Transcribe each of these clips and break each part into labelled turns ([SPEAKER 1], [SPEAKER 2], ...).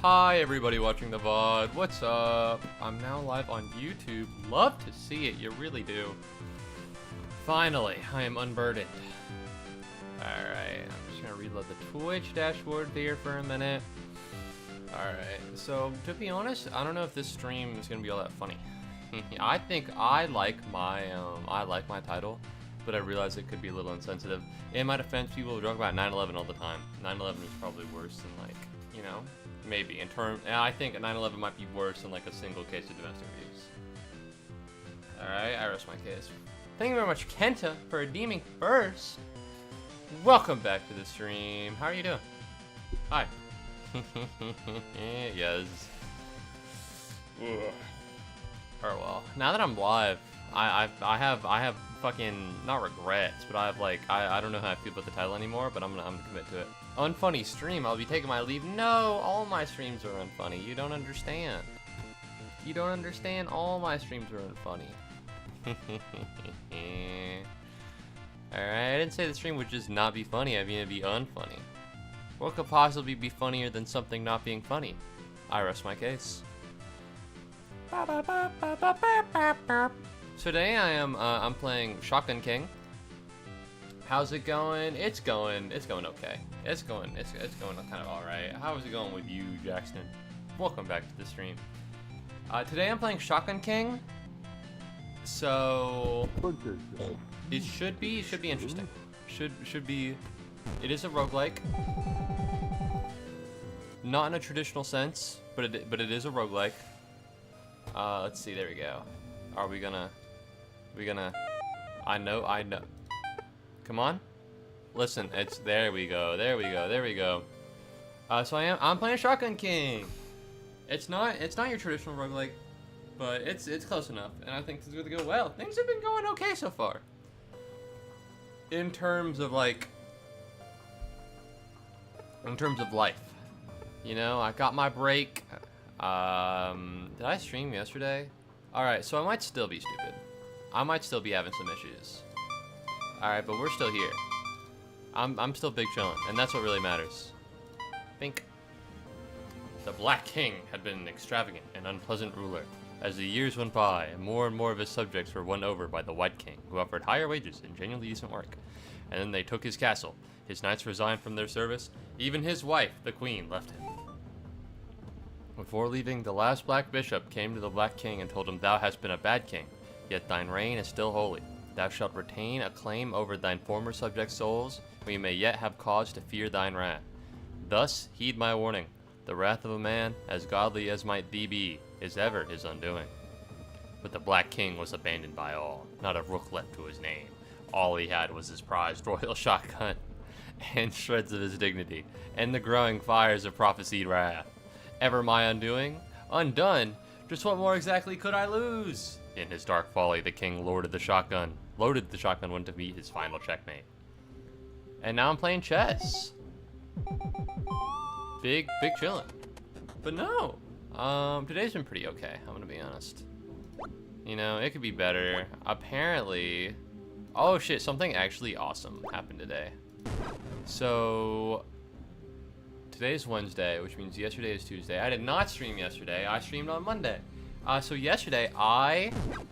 [SPEAKER 1] Hi everybody watching the VOD, what's up? I'm now live on YouTube. Love to see it, you really do. Finally, I am unburdened. Alright, I'm just gonna reload the Twitch dashboard here for a minute. Alright, so to be honest, I don't know if this stream is gonna be all that funny. I think I like my title, but I realize it could be a little insensitive. In my defense, people talk about 9/11 all the time. 9/11 is probably worse than, like, you know, maybe in term. I think 9/11 might be worse than like a single case of domestic abuse. All right, I rest my case. Thank you very much, Kenta, for redeeming first. Welcome back to the stream. How are you doing? Hi. Yes. Ugh. Or well, now that I'm live, I have fucking not regrets, but I have like I don't know how I feel about the title anymore, but I'm gonna commit to it. Unfunny stream, I'll be taking my leave. No, all my streams are unfunny. You don't understand. You don't understand. All my streams are unfunny. Alright, I didn't say the stream would just not be funny. I mean, it'd be unfunny. What could possibly be funnier than something not being funny? I rest my case. So today I'm playing Shotgun King. How's it going? It's going okay. It's going kind of all right. How is it going with you, Jackson? Welcome back to the stream. Today I'm playing Shotgun King. So it should be interesting. Should be. It is a roguelike. Not in a traditional sense, but it is a roguelike. Let's see. There we go. Are we gonna? I know. Come on. Listen. It's there. We go. So I'm playing Shotgun King. It's not your traditional roguelike, but it's close enough, and I think it's gonna go well. Things have been going okay so far. In terms of life. You know, I got my break. Did I stream yesterday? Alright, so I might still be stupid. I might still be having some issues. Alright, but we're still here. I'm still big chillin', and that's what really matters. Think. The Black King had been an extravagant and unpleasant ruler. As the years went by, more and more of his subjects were won over by the White King, who offered higher wages and genuinely decent work. And then they took his castle. His knights resigned from their service. Even his wife, the Queen, left him. Before leaving, the last Black Bishop came to the Black King and told him, "Thou hast been a bad king, yet thine reign is still holy. Thou shalt retain a claim over thine former subjects' souls, we may yet have cause to fear thine wrath. Thus heed my warning. The wrath of a man, as godly as might thee be, is ever his undoing." But the Black King was abandoned by all, not a rook left to his name. All he had was his prized royal shotgun, and shreds of his dignity, and the growing fires of prophesied wrath. Ever my undoing? Undone? Just what more exactly could I lose? In his dark folly, the king loaded the shotgun when to meet his final checkmate. And now I'm playing chess. Big chillin'. But no, today's been pretty okay, I'm gonna be honest. You know, it could be better. Apparently, oh shit, something actually awesome happened today. So, today's Wednesday, which means yesterday is Tuesday. I did not stream yesterday. I streamed on Monday. So yesterday, I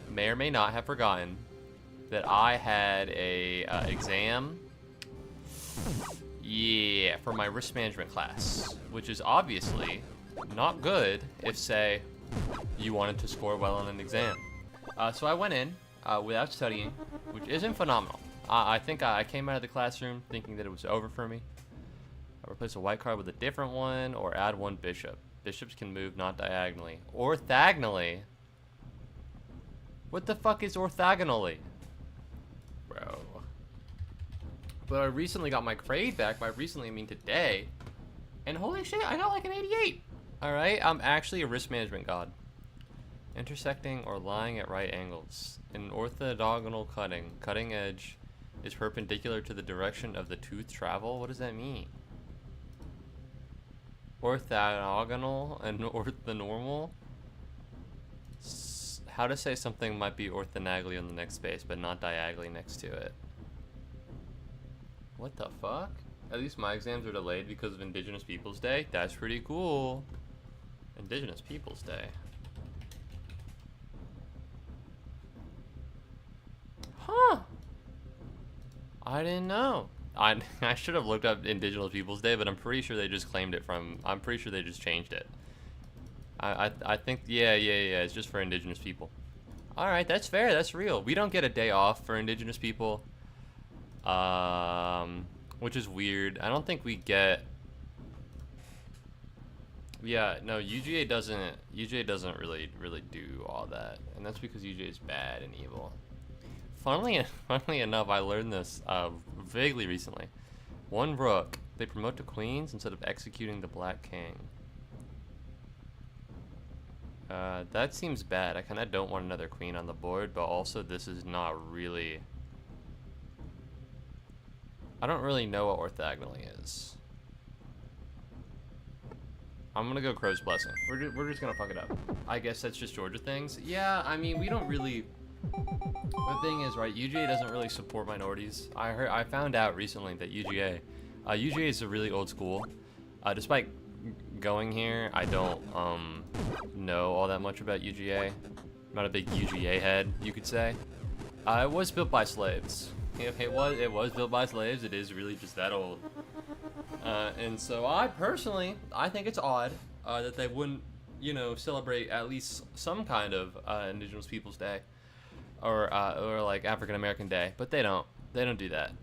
[SPEAKER 1] may or may not have forgotten that I had a exam. Yeah, for my risk management class, which is obviously not good if, say, you wanted to score well on an exam. So I went in without studying, which isn't phenomenal. I think I came out of the classroom thinking that it was over for me. Replace a white card with a different one, or add one bishop. Bishops can move not diagonally. Orthogonally? What the fuck is orthogonally? Bro. But I recently got my grade back. By recently, I mean today. And holy shit, I got like an 88. Alright, I'm actually a risk management god. Intersecting or lying at right angles. In orthogonal cutting edge is perpendicular to the direction of the tooth travel. What does that mean? Orthogonal and orthonormal? How to say something might be orthogonally on the next space, but not diagonally next to it. What the fuck? At least my exams are delayed because of Indigenous Peoples Day. That's pretty cool. Indigenous Peoples Day. Huh. I didn't know. I should have looked up Indigenous Peoples Day, but I'm pretty sure they just claimed it from... I'm pretty sure they just changed it. I think... Yeah. It's just for Indigenous people. Alright, that's fair. That's real. We don't get a day off for Indigenous people. Which is weird. I don't think we get... Yeah, no, UGA doesn't really do all that. And that's because UGA is bad and evil. Funnily enough, I learned this vaguely recently. One rook. They promote to queens instead of executing the Black King. That seems bad. I kind of don't want another queen on the board, but also this is not really... I don't really know what orthogonally is. I'm gonna go Crow's Blessing. We're just gonna fuck it up. I guess that's just Georgia things. Yeah, I mean, we don't really... The thing is, right, UGA doesn't really support minorities. I found out recently that UGA is a really old school. Despite going here, I don't know all that much about UGA. I'm not a big UGA head, you could say. It was built by slaves. It was built by slaves. It is really just that old. And so I think it's odd that they wouldn't, you know, celebrate at least some kind of Indigenous Peoples Day. Or like African American Day, but they don't do that.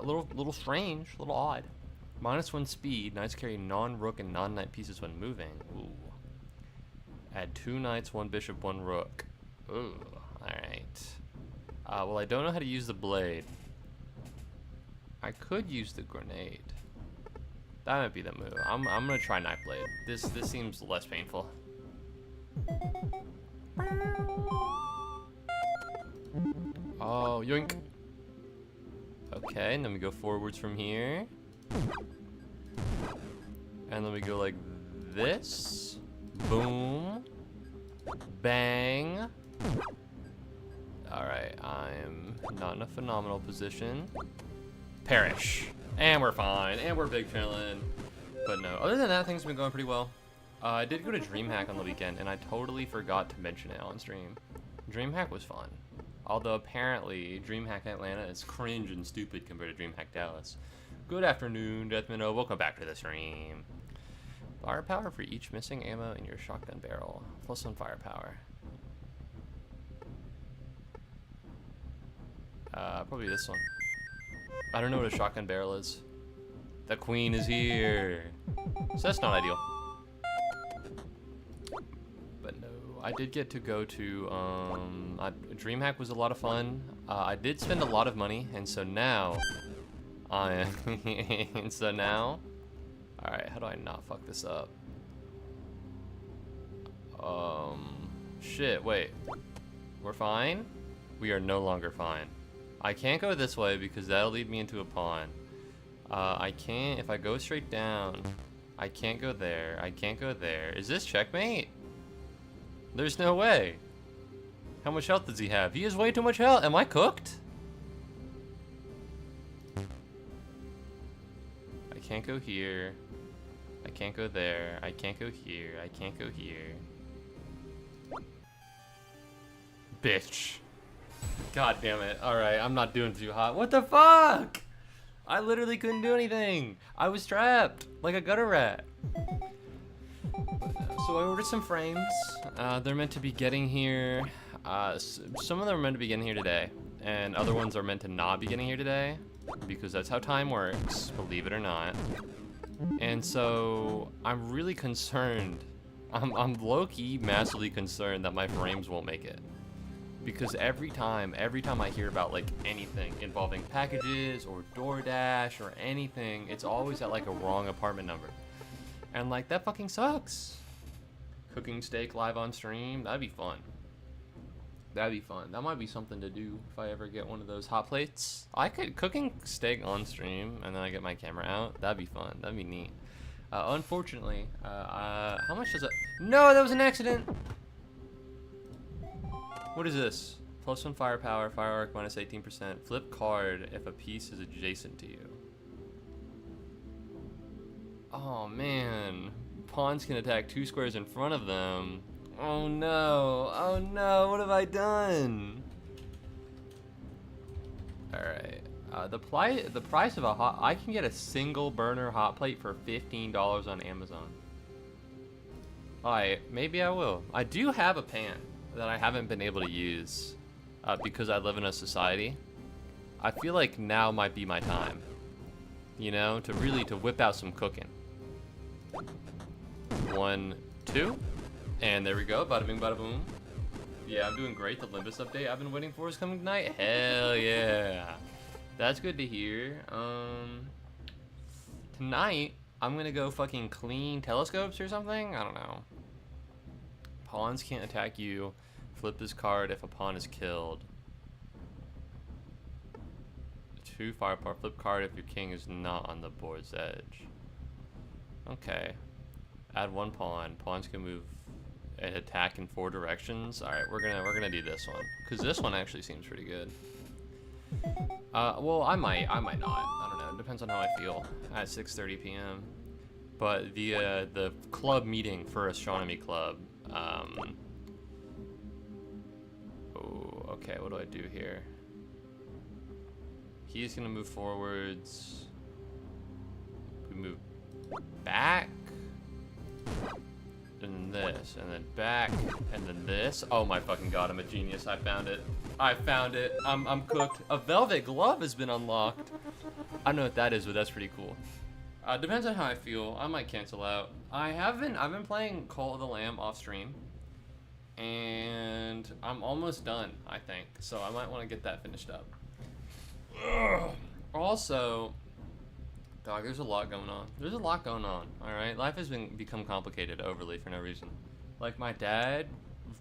[SPEAKER 1] Little strange, little odd. -1 speed. Knights carry non-rook and non-knight pieces when moving. Ooh. Add 2 knights, 1 bishop, 1 rook. Ooh. All right. Well, I don't know how to use the blade. I could use the grenade. That might be the move. I'm gonna try knight blade. This seems less painful. Oh, yoink. Okay, and then we go forwards from here. And then we go like this. Boom. Bang. Alright, I'm not in a phenomenal position. Perish. And we're fine. And we're big chillin'. But no, other than that, things have been going pretty well. I did go to DreamHack on the weekend, and I totally forgot to mention it on stream. DreamHack was fun. Although apparently DreamHack Atlanta is cringe and stupid compared to DreamHack Dallas. Good afternoon, Deathminnow. Welcome back to the stream. Firepower for each missing ammo in your shotgun barrel. +1 firepower. Probably this one. I don't know what a shotgun barrel is. The queen is here. So that's not ideal. But no, I did get to go to, DreamHack was a lot of fun. I did spend a lot of money, and so now, alright, how do I not fuck this up? Shit, wait. We're fine? We are no longer fine. I can't go this way because that'll lead me into a pawn. I can't, if I go straight down, I can't go there, I can't go there. Is this checkmate? There's no way. How much health does he have? He has way too much health. Am I cooked? I can't go here. I can't go there. I can't go here. I can't go here. Bitch. God damn it. Alright, I'm not doing too hot. What the fuck? I literally couldn't do anything. I was trapped like a gutter rat. So I ordered some frames. They're meant to be getting here. Some of them are meant to be getting here today, and other ones are meant to not be getting here today, because that's how time works, believe it or not. And so I'm really concerned. I'm low-key massively concerned that my frames won't make it. Because every time I hear about like anything involving packages or DoorDash or anything, it's always at like a wrong apartment number. And like that fucking sucks. Cooking steak live on stream, that'd be fun. That'd be fun. That might be something to do if I ever get one of those hot plates. I could cooking steak on stream and then I get my camera out. That'd be fun. That'd be neat. Unfortunately, how much does it? No, that was an accident. What is this? +1 firepower, fire arc -18%. Flip card if a piece is adjacent to you. Oh man, pawns can attack 2 squares in front of them. Oh no, oh no, what have I done? Alright, the price of I can get a single burner hot plate for $15 on Amazon. Alright, maybe I will. I do have a pan that I haven't been able to use because I live in a society. I feel like now might be my time, you know, to whip out some cooking. 1, 2, and there we go, bada bing, bada boom. Yeah, I'm doing great. The Limbus update I've been waiting for is coming tonight. Hell yeah. That's good to hear. Tonight, I'm gonna go fucking clean telescopes or something? I don't know. Pawns can't attack you. Flip this card if a pawn is killed. 2 firepower. Flip card if your king is not on the board's edge. Okay. Add 1 pawn. Pawns can move and attack in 4 directions. All right, we're gonna do this one because this one actually seems pretty good. Well, I might not. I don't know. It depends on how I feel at 6:30 p.m. But the club meeting for astronomy club. Oh, okay. What do I do here? He's gonna move forwards. We move back. And then this, and then back, and then this. Oh my fucking god, I'm a genius. I found it. I found it. I'm cooked. A velvet glove has been unlocked. I don't know what that is, but that's pretty cool. Depends on how I feel. I might cancel out. I've been playing Cult of the Lamb off stream. And I'm almost done, I think. So I might want to get that finished up. Ugh. Also, dog, there's a lot going on. There's a lot going on, alright? Life has become complicated overly for no reason. Like, my dad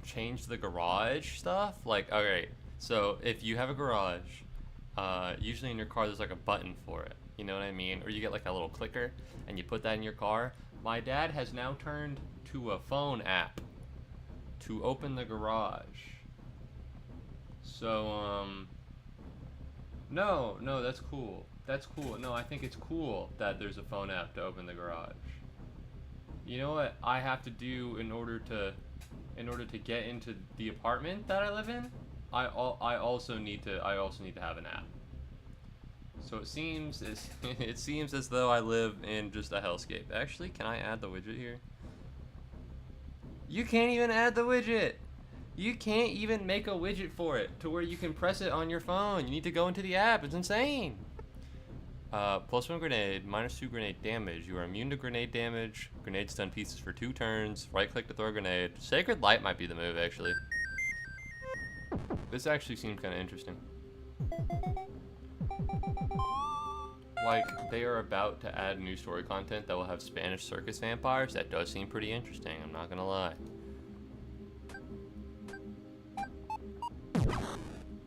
[SPEAKER 1] changed the garage stuff. Like, alright, so if you have a garage, usually in your car there's like a button for it. You know what I mean? Or you get like a little clicker, and you put that in your car. My dad has now turned to a phone app to open the garage. So, no, that's cool. That's cool. No, I think it's cool that there's a phone app to open the garage. You know what I have to do in order to get into the apartment that I live in? I also need to have an app. So it seems as though I live in just a hellscape. Actually, can I add the widget here? You can't even add the widget. You can't even make a widget for it to where you can press it on your phone. You need to go into the app. It's insane. +1 grenade, -2 grenade damage. You are immune to grenade damage. Grenade stun pieces for 2 turns. Right click to throw a grenade. Sacred Light might be the move, actually. This actually seems kind of interesting. Like, they are about to add new story content that will have Spanish circus vampires. That does seem pretty interesting, I'm not gonna lie.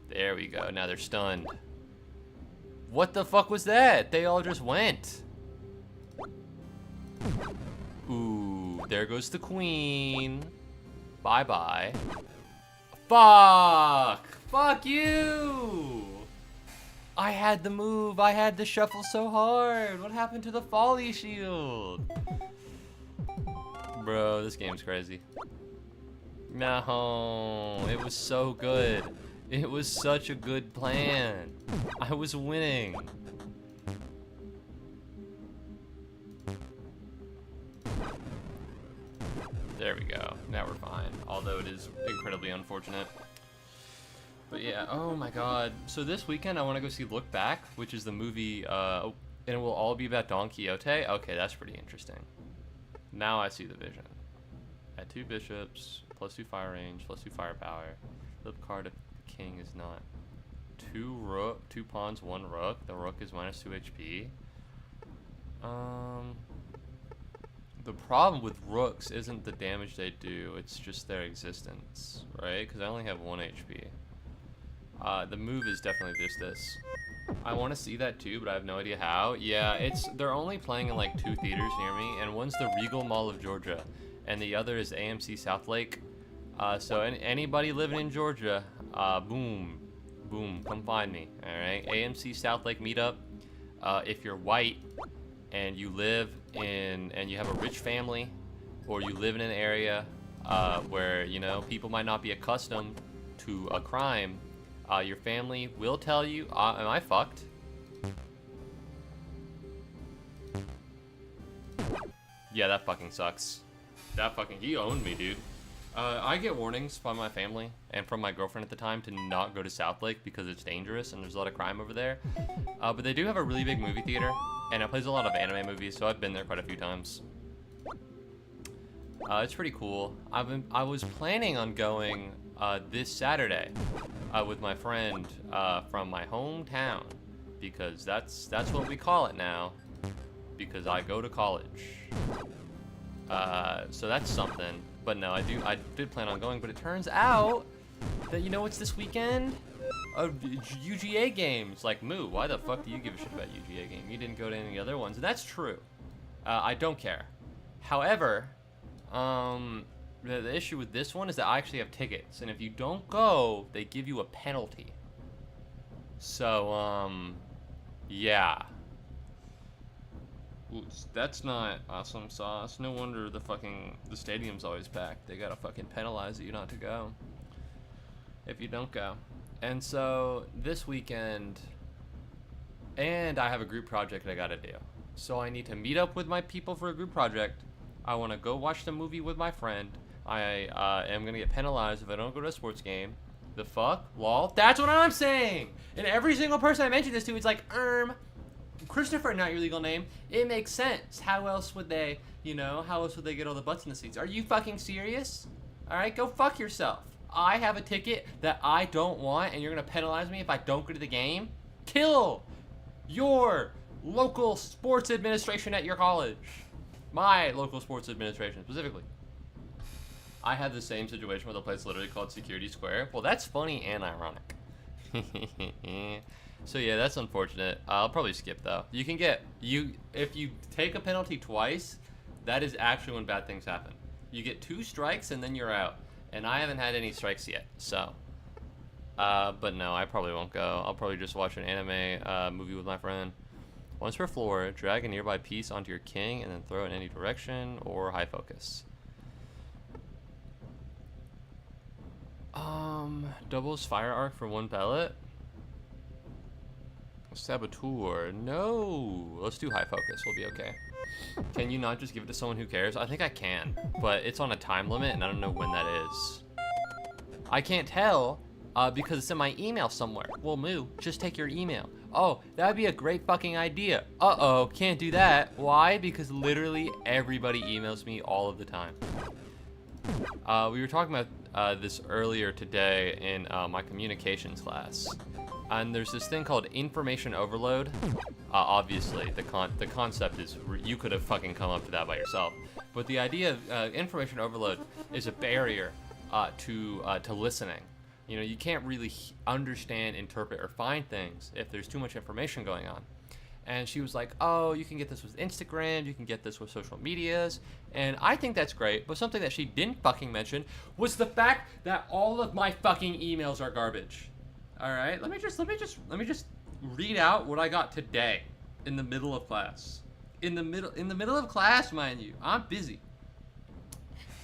[SPEAKER 1] There we go, now they're stunned. What the fuck was that? They all just went. Ooh, there goes the queen. Bye-bye. Fuck! Fuck you! I had the move. I had to shuffle so hard. What happened to the folly shield? Bro, this game's crazy. No, it was so good. It was such a good plan. I was winning. There we go. Now we're fine. Although it is incredibly unfortunate. But yeah, oh my god. So this weekend I want to go see Look Back, which is the movie, and it will all be about Don Quixote. Okay, that's pretty interesting. Now I see the vision. At 2 bishops, +2 fire range, +2 firepower. Flip card if the king is not. 2 pawns, 1 rook. The rook is -2 HP. The problem with rooks isn't the damage they do, it's just their existence, right? Because I only have 1 HP. The move is definitely just this. I want to see that too, but I have no idea how. Yeah, they're only playing in like 2 theaters near me, and one's the Regal Mall of Georgia, and the other is AMC South Lake. So anybody living in Georgia, boom, come find me. All right, AMC South Lake meetup. If you're white, and you live in, and you have a rich family, or you live in an area where, you know, people might not be accustomed to a crime, your family will tell you, am I fucked? Yeah, that fucking sucks. He owned me, dude. I get warnings from my family and from my girlfriend at the time to not go to South Lake because it's dangerous and there's a lot of crime over there. But they do have a really big movie theater, and it plays a lot of anime movies, so I've been there quite a few times. It's pretty cool. I was planning on going this Saturday with my friend from my hometown, because that's what we call it now, because I go to college. So that's something. But no, I did plan on going, but it turns out that, you know what's this weekend? UGA games. Like, Moo, why the fuck do you give a shit about UGA game? You didn't go to any other ones, and that's true. I don't care. However, the issue with this one is that I actually have tickets, and if you don't go, they give you a penalty. So, yeah. Ooh, that's not awesome sauce. No wonder the stadium's always packed. They gotta fucking penalize you not to go if you don't go. And so this weekend, and I have a group project I gotta do. So I need to meet up with my people for a group project. I want to go watch the movie with my friend. I am gonna get penalized if I don't go to a sports game. The fuck? Lol. That's what I'm saying! And every single person I mention this to, it's like, Christopher, not your legal name. It makes sense. How else would they, you know, how else would they get all the butts in the seats? Are you fucking serious? Alright, go fuck yourself. I have a ticket that I don't want, and you're gonna penalize me if I don't go to the game? Kill your local sports administration at your college. My local sports administration, specifically. I had the same situation with a place literally called Security Square. Well, that's funny and ironic. So yeah, that's unfortunate. I'll probably skip though. You can get, if you take a penalty twice, that is actually when bad things happen. You get 2 strikes and then you're out. And I haven't had any strikes yet, so. But no, I probably won't go. I'll probably just watch an anime movie with my friend. Once per floor, drag a nearby piece onto your king and then throw it in any direction or high focus. Doubles fire arc for 1 pellet. Saboteur. No. Let's do high focus. We'll be okay. Can you not just give it to someone who cares? I think I can, but it's on a time limit and I don't know when that is. I can't tell because it's in my email somewhere. Well, Moo, just take your email. Oh, that'd be a great fucking idea. Uh-oh, can't do that. Why? Because literally everybody emails me all of the time. We were talking about this earlier today in my communications class. And there's this thing called information overload. Obviously, the concept is you could have fucking come up to that by yourself. But the idea of information overload is a barrier to listening. You know, you can't really understand, interpret, or find things if there's too much information going on. And she was like, oh, you can get this with Instagram, you can get this with social medias. And I think that's great, but something that she didn't fucking mention was the fact that all of my fucking emails are garbage. All right, let me just read out what I got today in the middle of class. In the middle of class, mind you. I'm busy.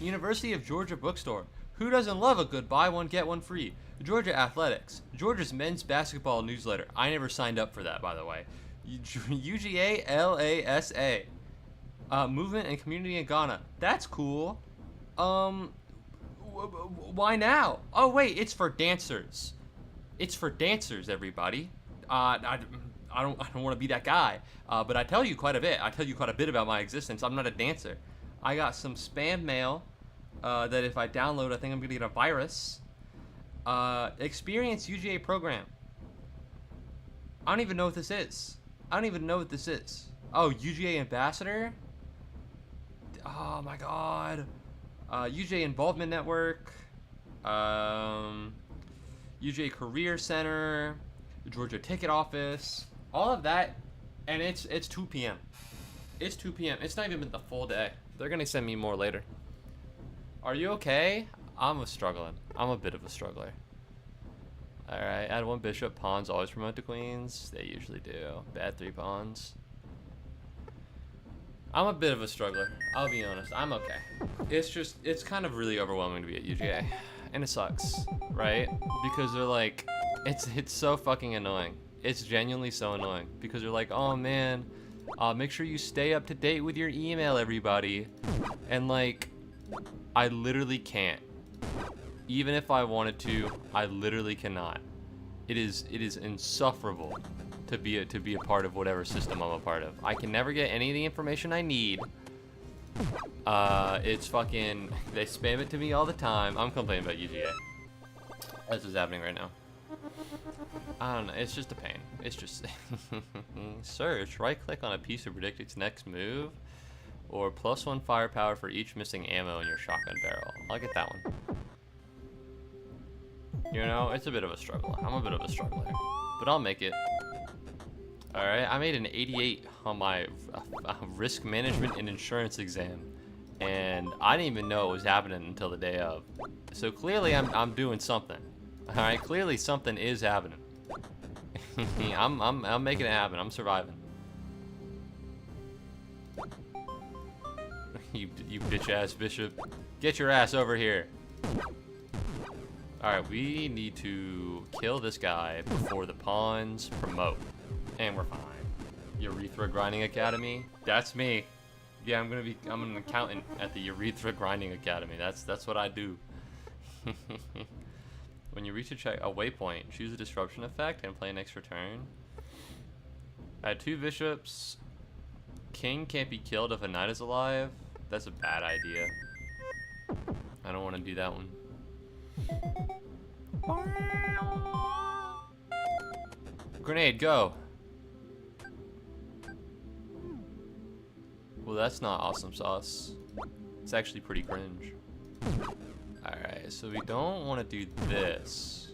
[SPEAKER 1] University of Georgia bookstore. Who doesn't love a good buy one get one free? Georgia Athletics. Georgia's men's basketball newsletter. I never signed up for that, by the way. UGA LASA. Movement and community in Ghana. That's cool. Why now? Oh wait, it's for dancers. It's for dancers, everybody. I don't want to be that guy, but I tell you quite a bit. I tell you quite a bit about my existence. I'm not a dancer. I got some spam mail that if I download, I think I'm gonna get a virus. Experience UGA program. I don't even know what this is. Oh, UGA ambassador. Oh my god. UGA involvement network. UGA Career Center, Georgia Ticket Office, all of that, and it's 2 p.m. It's 2 p.m. It's not even been the full day. They're gonna send me more later. Are you okay? I'm a bit of a struggler. All right, add 1 bishop. Pawns always promote to queens. They usually do. Bad 3 pawns. I'm a bit of a struggler. I'll be honest. I'm okay. It's kind of really overwhelming to be at UGA, and it sucks, right? Because they're like, it's so fucking annoying. It's genuinely so annoying because they're like, oh man, make sure you stay up to date with your email, everybody, and like, I literally can't. Even if I wanted to, I literally cannot. It is insufferable to be a part of whatever system I'm a part of. I can never get any of the information I need. It's fucking, they spam it to me all the time. I'm complaining about UGA. That's what's happening right now. I don't know, it's just a pain. It's just, search, right click on a piece to predict its next move, or +1 firepower for each missing ammo in your shotgun barrel. I'll get that one. You know, it's a bit of a struggle. I'm a bit of a struggler, but I'll make it. Alright, I made an 88 on my risk management and insurance exam, and I didn't even know it was happening until the day of. So clearly I'm doing something. Alright, clearly something is happening. I'm making it happen. I'm surviving. You bitch ass bishop. Get your ass over here. Alright, we need to kill this guy before the pawns promote. And we're fine. Urethra Grinding Academy. That's me. Yeah, I'm an accountant at the Urethra Grinding Academy. That's what I do. When you reach a waypoint, choose a disruption effect and play an extra turn. Add 2 bishops. King can't be killed if a knight is alive. That's a bad idea. I don't want to do that one. Grenade, go! Well, that's not awesome sauce. It's actually pretty cringe. Alright, so we don't want to do this.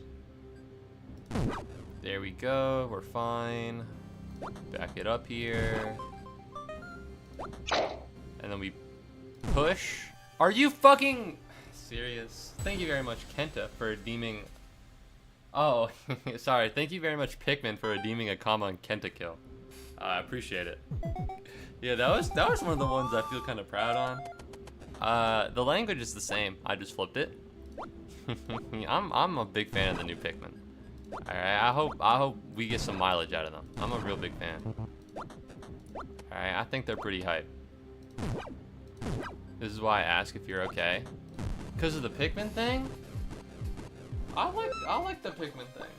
[SPEAKER 1] There we go, we're fine. Back it up here. And then we push. Are you fucking serious? Thank you very much, Kenta, for redeeming... Oh, sorry. Thank you very much, Pikmin, for redeeming a comma on Kenta kill. I appreciate it. Yeah, that was one of the ones I feel kind of proud on. The language is the same. I just flipped it. I'm a big fan of the new Pikmin. All right, I hope we get some mileage out of them. I'm a real big fan. All right, I think they're pretty hype. This is why I ask if you're okay. Because of the Pikmin thing? I like the Pikmin thing.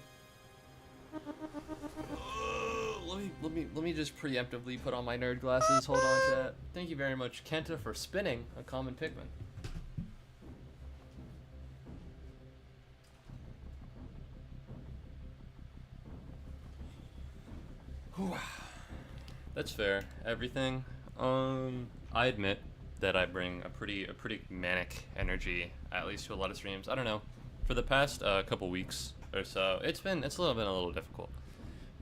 [SPEAKER 1] Let me just preemptively put on my nerd glasses. Hold on, chat. Thank you very much, Kenta, for spinning a common Pikmin. Whew. That's fair. Everything. I admit that I bring a pretty manic energy, at least to a lot of streams. I don't know. For the past couple weeks or so, it's been a little difficult.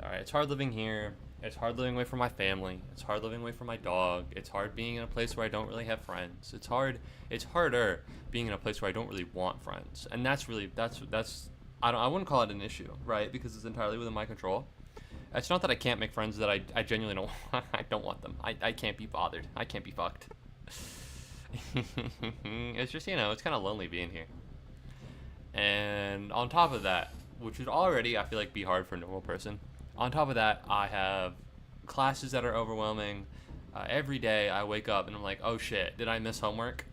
[SPEAKER 1] All right, it's hard living here. It's hard living away from my family. It's hard living away from my dog. It's hard being in a place where I don't really have friends. It's harder being in a place where I don't really want friends. And that's I wouldn't call it an issue, right? Because it's entirely within my control. It's not that I can't make friends that I genuinely don't want. I don't want them. I can't be bothered. I can't be fucked. It's just, it's kind of lonely being here. And on top of that, which would already, I feel like, be hard for a normal person. On top of that, I have classes that are overwhelming. Every day I wake up and I'm like, oh shit, did I miss homework?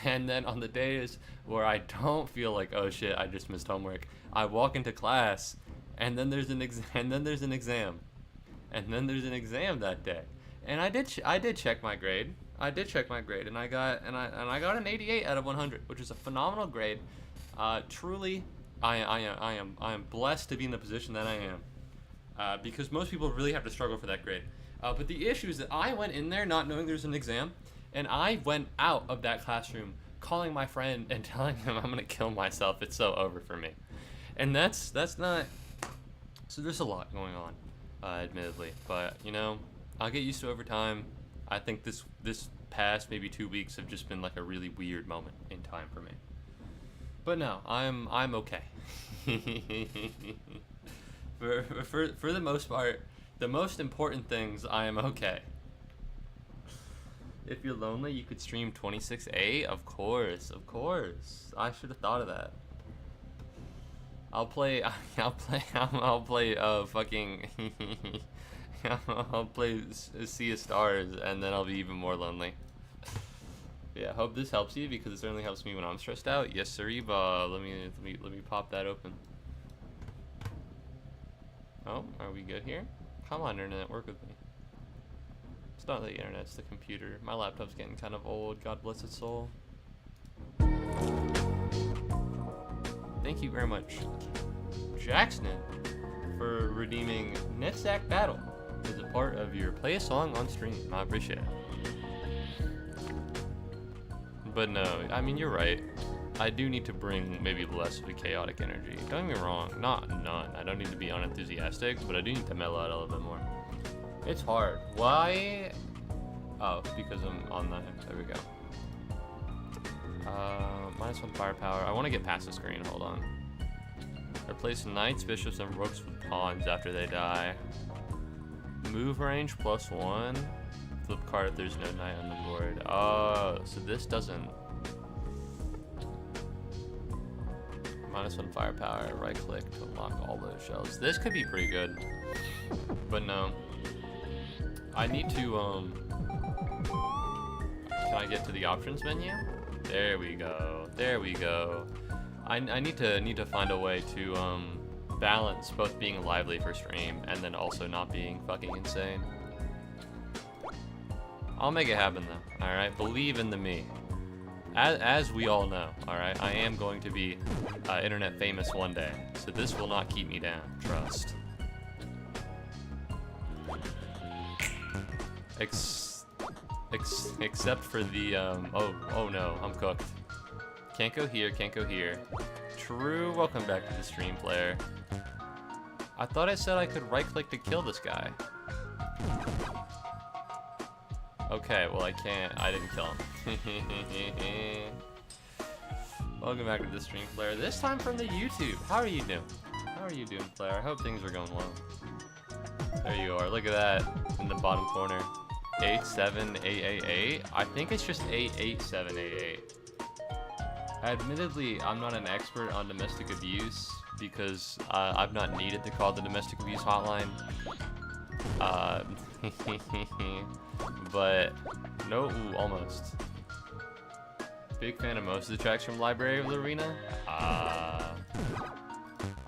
[SPEAKER 1] And then on the days where I don't feel like, oh shit, I just missed homework, I walk into class and then there's an exam, and then there's an exam, and then there's an exam that day. And I did check my grade. I did check my grade, and I got an 88 out of 100, which is a phenomenal grade. Truly, I am blessed to be in the position that I am, because most people really have to struggle for that grade. But the issue is that I went in there not knowing there's an exam, and I went out of that classroom calling my friend and telling him I'm gonna kill myself. It's so over for me, and that's not. So there's a lot going on, admittedly, but I'll get used to it over time. I think this past maybe 2 weeks have just been like a really weird moment in time for me. But no, I'm okay. for the most part, the most important things, I am okay. If you're lonely, you could stream 26A. Of course, of course. I should have thought of that. I'll play. I'll play. Fucking. I'll play Sea of Stars, and then I'll be even more lonely. Yeah, hope this helps you because it certainly helps me when I'm stressed out. Yes, sir, Eva. Let me pop that open. Oh, are we good here? Come on, internet, work with me. It's not the internet, it's the computer. My laptop's getting kind of old. God bless its soul. Thank you very much, Jackson, for redeeming Netsack Battle as a part of your play a song on stream. I appreciate it. But no, I mean, you're right. I do need to bring maybe less of a chaotic energy. Don't get me wrong, not none. I don't need to be unenthusiastic, but I do need to mellow out a little bit more. It's hard. Why? Oh, because I'm on the. There we go. -1 firepower. I want to get past the screen. Hold on. Replace knights, bishops, and rooks with pawns after they die. Move range +1. Flip card if there's no knight on the board. Oh, so this doesn't. -1 firepower. Right click to unlock all those shells. This could be pretty good, but no. I need to. Can I get to the options menu? There we go. There we go. I need to find a way to balance both being lively for stream and then also not being fucking insane. I'll make it happen though. All right, believe in the me. As we all know, all right, I am going to be internet famous one day, so this will not keep me down. Trust. Except for the oh no, I'm cooked. Can't go here, can't go here. True. Welcome back to the stream, player. I thought I said I could right click to kill this guy. Okay, well I can't. I didn't kill him. Welcome back to the stream, player. This time from the YouTube. How are you doing? How are you doing, player? I hope things are going well. There you are. Look at that in the bottom corner. 87888. I think it's just 88788. Admittedly, I'm not an expert on domestic abuse because I've not needed to call the domestic abuse hotline. But no, ooh, almost. Big fan of most of the tracks from Library of the Arena.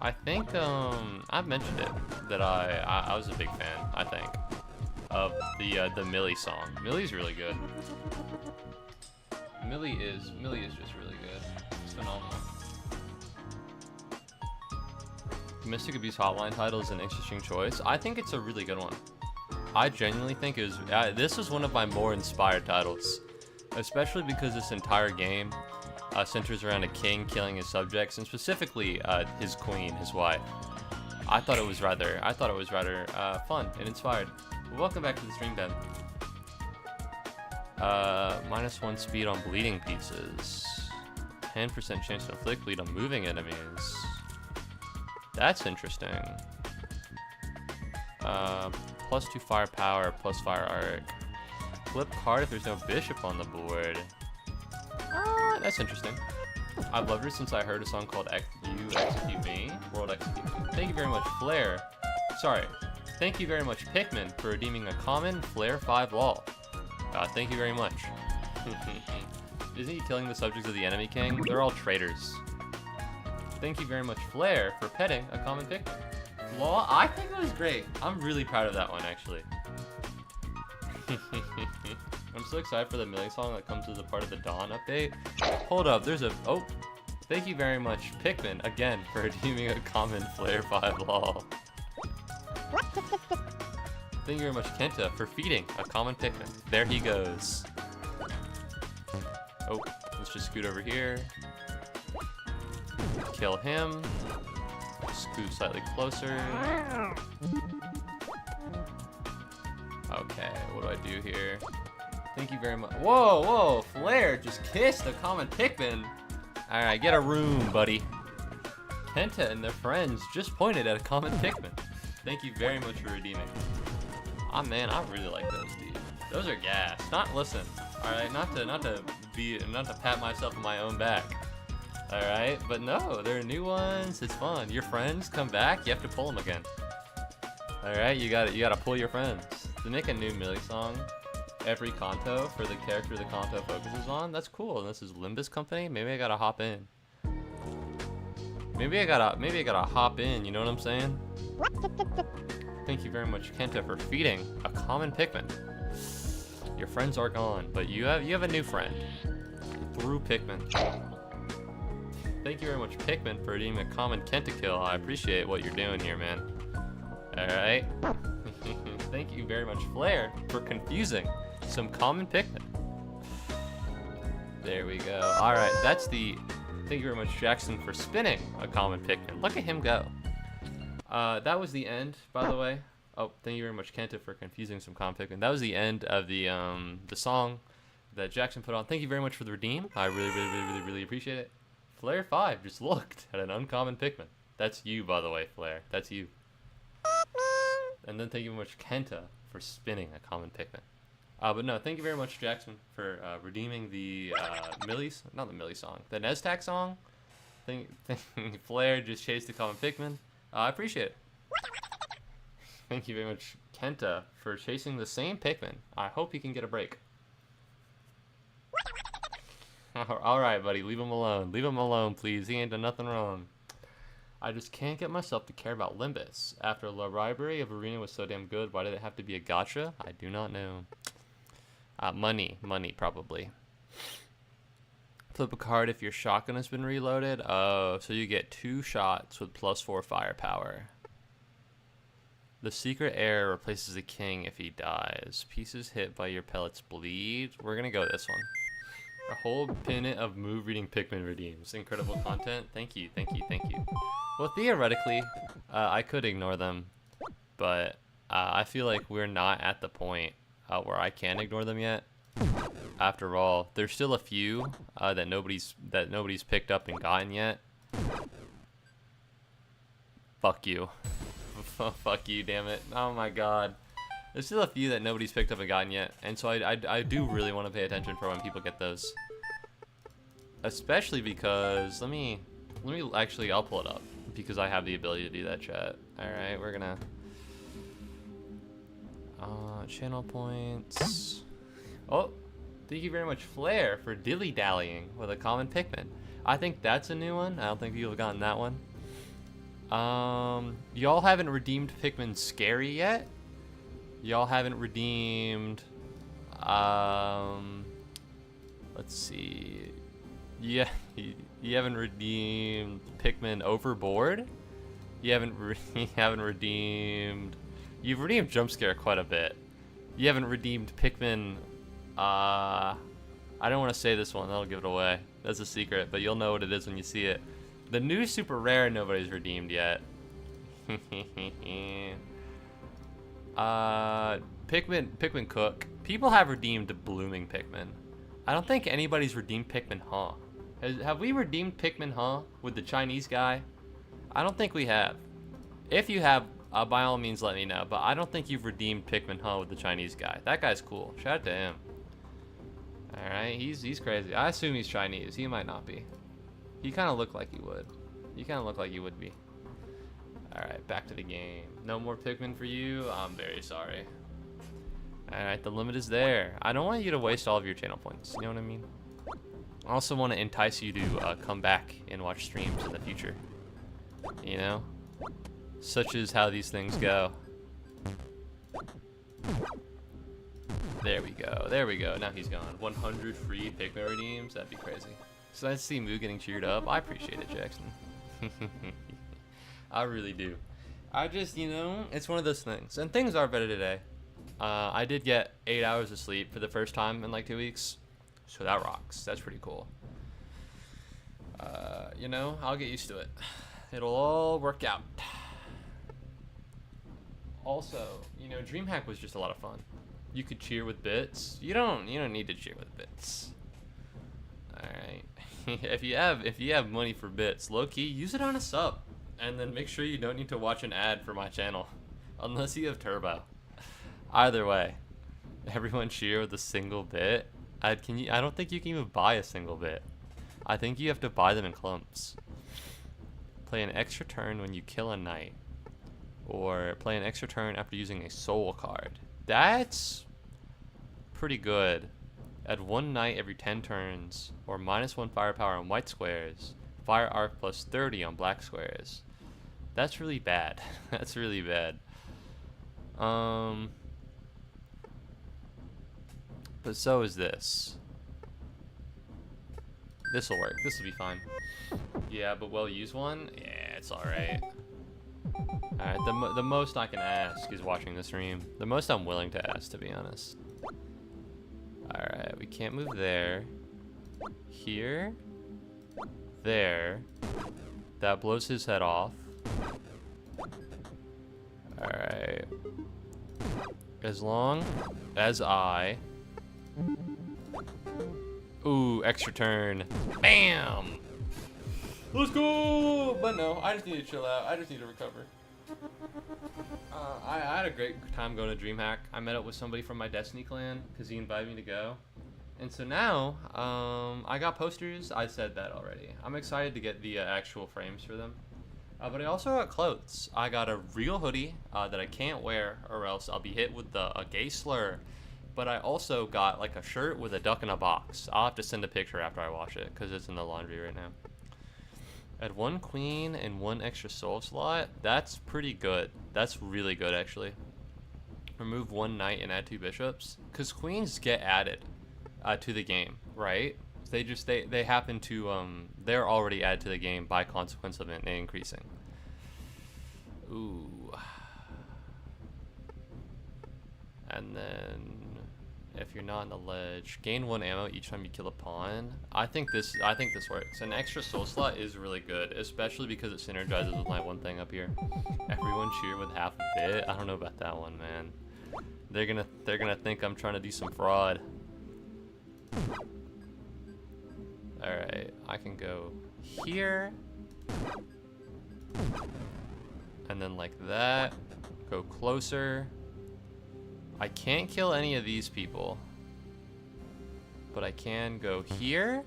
[SPEAKER 1] I think I've mentioned it that I was a big fan. I think of the Millie song. Millie's really good. Millie is just really good. It's phenomenal. Domestic Abuse Hotline title is an interesting choice. I think it's a really good one. I genuinely think it was. This is one of my more inspired titles, especially because this entire game centers around a king killing his subjects, and specifically his queen, his wife. I thought it was rather fun and inspired. Welcome back to the stream, Ben. -1 speed on bleeding pieces. 10% chance to inflict bleed on moving enemies. That's interesting. +2 firepower, plus fire arc. Flip card if there's no bishop on the board. That's interesting. I've loved her since I heard a song called You Execute Me, World Execute Me. Thank you very much, Flare. Sorry. Thank you very much, Pikmin, for redeeming a common Flare 5 wall. Thank you very much. Isn't he killing the subjects of the enemy king? They're all traitors. Thank you very much, Flare, for petting a common Pikmin. Law, I think it was great. I'm really proud of that one, actually. I'm so excited for the Millie song that comes as a part of the Dawn update. Hold up, there's a... Oh, thank you very much, Pikmin, again, for redeeming a common Flare 5 wall. Thank you very much, Kenta, for feeding a common Pikmin. There he goes. Oh, let's just scoot over here. Kill him. Scoot slightly closer. Okay, what do I do here? Thank you very much. Whoa, whoa, Flare just kissed a common Pikmin. Alright, get a room, buddy. Kenta and their friends just pointed at a common Pikmin. Thank you very much for redeeming. Ah, man, I really like those, dude. Those are gas. Listen, All right, not to pat myself on my own back. All right, but no, there are new ones. It's fun. Your friends come back. You have to pull them again. All right, you gotta pull your friends. They make a new Millie song every Kanto for the character the Kanto focuses on. That's cool. And this is Limbus Company. Maybe I gotta hop in. Maybe I gotta hop in. You know what I'm saying? Thank you very much, Kenta, for feeding a common Pikmin. Your friends are gone, but you have a new friend through Pikmin. Thank you very much, Pikmin, for redeeming a common Kenta kill. I appreciate what you're doing here, man. All right. Thank you very much, Flare, for confusing some common Pikmin. There we go. All right, that's the. Thank you very much, Jackson, for spinning a common Pikmin. Look at him go. That was the end, by the way. Oh, thank you very much, Kenta, for confusing some common Pikmin. That was the end of the song that Jackson put on. Thank you very much for the redeem. I really appreciate it. Flare 5 just looked at an uncommon Pikmin. That's you, by the way, Flare. That's you. And then thank you very much, Kenta, for spinning a common Pikmin. But no, thank you very much, Jackson, for redeeming the not the Millie song, the Neztak song. Flare just chased a common Pikmin. I appreciate it. Thank you very much, Kenta, for chasing the same Pikmin. I hope he can get a break. Alright, buddy, leave him alone. Leave him alone, please. He ain't done nothing wrong. I just can't get myself to care about Limbus. After the library of Arena was so damn good, why did it have to be a gacha? I do not know. Money, probably. Flip a card if your shotgun has been reloaded. Oh, so you get 2 shots with +4 firepower. The secret heir replaces the king if he dies. Pieces hit by your pellets bleed. We're gonna go with this one. A whole pennant of move reading Pikmin redeems. Incredible content. Thank you. Well, theoretically, I could ignore them, but I feel like we're not at the point where I can ignore them yet. After all, there's still a few that nobody's picked up and gotten yet. Fuck you. Fuck you, damn it. Oh my god. There's still a few that nobody's picked up and gotten yet, and so I do really want to pay attention for when people get those. Especially because, let me actually, I'll pull it up, because I have the ability to do that, chat. Alright, we're gonna... channel points... Oh, thank you very much, Flare, for dilly-dallying with a common Pikmin. I think that's a new one. I don't think people have gotten that one. Y'all haven't redeemed Pikmin Scary yet? Y'all haven't redeemed, let's see. Yeah, you haven't redeemed Pikmin Overboard? You haven't redeemed... You've redeemed Jump Scare quite a bit. You haven't redeemed Pikmin, I don't want to say this one, that'll give it away. That's a secret, but you'll know what it is when you see it. The new Super Rare nobody's redeemed yet. Pikmin Cook. People have redeemed Blooming Pikmin. I don't think anybody's redeemed Pikmin Huh. Have we redeemed Pikmin Huh with the Chinese guy? I don't think we have. If you have, by all means let me know, but I don't think you've redeemed Pikmin Huh with the Chinese guy. That guy's cool. Shout out to him. Alright, he's crazy. I assume he's Chinese. He might not be. He kind of looked like he would. You kind of look like you would be. Alright, back to the game. No more Pikmin for you? I'm very sorry. Alright, the limit is there. I don't want you to waste all of your channel points. You know what I mean? I also want to entice you to come back and watch streams in the future. You know? Such is how these things go. There we go. There we go. Now he's gone. 100 free Pikmin redeems? That'd be crazy. So I see Moo getting cheered up. I appreciate it, Jackson. I really do. I just, you know, it's one of those things. And things are better today. I did get 8 hours of sleep for the first time in like 2 weeks. So that rocks. That's pretty cool. You know, I'll get used to it. It'll all work out. Also, you know, DreamHack was just a lot of fun. You could cheer with bits. You don't need to cheer with bits. Alright. if you have money for bits, low key, use it on a sub. And then make sure you don't need to watch an ad for my channel. Unless you have turbo. Either way. Everyone cheer with a single bit. I don't think you can even buy a single bit. I think you have to buy them in clumps. Play an extra turn when you kill a knight. Or play an extra turn after using a soul card. That's pretty good. Add 1 knight every 10 turns. Or -1 firepower on white squares. Fire arc plus 30 on black squares. That's really bad. That's really bad. But so is this. This'll work. This'll be fine. Yeah, but well used one? Yeah, it's alright. Alright, the most I can ask is watching the stream. The most I'm willing to ask, to be honest. Alright, we can't move there. Here. There. That blows his head off. Alright. As long as I... Ooh, extra turn. Bam! Let's go! But no, I just need to chill out. I just need to recover. I had a great time going to DreamHack. I met up with somebody from my Destiny clan because he invited me to go. And so now, I got posters. I said that already. I'm excited to get the actual frames for them. But I also got clothes. I got a real hoodie that I can't wear or else I'll be hit with a gay slur. But I also got like a shirt with a duck in a box. I'll have to send a picture after I wash it because it's in the laundry right now. Add 1 queen and 1 extra soul slot. That's pretty good. That's really good actually. Remove 1 knight and add 2 bishops. Because queens get added to the game, right? They happen to they're already added to the game by consequence of it increasing. Ooh. And then if you're not on the ledge, gain 1 ammo each time you kill a pawn. I think this works. An extra soul slot is really good, especially because it synergizes with my one thing up here. Everyone cheer with half a bit. I don't know about that one, man. They're gonna think I'm trying to do some fraud. Alright, I can go here. And then like that. Go closer. I can't kill any of these people. But I can go here.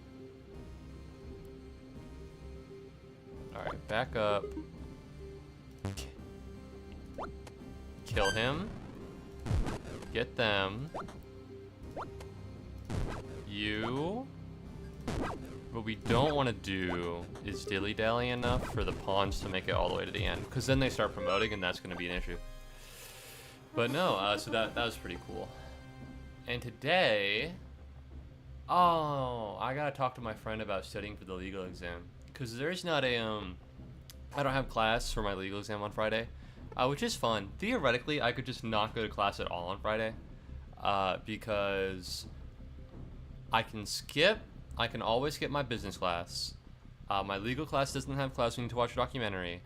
[SPEAKER 1] Alright, back up. Kill him. Get them. You. What we don't want to do is dilly-dally enough for the pawns to make it all the way to the end. Because then they start promoting and that's going to be an issue. But no, so that was pretty cool. And today... Oh, I gotta talk to my friend about studying for the legal exam. Because there's not a... I don't have class for my legal exam on Friday. Which is fun. Theoretically, I could just not go to class at all on Friday. Because... I can always skip my business class. My legal class doesn't have class, we need to watch a documentary.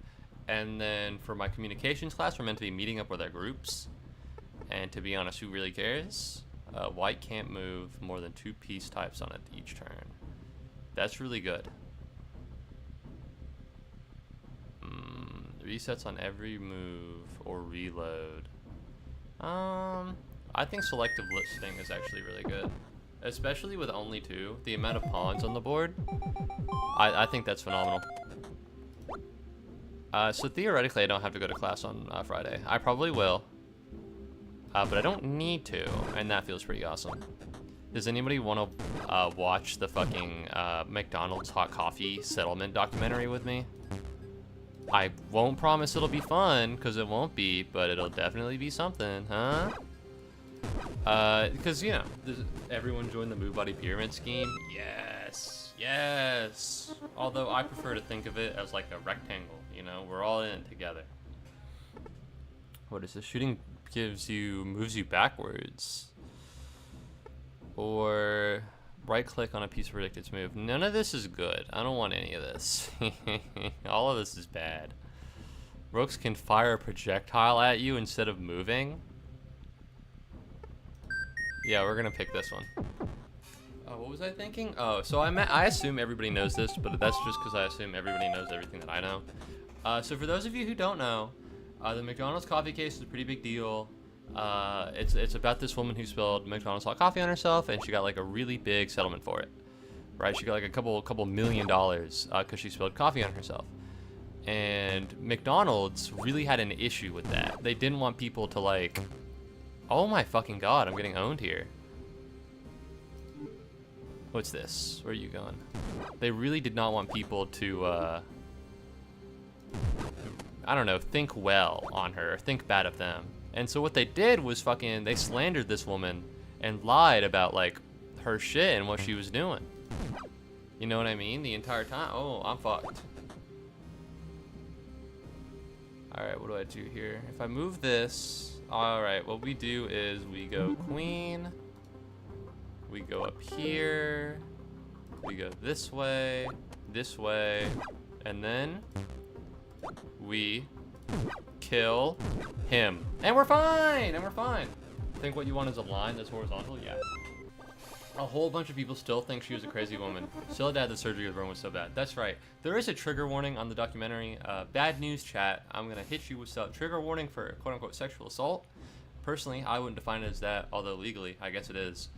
[SPEAKER 1] And then for my communications class, we're meant to be meeting up with our groups. And to be honest, who really cares? White can't move more than 2 piece types on it each turn. That's really good. Resets on every move or reload. I think selective listing is actually really good. Especially with only 2, the amount of pawns on the board, I think that's phenomenal. So theoretically, I don't have to go to class on Friday. I probably will, but I don't need to, and that feels pretty awesome. Does anybody want to watch the fucking McDonald's hot coffee settlement documentary with me? I won't promise it'll be fun, because it won't be, but it'll definitely be something, huh? Because, you know, everyone joined the Muubody pyramid scheme. Yes, yes. Although I prefer to think of it as like a rectangle, you know, we're all in it together. What is this? Shooting moves you backwards. Or right click on a piece of predicted move. None of this is good. I don't want any of this. All of this is bad. Rooks can fire a projectile at you instead of moving. Yeah, we're gonna pick this one. What was I thinking? Oh, so I assume everybody knows this, but that's just because I assume everybody knows everything that I know. So for those of you who don't know, the McDonald's coffee case is a pretty big deal. It's about this woman who spilled McDonald's hot coffee on herself, and she got like a really big settlement for it, right? She got like a couple $1 million because she spilled coffee on herself. And McDonald's really had an issue with that. They didn't want people to like, oh my fucking god, I'm getting owned here. What's this? Where are you going? They really did not want people to, I don't know, think well on her, or think bad of them. And so what they did was they slandered this woman and lied about like her shit and what she was doing. You know what I mean? The entire time. Oh, I'm fucked. Alright, what do I do here? If I move this, alright, what we do is we go queen, we go up here, we go this way, and then we kill him. And we're fine! I think what you want is a line that's horizontal? Yeah. A whole bunch of people still think she was a crazy woman. Still had the surgery the burn was so bad. That's right. There is a trigger warning on the documentary. Bad news, chat. I'm gonna hit you with some trigger warning for quote-unquote sexual assault. Personally, I wouldn't define it as that, although legally, I guess it is.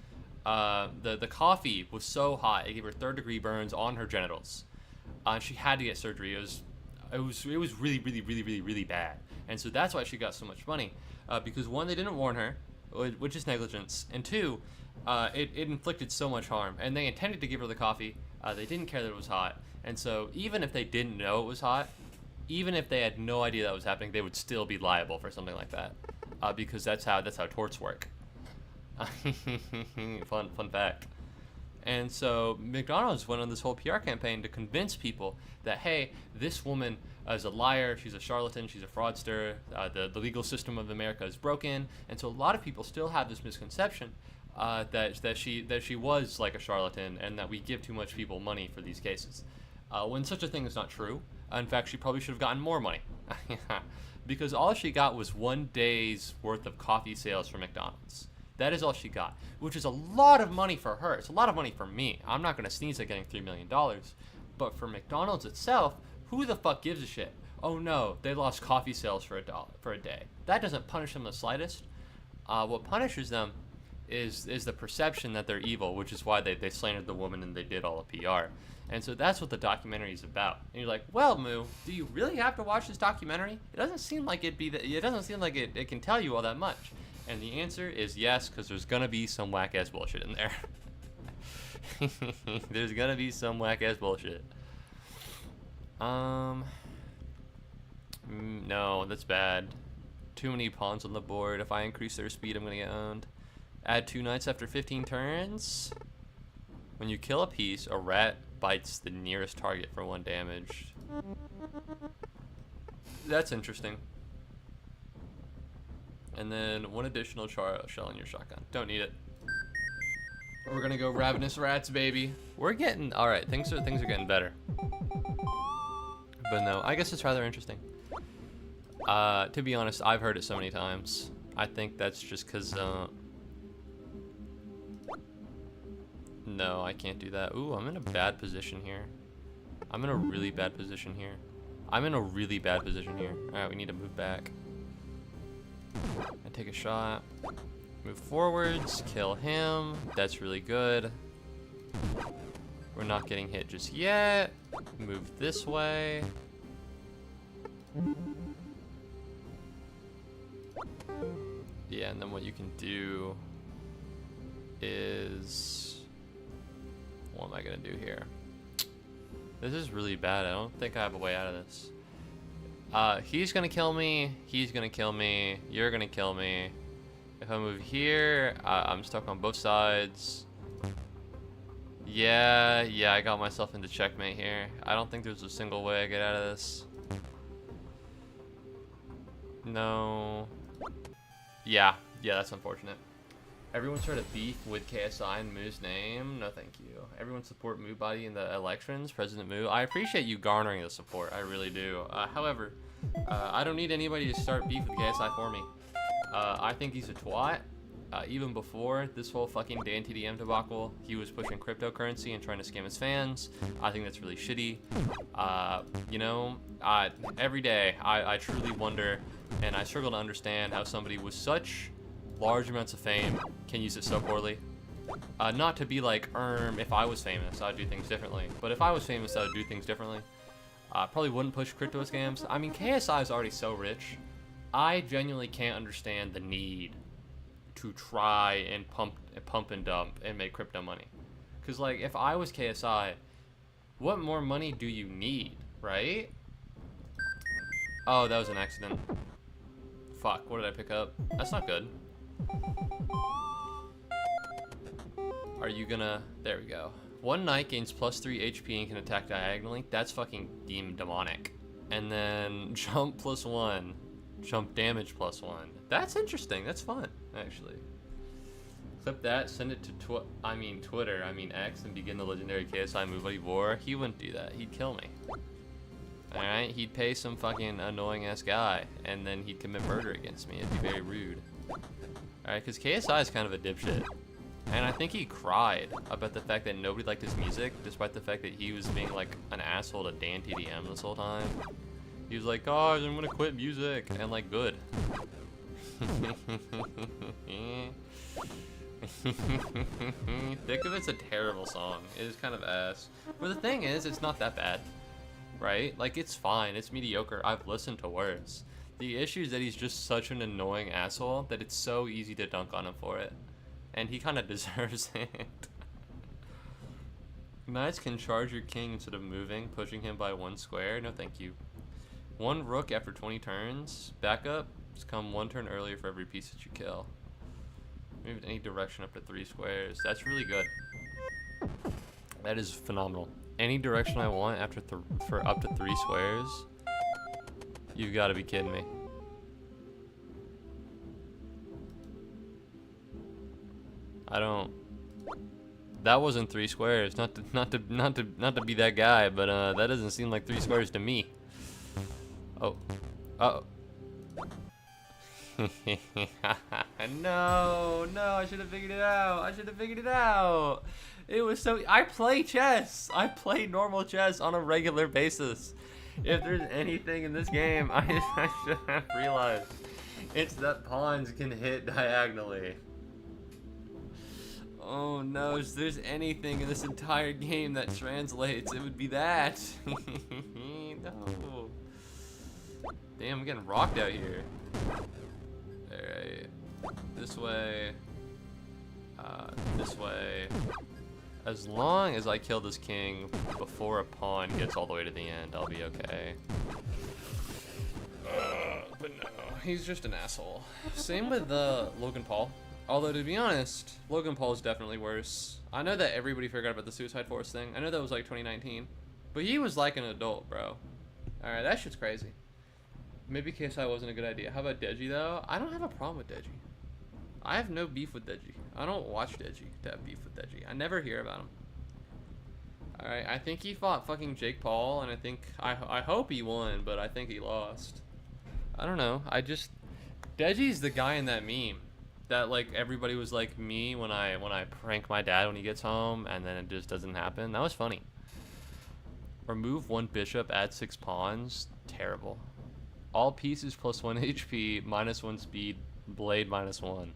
[SPEAKER 1] The coffee was so hot, it gave her 3rd-degree burns on her genitals. She had to get surgery. It was really bad. And so that's why she got so much money. Because one, they didn't warn her, which is negligence. And two, it inflicted so much harm. And they intended to give her the coffee. They didn't care that it was hot. And so even if they didn't know it was hot, even if they had no idea that was happening, they would still be liable for something like that. Because that's how torts work. Fun fact. And so McDonald's went on this whole PR campaign to convince people that, hey, this woman is a liar, she's a charlatan, she's a fraudster, the legal system of America is broken. And so a lot of people still have this misconception that she was like a charlatan and that we give too much people money for these cases. When such a thing is not true. In fact, she probably should have gotten more money. Because all she got was 1 day's worth of coffee sales from McDonald's. That is all she got, which is a lot of money for her. It's a lot of money for me. I'm not going to sneeze at getting $3 million. But for McDonald's itself, who the fuck gives a shit? Oh no, they lost coffee sales for a day. That doesn't punish them the slightest. What punishes them is the perception that they're evil, which is why they slandered the woman and they did all the PR. And so that's what the documentary is about. And you're like, well, Moo, do you really have to watch this documentary? It doesn't seem like it doesn't seem like it can tell you all that much. And the answer is yes, because there's gonna be some whack-ass bullshit in there. There's gonna be some whack-ass bullshit. No, that's bad. Too many pawns on the board. If I increase their speed, I'm gonna get owned. Add 2 knights after 15 turns. When you kill a piece, a rat bites the nearest target for 1 damage. That's interesting. And then 1 additional shell in your shotgun. Don't need it. We're gonna go ravenous rats, baby. We're getting all right. Things are getting better. But no, I guess it's rather interesting. To be honest, I've heard it so many times. I think that's just because. No, I can't do that. Ooh, I'm in a bad position here. I'm in a really bad position here. All right, we need to move back. I take a shot, move forwards, kill him. That's really good. We're not getting hit just yet. Move this way. Yeah, and then what you can do is, what am I gonna do here? This is really bad. I don't think I have a way out of this. He's gonna kill me, he's gonna kill me, you're gonna kill me. If I move here, I'm stuck on both sides. Yeah, I got myself into checkmate here. I don't think there's a single way I get out of this. No. Yeah, that's unfortunate. Everyone start a beef with KSI and Moo's name. No, thank you. Everyone support Muubody in the elections. President Moo. I appreciate you garnering the support. I really do. However, I don't need anybody to start beef with KSI for me. I think he's a twat. Even before this whole fucking Dan TDM debacle, he was pushing cryptocurrency and trying to scam his fans. I think that's really shitty. You know, every day I truly wonder, and I struggle to understand how somebody with such large amounts of fame can use it so poorly. Not to be like, if I was famous, I'd do things differently. But if I was famous, I would do things differently. Probably wouldn't push crypto scams. I mean, KSI is already so rich. I genuinely can't understand the need to try and pump and dump and make crypto money. Because, like, if I was KSI, what more money do you need, right? Oh, that was an accident. Fuck, what did I pick up? That's not good. Are you gonna... There we go. One knight gains +3 HP and can attack diagonally. That's fucking demonic. And then jump +1. Jump damage +1. That's interesting. That's fun, actually. Clip that, send it to Twitter, X, and begin the legendary KSI Muubody war. He wouldn't do that. He'd kill me. Alright? He'd pay some fucking annoying-ass guy, and then he'd commit murder against me. It'd be very rude. Alright, because KSI is kind of a dipshit. And I think he cried about the fact that nobody liked his music, despite the fact that he was being like an asshole to Dan TDM this whole time. He was like, "Guys, I'm gonna quit music," and like, good. Thick of It's a terrible song. It is kind of ass. But the thing is, it's not that bad, right? Like, it's fine. It's mediocre. I've listened to worse. The issue is that he's just such an annoying asshole that it's so easy to dunk on him for it. And he kind of deserves it. Knights can charge your king instead of moving, pushing him by 1 square. No thank you. 1 rook after 20 turns. Backup, just come 1 turn earlier for every piece that you kill. Move in any direction up to 3 squares. That's really good. That is phenomenal. Any direction I want after for up to 3 squares? You've got to be kidding me. I don't. That wasn't 3 squares. Not to be that guy, but that doesn't seem like 3 squares to me. Oh. Uh oh. No, I should have figured it out. It was so. I play chess. I play normal chess on a regular basis. If there's anything in this game, I should have realized. It's that pawns can hit diagonally. Oh no, if there's anything in this entire game that translates, it would be that. No. Damn, I'm getting rocked out here. Alright. This way. This way. As long as I kill this king before a pawn gets all the way to the end, I'll be okay. But no, he's just an asshole. Same with Logan Paul. Although, to be honest, Logan Paul is definitely worse. I know that everybody forgot about the Suicide Force thing. I know that was like 2019. But he was like an adult, bro. Alright, that shit's crazy. Maybe KSI wasn't a good idea. How about Deji, though? I don't have a problem with Deji. I have no beef with Deji. I don't watch Deji to have beef with Deji. I never hear about him. Alright, I think he fought fucking Jake Paul, and I hope he won, but I think he lost. I don't know. Deji's the guy in that meme. That like everybody was like me when I prank my dad when he gets home and then it just doesn't happen. That was funny. Remove 1 bishop, add 6 pawns. Terrible. All pieces +1 HP, -1 speed, blade -1.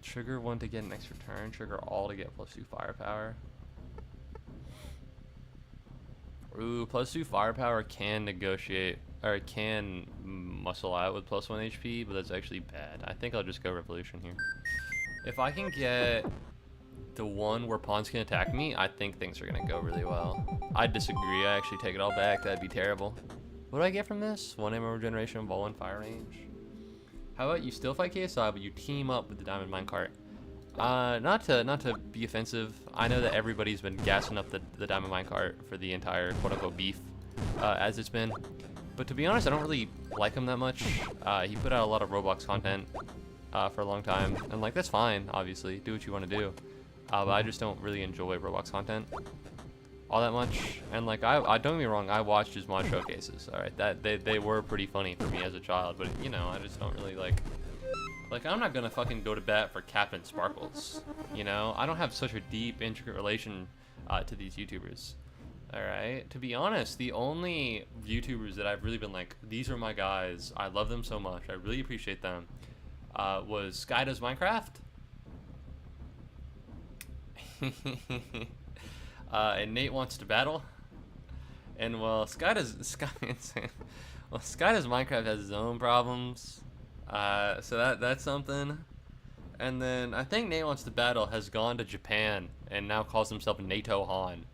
[SPEAKER 1] Trigger 1 to get an extra turn. Trigger all to get +2 firepower. Ooh, +2 firepower can negotiate, or it can muscle out with +1 HP, but that's actually bad. I think I'll just go Revolution here. If I can get the one where pawns can attack me, I think things are gonna go really well. I disagree, I actually take it all back. That'd be terrible. What do I get from this? 1 ammo regeneration, ball 1 fire range. How about you still fight KSI, but you team up with the Diamond Minecart? Not to be offensive. I know that everybody's been gassing up the Diamond Minecart for the entire quote-unquote beef as it's been. But to be honest, I don't really like him that much. He put out a lot of Roblox content for a long time, and like that's fine. Obviously, do what you want to do. But I just don't really enjoy Roblox content all that much. And like I don't get me wrong, I watched his mod showcases. All right, that they were pretty funny for me as a child. But you know, I just don't really like I'm not gonna fucking go to bat for Captain Sparkles. You know, I don't have such a deep, intricate relation to these YouTubers. Alright, to be honest, the only YouTubers that I've really been like, these are my guys, I love them so much, I really appreciate them, was Sky Does Minecraft. And Nate Wants to Battle. And well, Sky Does Minecraft has his own problems. So that's something. And then I think Nate Wants to Battle has gone to Japan and now calls himself NATO Han.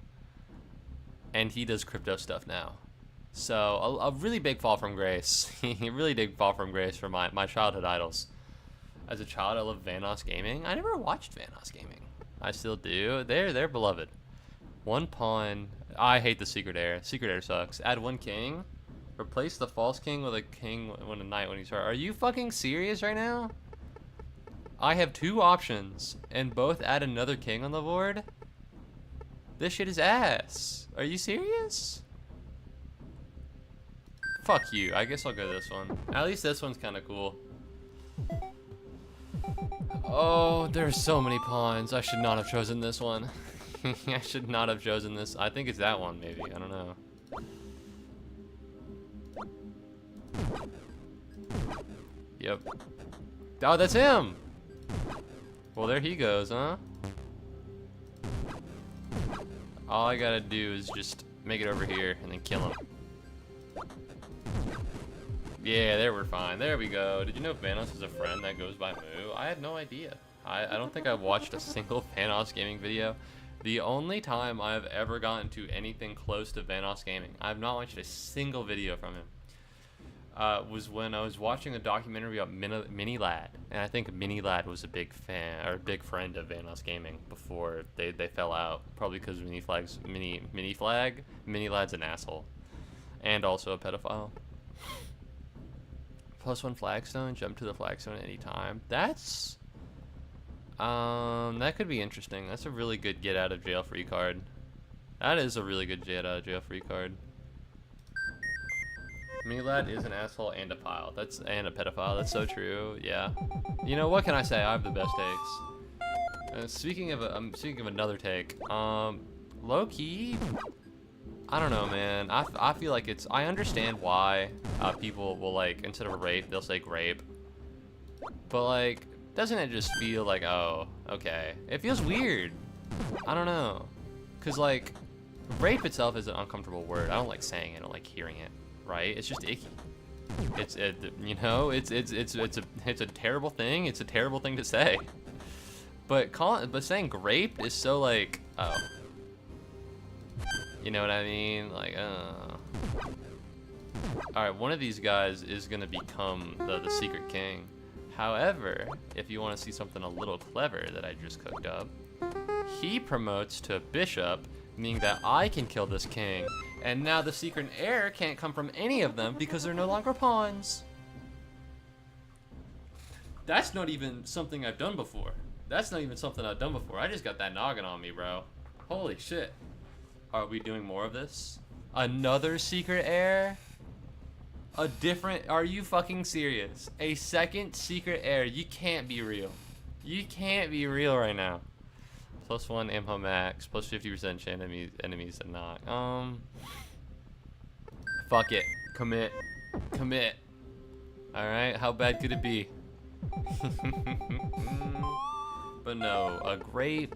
[SPEAKER 1] And he does crypto stuff now. So a really big fall from grace. A really big fall from grace for my childhood idols. As a child, I loved Vanoss Gaming. I never watched Vanoss Gaming. I still do. They're beloved. One pawn. I hate the Secret Heir. Secret Heir sucks. Add one king. Replace the false king with a king when a knight when you start. Are you fucking serious right now? I have two options and both add another king on the board. This shit is ass. Are you serious? Fuck you. I guess I'll go this one. At least this one's kind of cool. Oh, there's so many pawns. I should not have chosen this one. I should not have chosen this. I think it's that one, maybe. I don't know. Yep. Oh, that's him! Well, there he goes, huh? All I gotta do is just make it over here and then kill him. Yeah, there we're fine. There we go. Did you know Vanoss is a friend that goes by Moo? I had no idea. I don't think I've watched a single Vanoss Gaming video. The only time I've ever gotten to anything close to Vanoss Gaming, I've not watched a single video from him, was when I was watching a documentary about Mini Lad. And I think Mini Lad was a big fan, or a big friend of Vanoss Gaming before they fell out. Probably because Mini Lad's an asshole. And also a pedophile. +1 flagstone, jump to the flagstone at any time. That's that could be interesting. That's a really good get out of jail free card. That is a really good get out of jail free card. Milad is an asshole and a pedophile. That's so true. Yeah. You know what can I say? I have the best takes. Speaking of another take, low key. I don't know, man. I feel like I understand why people will, like, instead of rape, they'll say grape. But, like, doesn't it just feel like, oh, okay. It feels weird. I don't know. Because, like, rape itself is an uncomfortable word. I don't like saying it. I don't like hearing it, right? It's just icky. It's a terrible thing. It's a terrible thing to say. But saying grape is so, like, oh. You know what I mean? Like, Alright, one of these guys is gonna become the secret king. However, if you want to see something a little clever that I just cooked up, he promotes to bishop, meaning that I can kill this king, and now the secret heir can't come from any of them because they're no longer pawns. That's not even something I've done before. I just got that noggin on me, bro. Holy shit. Are we doing more of this? Another secret heir? Are you fucking serious? A second secret heir? You can't be real. You can't be real right now. +1 ammo max, +50% chance enemies to knock. Fuck it. Commit. Alright, how bad could it be? But no, a great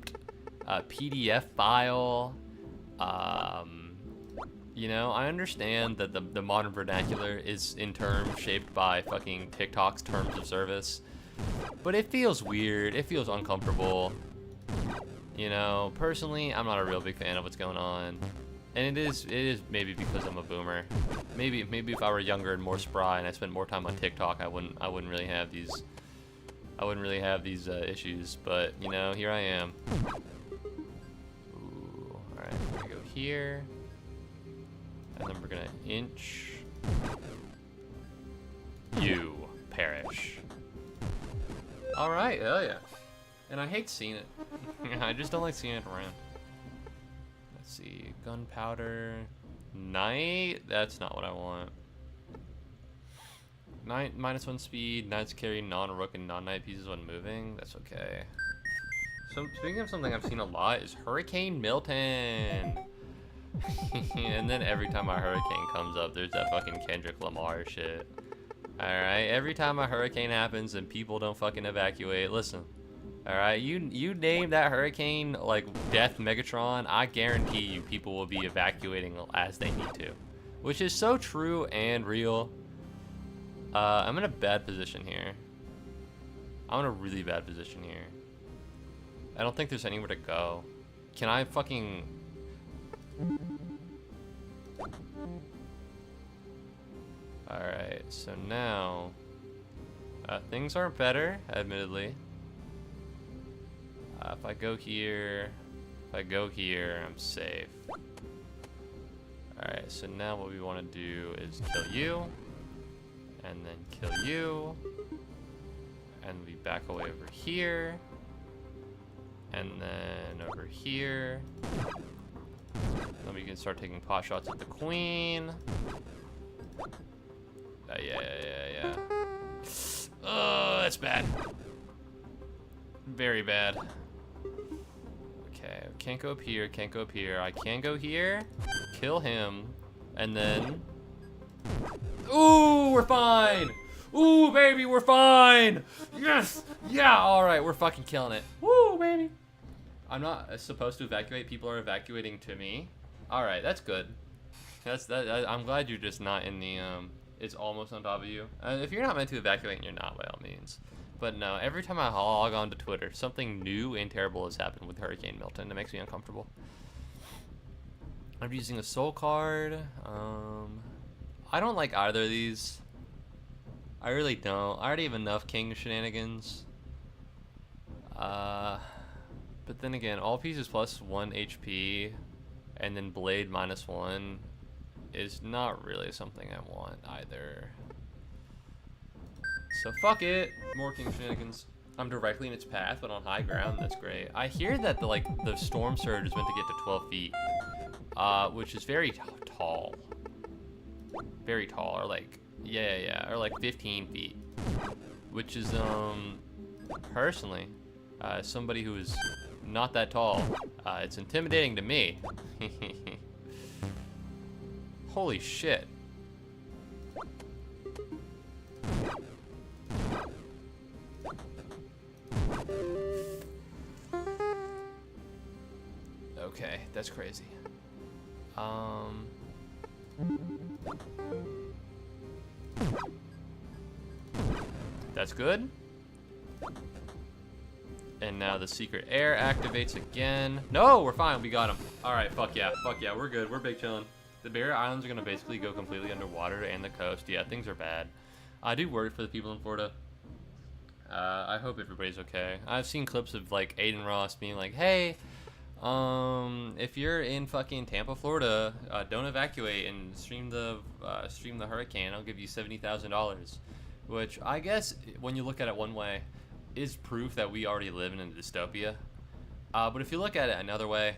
[SPEAKER 1] PDF file. You know, I understand that the modern vernacular is in terms shaped by fucking TikTok's terms of service, but it feels weird. It feels uncomfortable. You know, personally, I'm not a real big fan of what's going on, and it is maybe because I'm a boomer. Maybe if I were younger and more spry and I spent more time on TikTok, I wouldn't really have these. Issues. But you know, here I am. Ooh, all right, we're gonna go here. And then we're gonna inch. You perish. Alright, hell yeah. And I hate seeing it. I just don't like seeing it around. Let's see. Gunpowder. Knight? That's not what I want. Knight -1 speed. Knights carry non-rook and non-knight pieces when moving. That's okay. So speaking of something I've seen a lot is Hurricane Milton. And then every time a hurricane comes up, there's that fucking Kendrick Lamar shit. Alright, every time a hurricane happens and people don't fucking evacuate, listen. Alright, you name that hurricane like Death Megatron, I guarantee you people will be evacuating as they need to. Which is so true and real. I'm in a bad position here. I'm in a really bad position here. I don't think there's anywhere to go. Can I fucking... Alright, so now... things aren't better, admittedly. If I go here... I'm safe. Alright, so now what we want to do is kill you. And then kill you. And we back away over here. And then over here. Then we can start taking pot shots at the queen. Yeah. Oh, that's bad. Very bad. Okay, can't go up here, can't go up here. I can go here, kill him, and then... Ooh, we're fine! Ooh, baby, we're fine! Yes! Yeah, alright, we're fucking killing it. Woo, baby! I'm not supposed to evacuate. People are evacuating to me. Alright, that's good. I'm glad you're just not in the, it's almost on top of you. If you're not meant to evacuate, you're not, by all means. But no, every time I log on to Twitter, something new and terrible has happened with Hurricane Milton. It makes me uncomfortable. I'm using a soul card. I don't like either of these. I really don't. I already have enough king shenanigans. But then again, all pieces plus 1 HP and then blade -1 is not really something I want either. So fuck it. More king shenanigans. I'm directly in its path, but on high ground. That's great. I hear that the storm surge is meant to get to 12 feet, which is very tall. Very tall, or like or like 15 feet, which is personally, somebody who is not that tall, it's intimidating to me. Holy shit. Okay, that's crazy. That's good. And now the secret air activates again. No, we're fine. We got him. All right, fuck yeah. We're good. We're big chilling. The barrier islands are gonna basically go completely underwater and the coast. Yeah, things are bad. I do worry for the people in Florida. I hope everybody's okay. I've seen clips of like Aiden Ross being like, hey, if you're in fucking Tampa, Florida, don't evacuate and stream the hurricane. I'll give you $70,000, which I guess when you look at it one way is proof that we already live in a dystopia. But if you look at it another way,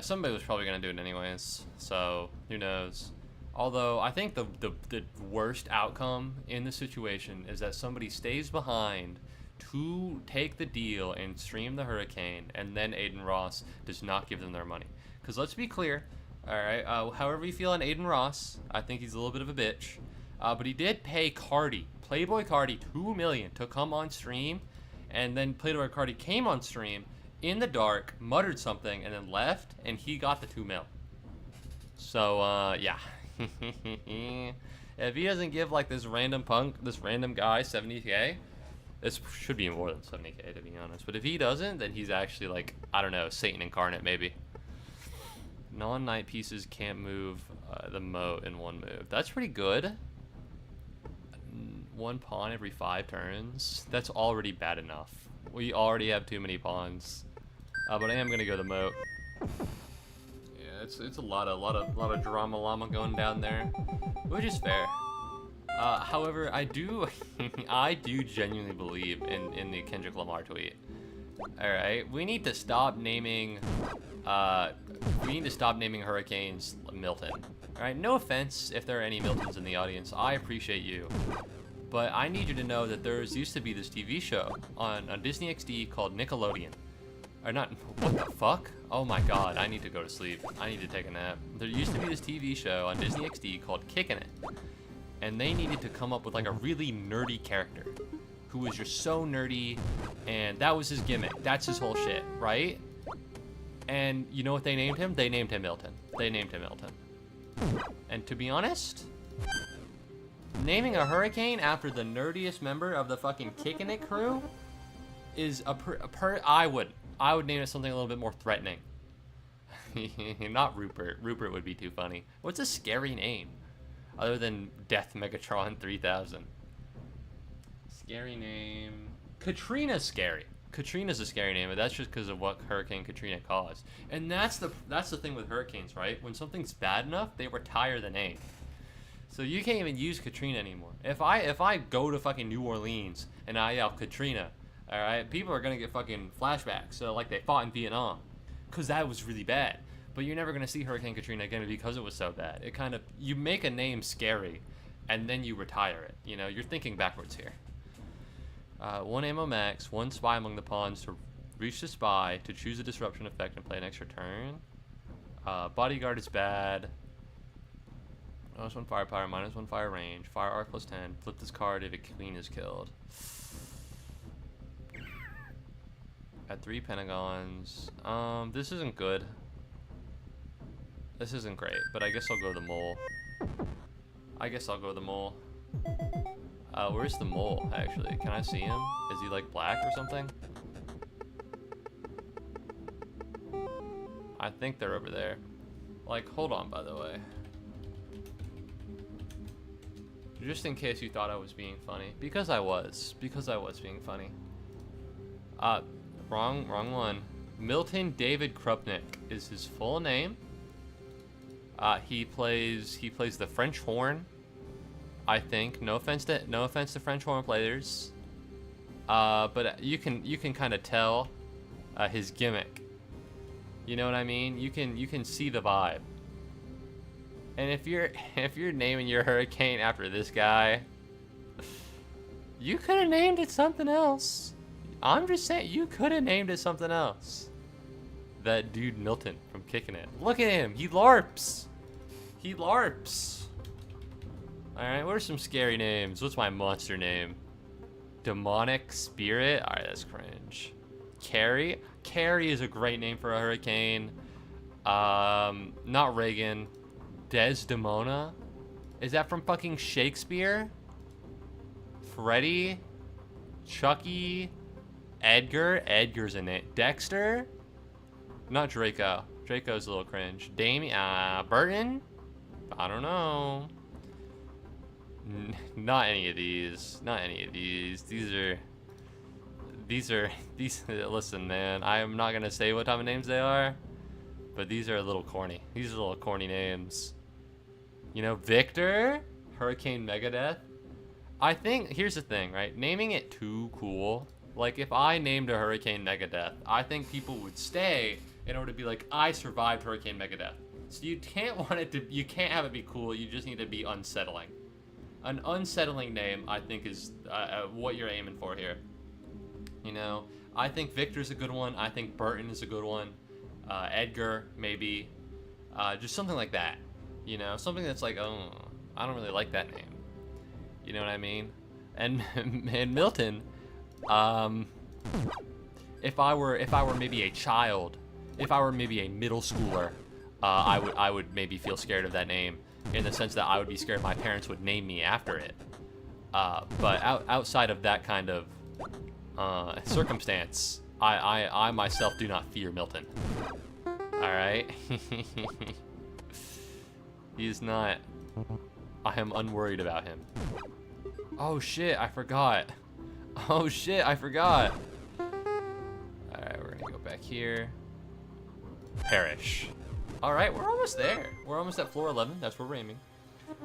[SPEAKER 1] somebody was probably gonna do it anyways. So who knows? Although I think the worst outcome in the situation is that somebody stays behind to take the deal and stream the hurricane, and then Aiden Ross does not give them their money. Because let's be clear, all right, however you feel on Aiden Ross, I think he's a little bit of a bitch, but he did pay Cardi, Playboy Cardi, $2 million to come on stream, and then Playboy Cardi came on stream in the dark, muttered something, and then left, and he got the $2 million. So yeah. If he doesn't give like this random guy 70K, this should be more than 70K to be honest. But if he doesn't, then he's actually like, I don't know, Satan incarnate maybe. Non-knight pieces can't move the moat in one move. That's pretty good. 1 pawn every 5 turns. That's already bad enough. We already have too many pawns. But I am gonna go the moat. It's a lot of drama llama going down there, which is fair. However, I do genuinely believe in the Kendrick Lamar tweet. All right, we need to stop naming hurricanes Milton. All right, no offense if there are any Miltons in the audience. I appreciate you, but I need you to know that there used to be this TV show on Disney XD called Nickelodeon. Or not, what the fuck? Oh my god, I need to go to sleep. I need to take a nap. There used to be this TV show on Disney XD called Kickin' It. and they needed to come up with like a really nerdy character who was just so nerdy, and that was his gimmick. That's his whole shit, right? And you know what they named him? They named him Milton. They named him Milton. And to be honest, naming a hurricane after the nerdiest member of the fucking Kickin' It crew is I would name it something a little bit more threatening. Not Rupert. Rupert would be too funny. What's a scary name other than Death Megatron 3000? Scary name. Katrina's scary. Katrina's a scary name, but that's just because of what Hurricane Katrina caused. And that's the thing with hurricanes, right? When something's bad enough, they retire the name. So you can't even use Katrina anymore. If I go to fucking New Orleans and I yell Katrina, all right, people are gonna get fucking flashbacks. So like they fought in Vietnam, cause that was really bad. But you're never gonna see Hurricane Katrina again because it was so bad. It kind of, you make a name scary, and then you retire it. You know, you're thinking backwards here. 1 ammo max, 1 spy among the pawns to reach the spy, to choose a disruption effect and play an extra turn. Bodyguard is bad. -1 firepower, -1 fire range, fire arc +10. Flip this card if a queen is killed. At 3 pentagons. This isn't good. This isn't great, but I guess I'll go the mole. Where's the mole, actually? Can I see him? Is he, like, black or something? I think they're over there. Like, hold on, by the way. Just in case you thought I was being funny. Because I was being funny. Wrong one. Milton David Krupnik is his full name. He plays the French horn, I think. No offense to French horn players. But you can kind of tell his gimmick. You know what I mean? You can see the vibe. And if you're naming your hurricane after this guy, you could have named it something else. I'm just saying, you could have named it something else. That dude Milton from Kickin' It. Look at him. He LARPs. Alright, what are some scary names? What's my monster name? Demonic Spirit? Alright, that's cringe. Carrie? Carrie is a great name for a hurricane. Not Reagan. Desdemona? Is that from fucking Shakespeare? Freddy? Chucky? Edgar? Edgar's a name. Dexter? Not Draco. Draco's a little cringe. Burton? I don't know. Not any of these. These are, listen, man, I am not gonna say what type of names they are, but these are a little corny. These are little corny names. You know, Victor? Hurricane Megadeth? I think, here's the thing, right? Naming it too cool. Like, if I named a Hurricane Megadeth, I think people would stay in order to be like, I survived Hurricane Megadeth. So you can't you can't have it be cool, you just need to be unsettling. An unsettling name, I think, is what you're aiming for here. You know, I think Victor's a good one. I think Burton is a good one. Edgar, maybe. Just something like that. You know, something that's like, oh, I don't really like that name. You know what I mean? And Milton, if I were maybe a child, if I were maybe a middle schooler, I would maybe feel scared of that name, in the sense that I would be scared my parents would name me after it. But outside of that kind of circumstance, I myself do not fear Milton. All right, he's not. I am unworried about him. Oh shit! I forgot. Oh shit! I forgot. All right, we're gonna go back here. Perish. All right, we're almost there. We're almost at floor 11. That's where we're aiming.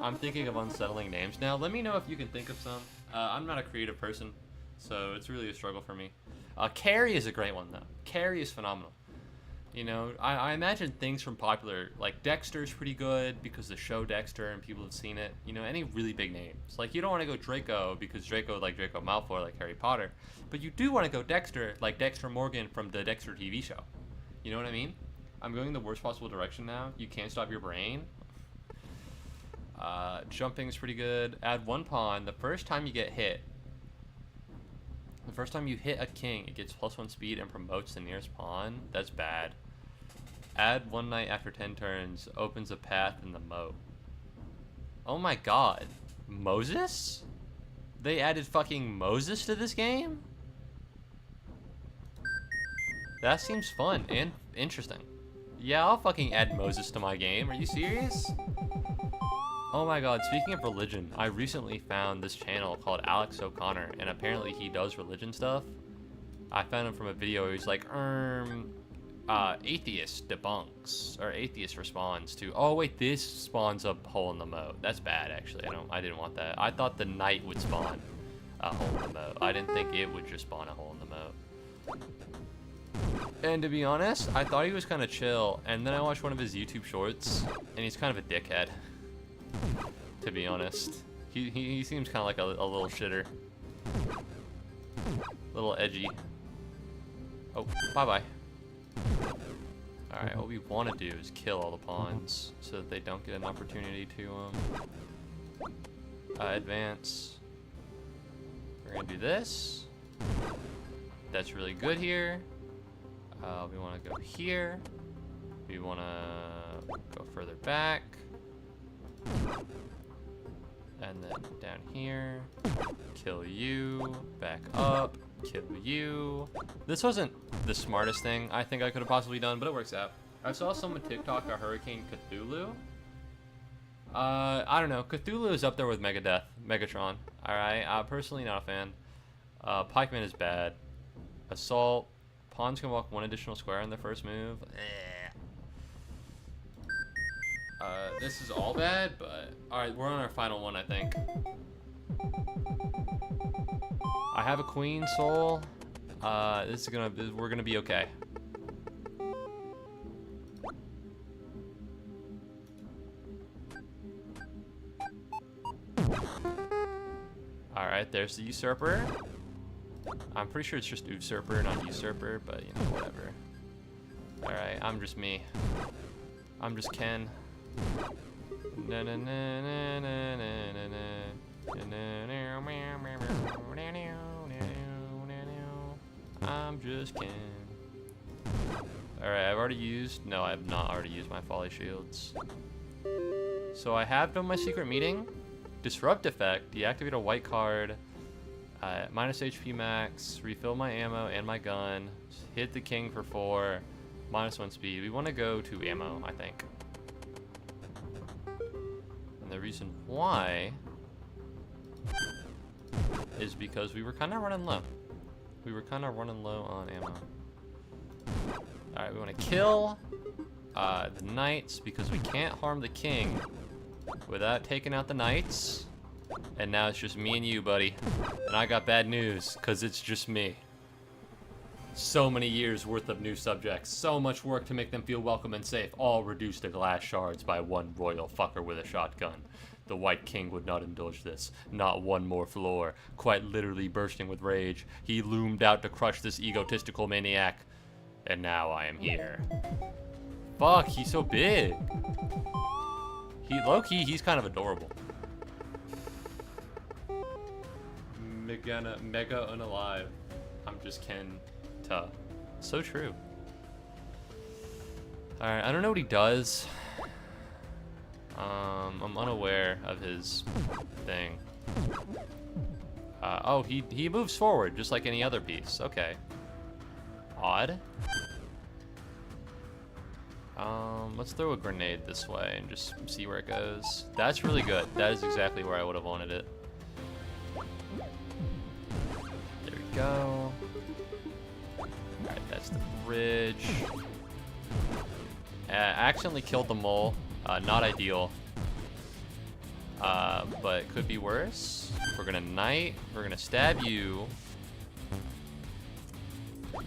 [SPEAKER 1] I'm thinking of unsettling names now. Let me know if you can think of some. I'm not a creative person, so it's really a struggle for me. Carrie is a great one, though. Carrie is phenomenal. You know, I imagine things from popular, like Dexter's pretty good because the show Dexter and people have seen it. You know, any really big names. Like, you don't want to go Draco because Draco, like Draco Malfoy, like Harry Potter. But you do want to go Dexter, like Dexter Morgan from the Dexter TV show. You know what I mean? I'm going the worst possible direction now. You can't stop your brain. Jumping's pretty good. Add 1 pawn. The first time you get hit, the first time you hit a king, it gets +1 speed and promotes the nearest pawn. That's bad. Add 1 knight after 10 turns. Opens a path in the moat. Oh my god. Moses? They added fucking Moses to this game? That seems fun and interesting. Yeah, I'll fucking add Moses to my game. Are you serious? Oh my god, speaking of religion, I recently found this channel called Alex O'Connor, and apparently he does religion stuff. I found him from a video where he's like, atheist debunks, or atheist responds to, oh wait, this spawns a hole in the moat. That's bad, actually. I didn't want that. I thought the knight would spawn a hole in the moat. I didn't think it would just spawn a hole in the moat. And to be honest, I thought he was kind of chill, and then I watched one of his YouTube shorts, and he's kind of a dickhead. To be honest, he seems kind of like a little shitter, little edgy. Oh, bye-bye. Alright, what we want to do is kill all the pawns so that they don't get an opportunity to advance. We're gonna do this. That's really good here. We want to go here. We want to go further back. And then down here, kill you, back up, kill you. This wasn't the smartest thing I think I could have possibly done, but it works out. I saw someone TikTok a Hurricane Cthulhu. I don't know, Cthulhu is up there with Megatron. Alright, personally not a fan. Pikeman is bad. Assault, pawns can walk 1 additional square on their first move. This is all bad, but alright, we're on our final one, I think. I have a queen soul. We're gonna be okay. Alright, there's the usurper. I'm pretty sure it's just usurper, not usurper, but you know, whatever. Alright, I'm just me. I'm just Ken. I'm just Ken. Alright, I've already used... No, I have not already used my folly shields. So I have done my secret meeting. Disrupt effect. Deactivate a white card. Minus HP max. Refill my ammo and my gun. Hit the king for 4. -1 speed. We want to go to ammo, I think. And the reason why is because we were kind of running low. We were kind of running low on ammo. Alright, we want to kill the knights because we can't harm the king without taking out the knights. And now it's just me and you, buddy. And I got bad news because it's just me. So many years worth of new subjects, so much work to make them feel welcome and safe, all reduced to glass shards by one royal fucker with a shotgun. The White King would not indulge this. Not one more floor. Quite literally bursting with rage, he loomed out to crush this egotistical maniac. And now I am here. Fuck, he's so big. Low-key, he's kind of adorable. Mega unalive. I'm just Ken. So true. Alright, I don't know what he does. I'm unaware of his thing. Oh, he moves forward just like any other piece. Okay. Odd. Let's throw a grenade this way and just see where it goes. That's really good. That is exactly where I would have wanted it. There we go. Alright, that's the bridge. Accidentally killed the mole. Not ideal. But could be worse. We're gonna knight. We're gonna stab you. Alright,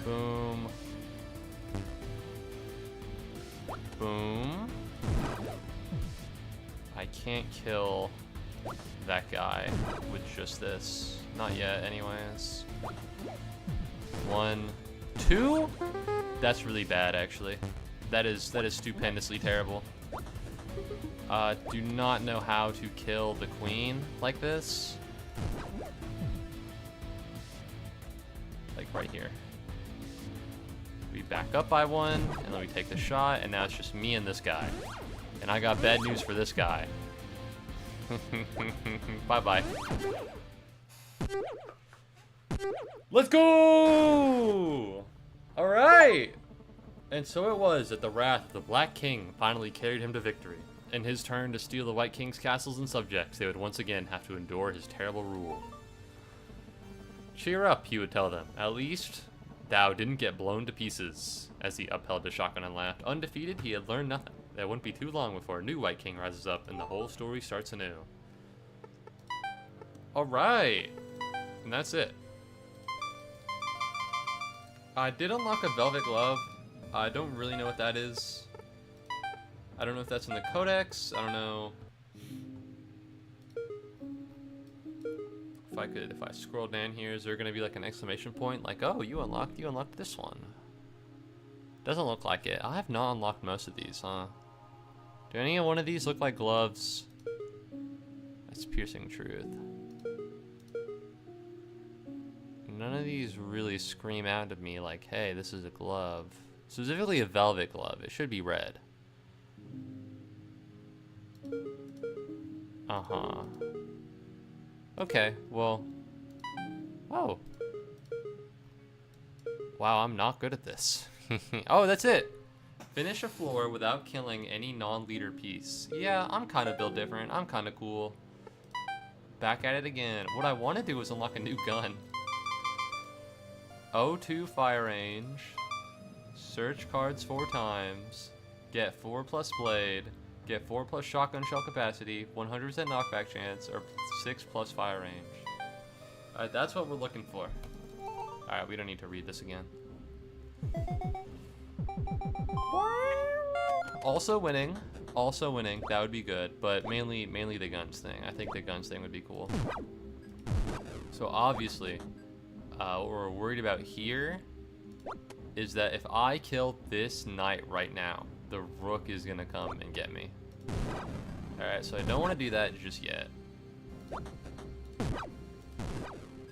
[SPEAKER 1] boom. Boom. I can't kill that guy with just this. Not yet, anyways. 1, 2? That's really bad, actually. That is stupendously terrible. Do not know how to kill the queen like this. Like right here. We back up by one, and then we take the shot, and now it's just me and this guy. And I got bad news for this guy. Bye-bye. Let's go! Alright! And so it was that the wrath of the Black King finally carried him to victory. In his turn to steal the White King's castles and subjects, they would once again have to endure his terrible rule. Cheer up, he would tell them. At least, thou didn't get blown to pieces. As he upheld his shotgun and laughed. Undefeated, he had learned nothing. It wouldn't be too long before a new White King rises up and the whole story starts anew. Alright. And that's it. I did unlock a Velvet Glove. I don't really know what that is. I don't know if that's in the Codex. I don't know. If I scroll down here, is there gonna be like an exclamation point? Like, oh, you unlocked this one. Doesn't look like it. I have not unlocked most of these, huh? Do any one of these look like gloves? That's piercing truth. None of these really scream out to me like, hey, this is a glove. Specifically a velvet glove. It should be red. Uh-huh. Okay, well. Oh. Wow, I'm not good at this. Oh, that's it. Finish a floor without killing any non-leader piece. Yeah, I'm kind of built different. I'm kind of cool. Back at it again. What I want to do is unlock a new gun. O2 fire range. Search cards 4 times. Get 4 plus blade. Get 4 plus shotgun shell capacity. 100% knockback chance. Or 6 plus fire range. Alright, that's what we're looking for. Alright, we don't need to read this again. Also winning, that would be good, but mainly the guns thing. I think the guns thing would be cool. So obviously, what we're worried about here is that if I kill this knight right now, the rook is gonna come and get me. Alright, so I don't want to do that just yet.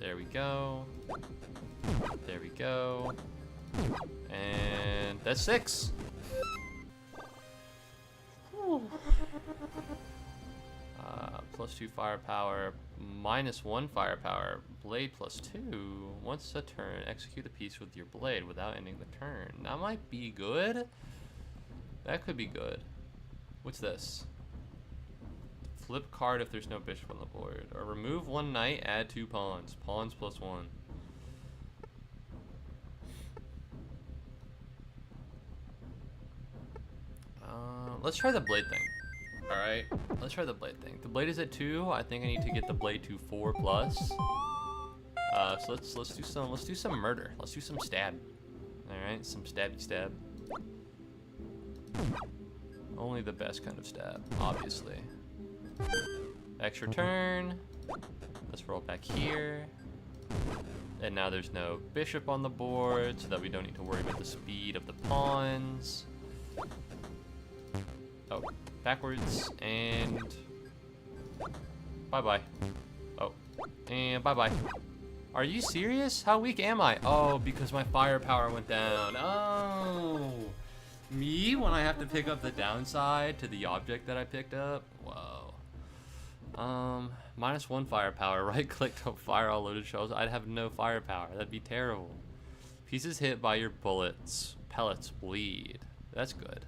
[SPEAKER 1] There we go. There we go. And that's 6. +2 firepower, -1 firepower, blade +2. Once a turn, execute the piece with your blade without ending the turn. That might be good. That could be good. What's this? Flip card if there's no bishop on the board. Or remove 1 knight, add 2 pawns. Pawns +1. Let's try the blade thing. Alright, let's try the blade thing. The blade is at 2. I think I need to get the blade to 4 plus. So let's do some murder. Let's do some stab. Alright, some stabby stab. Only the best kind of stab, obviously. Extra turn. Let's roll back here. And now there's no bishop on the board, so that we don't need to worry about the speed of the pawns. Oh, backwards, and bye-bye. Oh, and bye-bye. Are you serious? How weak am I? Oh, because my firepower went down. Oh, me when I have to pick up the downside to the object that I picked up? Whoa. -1 firepower. Right-click to fire all loaded shells. I'd have no firepower. That'd be terrible. Pieces hit by your bullets. Pellets bleed. That's good.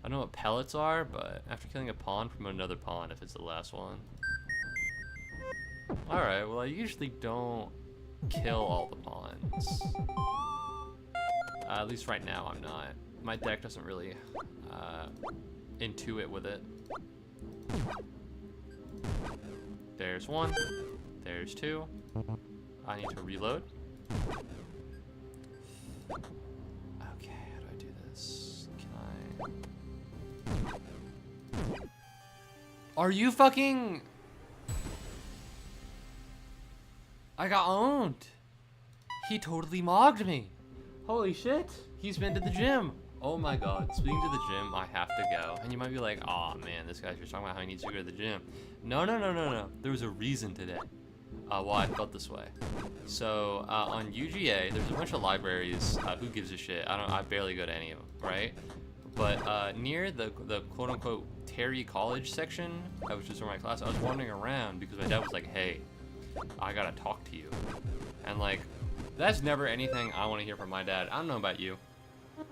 [SPEAKER 1] I don't know what pellets are, but after killing a pawn, promote another pawn if it's the last one. Alright, well I usually don't kill all the pawns. At least right now I'm not. My deck doesn't really intuit with it. There's 1. There's 2. I need to reload. Okay, how do I do this? Can I... Are you fucking... I got owned. He totally mogged me. Holy shit. He's been to the gym. Oh my god, speaking to the gym, I have to go. And you might be like, oh man, this guy's just talking about how he needs to go to the gym. No. There was a reason today why I felt this way. So on UGA, there's a bunch of libraries. Who gives a shit? I barely go to any of them, right? But near the quote unquote Terry College section, which is where my class, I was wandering around because my dad was like, hey, I gotta talk to you. And like, that's never anything I want to hear from my dad. I don't know about you.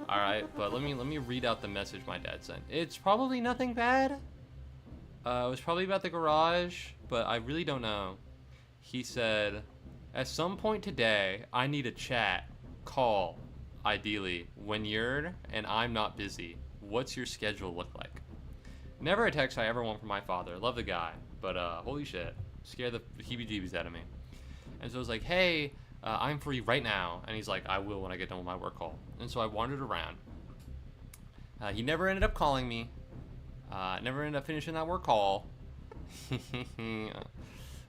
[SPEAKER 1] All right, but let me read out the message my dad sent. It's probably nothing bad. It was probably about the garage, but I really don't know. He said, at some point today, I need a chat, call, ideally, when you're and I'm not busy. What's your schedule look like? Never a text I ever want from my father. Love the guy, but holy shit, scared the heebie-jeebies out of me. And so I was like, hey, I'm free right now. And he's like, I will when I get done with my work call. And so I wandered around. He never ended up calling me. Never ended up finishing that work call.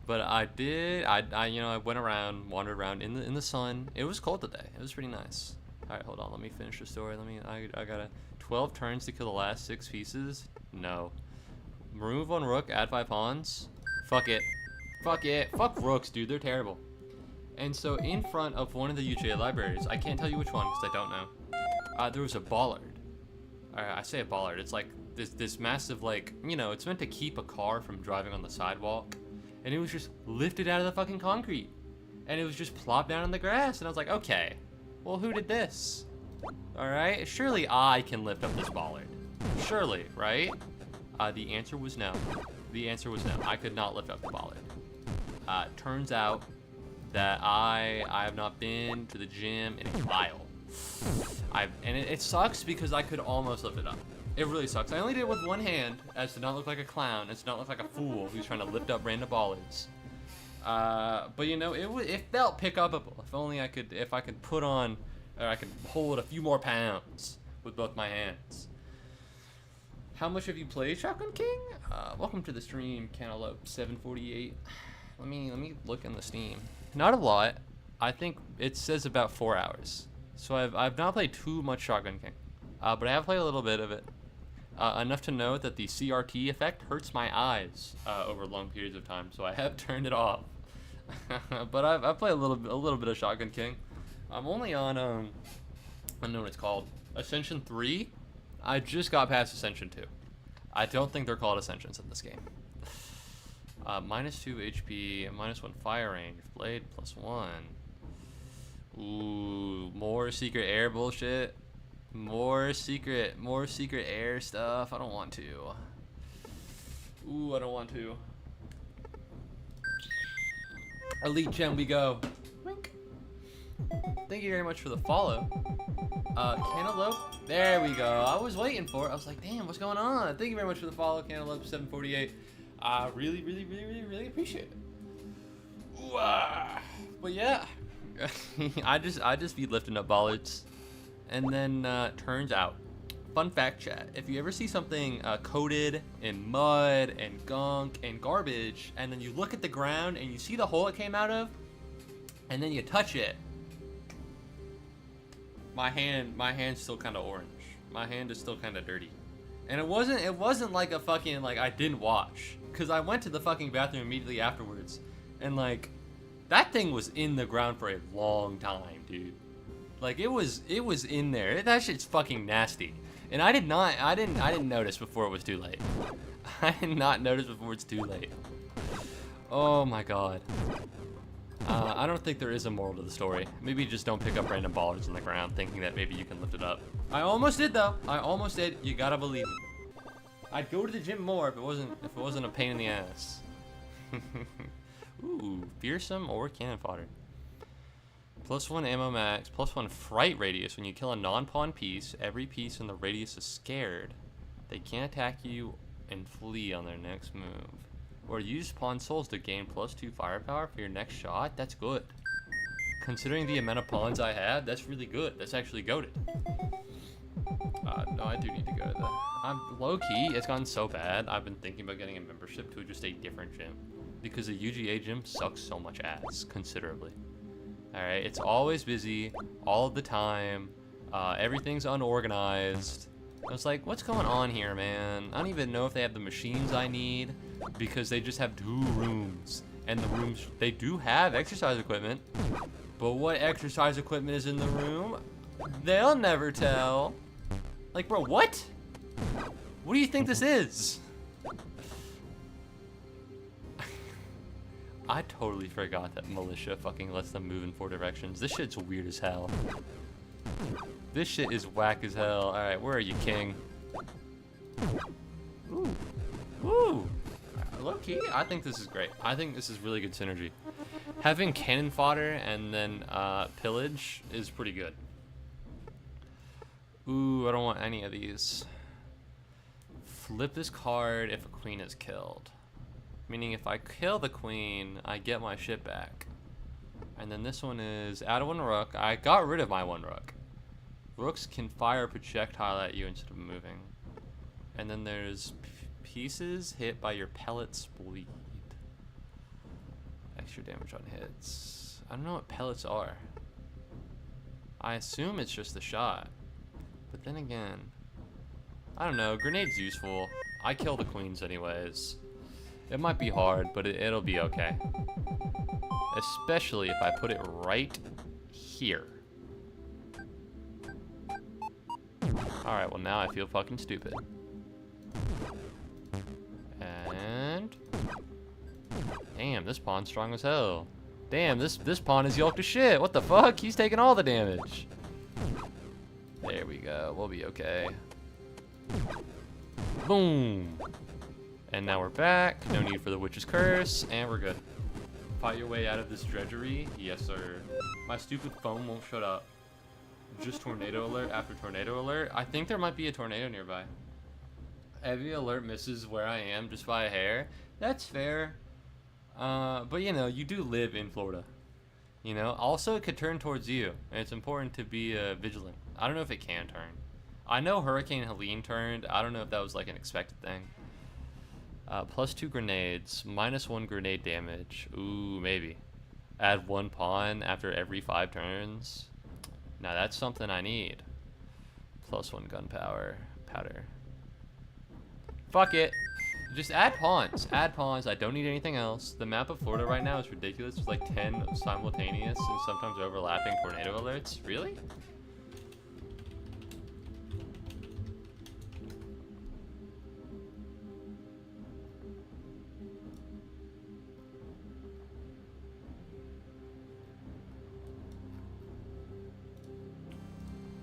[SPEAKER 1] But I did. I went around, wandered around in the sun. It was cold today. It was pretty nice. All right, hold on. Let me finish the story. I got 12 turns to kill the last 6 pieces. No. Remove 1 rook, add 5 pawns. Fuck it. Fuck it. Fuck rooks, dude. They're terrible. And so in front of one of the UGA libraries, I can't tell you which one because I don't know, there was a bollard. I say a bollard. It's like this massive, like, it's meant to keep a car from driving on the sidewalk. And it was just lifted out of the fucking concrete. And it was just plopped down on the grass. And I was like, okay, well, who did this? All right, surely I can lift up this bollard. Surely, right? The answer was no. The answer was no. I could not lift up the bollard. Turns out that I have not been to the gym in a while. And it sucks because I could almost lift it up. It really sucks. I only did it with one hand, as to not look like a clown, as to not look like a fool who's trying to lift up random bollards. But it felt pick upable. If only I could put on, or I could hold a few more pounds with both my hands. How much have you played Shotgun King? Welcome to the stream, Cantaloupe 748. Let me look in the Steam. Not a lot. I think it says about 4 hours. So I've not played too much Shotgun King, but I have played a little bit of it. Enough to know that the CRT effect hurts my eyes over long periods of time, so I have turned it off. But I've played a little bit of Shotgun King. I'm only on I don't know what it's called, Ascension 3. I just got past Ascension 2. I don't think they're called Ascensions in this game. -2 HP, -1 fire range, blade +1. Ooh, more secret air bullshit. More secret air stuff. I don't want to. Ooh, I don't want to. Elite gem we go. Wink. Thank you very much for the follow. Cantaloupe. There we go. I was waiting for it. I was like, damn, what's going on? Thank you very much for the follow, Cantaloupe 748. I really appreciate it. Ooh, but yeah. I just be lifting up bollards. And then turns out, fun fact chat, if you ever see something coated in mud and gunk and garbage, and then you look at the ground and you see the hole it came out of, and then you touch it, my hand's still kind of orange. My hand is still kind of dirty. And it wasn't like a fucking, like, I didn't wash, because I went to the fucking bathroom immediately afterwards, and like, that thing was in the ground for a long time, dude. Like, it was in there. That shit's fucking nasty. And I didn't notice before it was too late. I did not notice before it's too late. Oh my god. I don't think there is a moral to the story. Maybe just don't pick up random bollards on the ground thinking that maybe you can lift it up. I almost did though. I almost did. You gotta believe me. I'd go to the gym more if it wasn't a pain in the ass. Ooh, fearsome or cannon fodder. +1 ammo max, +1 fright radius. When you kill a non-pawn piece, every piece in the radius is scared. They can't attack you and flee on their next move. Or use pawn souls to gain +2 firepower for your next shot. That's good. Considering the amount of pawns I have, that's really good. That's actually goated. No, I do need to go to the... I'm low-key, it's gotten so bad, I've been thinking about getting a membership to just a different gym. Because the UGA gym sucks so much ass, considerably. Alright, it's always busy, all of the time. Everything's unorganized. I was like, what's going on here, man? I don't even know if they have the machines I need because they just have 2 rooms. And the rooms, they do have exercise equipment. But what exercise equipment is in the room? They'll never tell. Like, bro, what? What do you think this is? I totally forgot that militia fucking lets them move in 4 directions. This shit's weird as hell. This shit is whack as hell. Alright, where are you, king? Ooh. Ooh. Low-key, I think this is great. I think this is really good synergy. Having cannon fodder and then pillage is pretty good. Ooh, I don't want any of these. Flip this card if a queen is killed. Meaning if I kill the queen, I get my shit back. And then this one is add 1 rook. I got rid of my 1 rook. Rooks can fire a projectile at you instead of moving. And then there's pieces hit by your pellets bleed. Extra damage on hits. I don't know what pellets are. I assume it's just the shot. But then again, I don't know. Grenade's useful. I kill the queens anyways. It might be hard, but it'll be okay. Especially if I put it right here. Alright, well now I feel fucking stupid. And... damn, this pawn's strong as hell. Damn, this pawn is yoked to shit. What the fuck? He's taking all the damage. There we go. We'll be okay. Boom. And now we're back. No need for the witch's curse. And we're good. Fight your way out of this drudgery. Yes, sir. My stupid phone won't shut up. Just tornado alert after tornado alert. I think there might be a tornado nearby. Every alert misses where I am just by a hair. That's fair. But you know, you do live in Florida. You know, also it could turn towards you. And it's important to be vigilant. I don't know if it can turn. I know Hurricane Helene turned. I don't know if that was like an expected thing. +2 grenades, -1 grenade damage. Ooh, maybe. Add 1 pawn after every 5 turns. Now that's something I need. +1 gunpowder. Powder. Fuck it. Just add pawns. Add pawns. I don't need anything else. The map of Florida right now is ridiculous. There's like 10 simultaneous and sometimes overlapping tornado alerts. Really?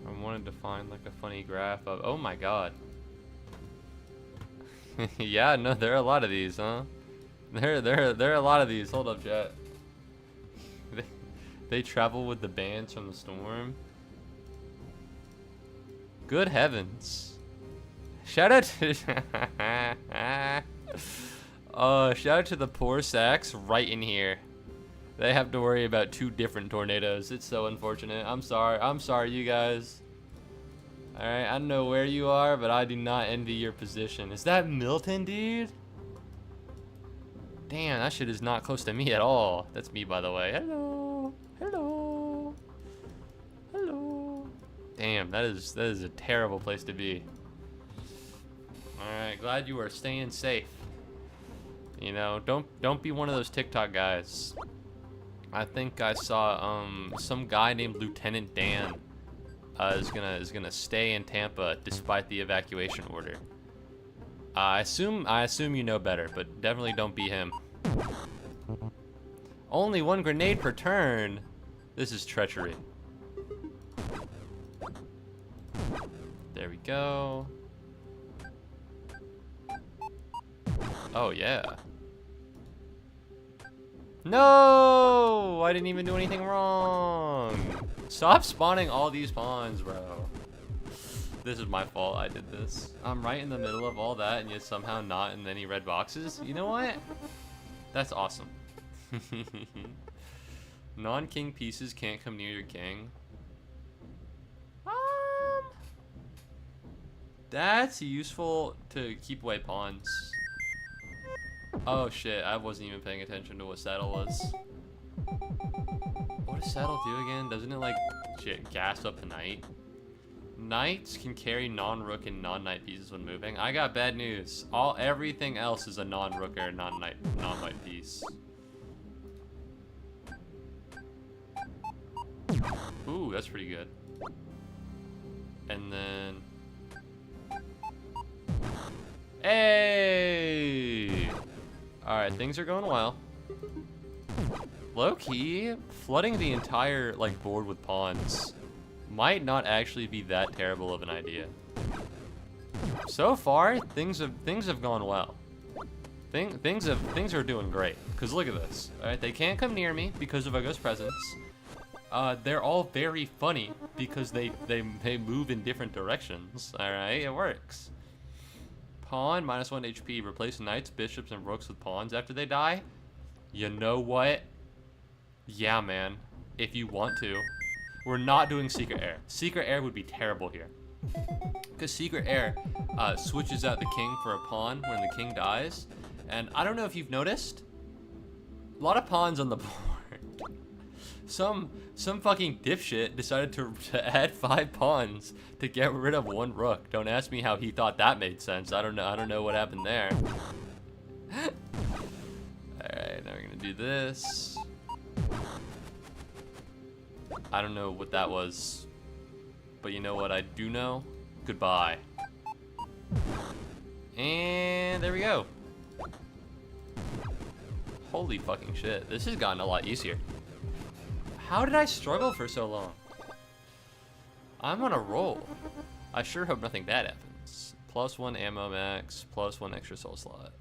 [SPEAKER 1] I wanted to find like a funny graph of, oh my god. Yeah, no, there are a lot of these, huh? There are a lot of these. Hold up, chat. They travel with the bands from the storm. Good heavens. Shout out to shout out to the poor sacks right in here. They have to worry about 2 different tornadoes. It's so unfortunate. I'm sorry, you guys. Alright, I don't know where you are, but I do not envy your position. Is that Milton, dude? Damn, that shit is not close to me at all. That's me, by the way. Hello. Hello. Hello. Damn, that is a terrible place to be. Alright, glad you are staying safe. You know, don't be one of those TikTok guys. I think I saw some guy named Lieutenant Dan is gonna stay in Tampa despite the evacuation order. I assume you know better, but definitely don't be him. Only 1 grenade per turn. This is treachery. There we go. Oh yeah. No! I didn't even do anything wrong. Stop spawning all these pawns, bro. This is my fault. I did this. I'm right in the middle of all that and yet somehow not in any red boxes. You know what? That's awesome. Non-king pieces can't come near your king. That's useful to keep away pawns. Oh shit, I wasn't even paying attention to what saddle was. What does saddle do again? Doesn't it like shit gas up the knight? Knights can carry non-rook and non-knight pieces when moving. I got bad news. Everything else is a non-rook or non-knight piece. Ooh, that's pretty good. And then... Hey! Alright, things are going well. Low-key, flooding the entire, like, board with pawns might not actually be that terrible of an idea. So far, things have gone well. Things are doing great. Cause look at this. All right, they can't come near me because of Ugo's presence. They're all very funny because they move in different directions. All right, it works. Pawn -1 HP. Replace knights, bishops, and rooks with pawns after they die. You know what? Yeah, man. If you want to. We're not doing Secret Heir. Secret Heir would be terrible here. Because Secret Heir switches out the king for a pawn when the king dies. And I don't know if you've noticed. A lot of pawns on the board. Some fucking dipshit decided to add 5 pawns to get rid of 1 rook. Don't ask me how he thought that made sense. I don't know what happened there. Alright, now we're gonna do this. I don't know what that was, but you know what I do know? Goodbye. And there we go. Holy fucking shit. This has gotten a lot easier. How did I struggle for so long? I'm on a roll. I sure hope nothing bad happens. +1 ammo max, +1 extra soul slot.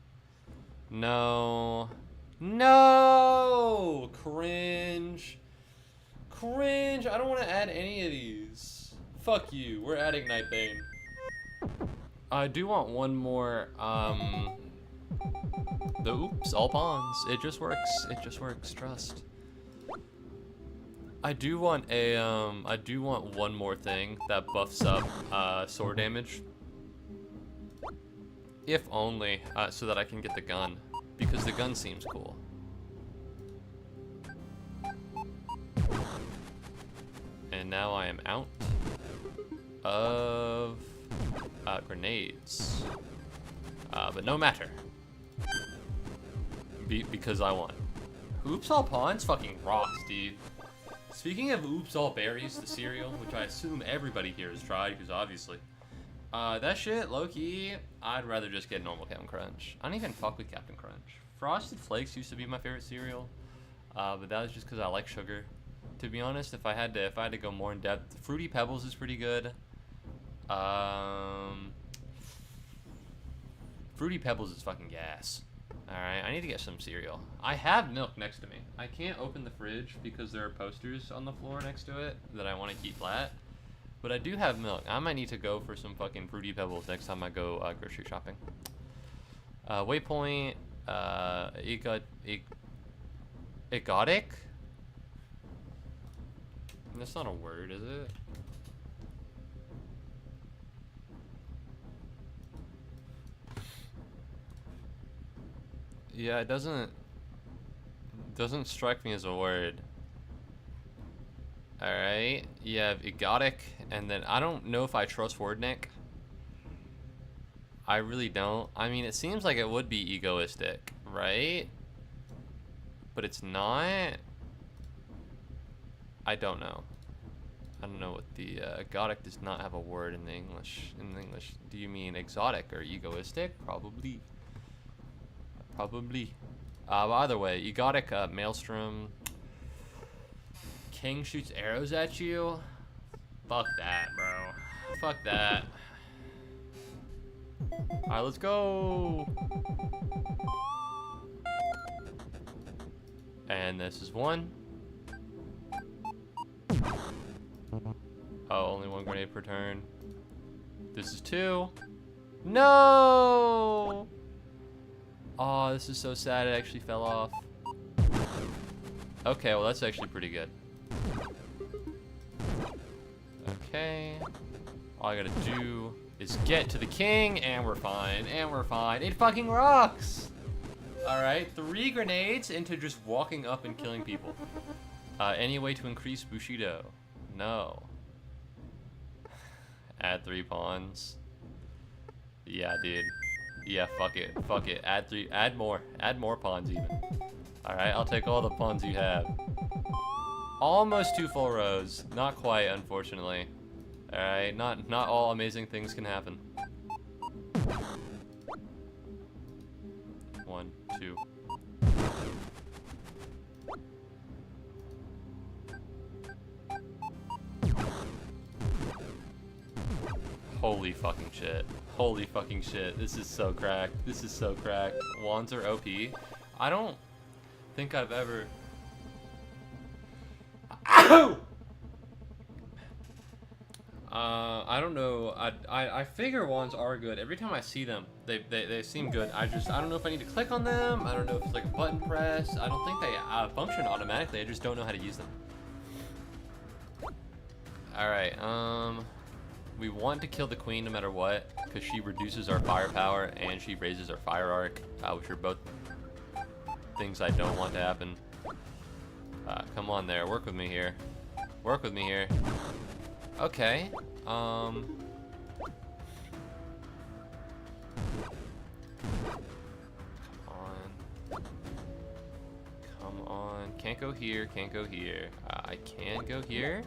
[SPEAKER 1] No. No! Cringe. Cringe. I don't want to add any of these. Fuck you. We're adding Nightbane. I do want one more, the oops, all pawns. It just works. It just works. Trust. I do want a, I do want one more thing that buffs up, sword damage. If only, so that I can get the gun. Because the gun seems cool. And now I am out of grenades. But no matter. Because I won. Oops All Pawns fucking rocks, dude. Speaking of Oops All Berries, the cereal, which I assume everybody here has tried, because obviously. That shit, low-key, I'd rather just get normal Captain Crunch. I don't even fuck with Captain Crunch. Frosted Flakes used to be my favorite cereal, but that was just because I like sugar. To be honest, if I had to go more in depth, Fruity Pebbles is pretty good. Fruity Pebbles is fucking gas. Alright, I need to get some cereal. I have milk next to me. I can't open the fridge because there are posters on the floor next to it that I want to keep flat. But I do have milk. I might need to go for some fucking Fruity Pebbles next time I go grocery shopping. Waypoint, egotic? That's not a word, is it? Yeah, it doesn't strike me as a word. Alright, you have egotic, and then I don't know if I trust Wordnik. I really don't. I mean, it seems like it would be egoistic, right? But it's not. I don't know. I don't know what the egotic does not have a word in the English. Do you mean exotic or egoistic? Probably. Probably. But either way, egotic maelstrom. King shoots arrows at you. Fuck that, bro. Fuck that. Alright, let's go. And this is 1. Oh, only 1 grenade per turn. This is 2. No! Oh, this is so sad. It actually fell off. Okay, well, that's actually pretty good. Okay. All I gotta do is get to the king, and we're fine. And we're fine. It fucking rocks! Alright, 3 grenades into just walking up and killing people. Any way to increase Bushido? No. Add 3 pawns. Yeah, dude. Yeah, fuck it. Fuck it. Add more. Add more pawns even. Alright, I'll take all the pawns you have. Almost 2 full rows. Not quite, unfortunately. Alright, not all amazing things can happen. 1, 2. Holy fucking shit. Holy fucking shit. This is so cracked. This is so cracked. Wands are OP. I don't think I've ever... Ow! I don't know. I figure wands are good. Every time I see them, they seem good. I don't know if I need to click on them. I don't know if it's like a button press. I don't think they function automatically. I just don't know how to use them. Alright, we want to kill the queen no matter what, because she reduces our firepower and she raises our fire arc, which are both things I don't want to happen. Come on there, work with me here. Work with me here. Okay, Come on, can't go here, can't go here. I can go here.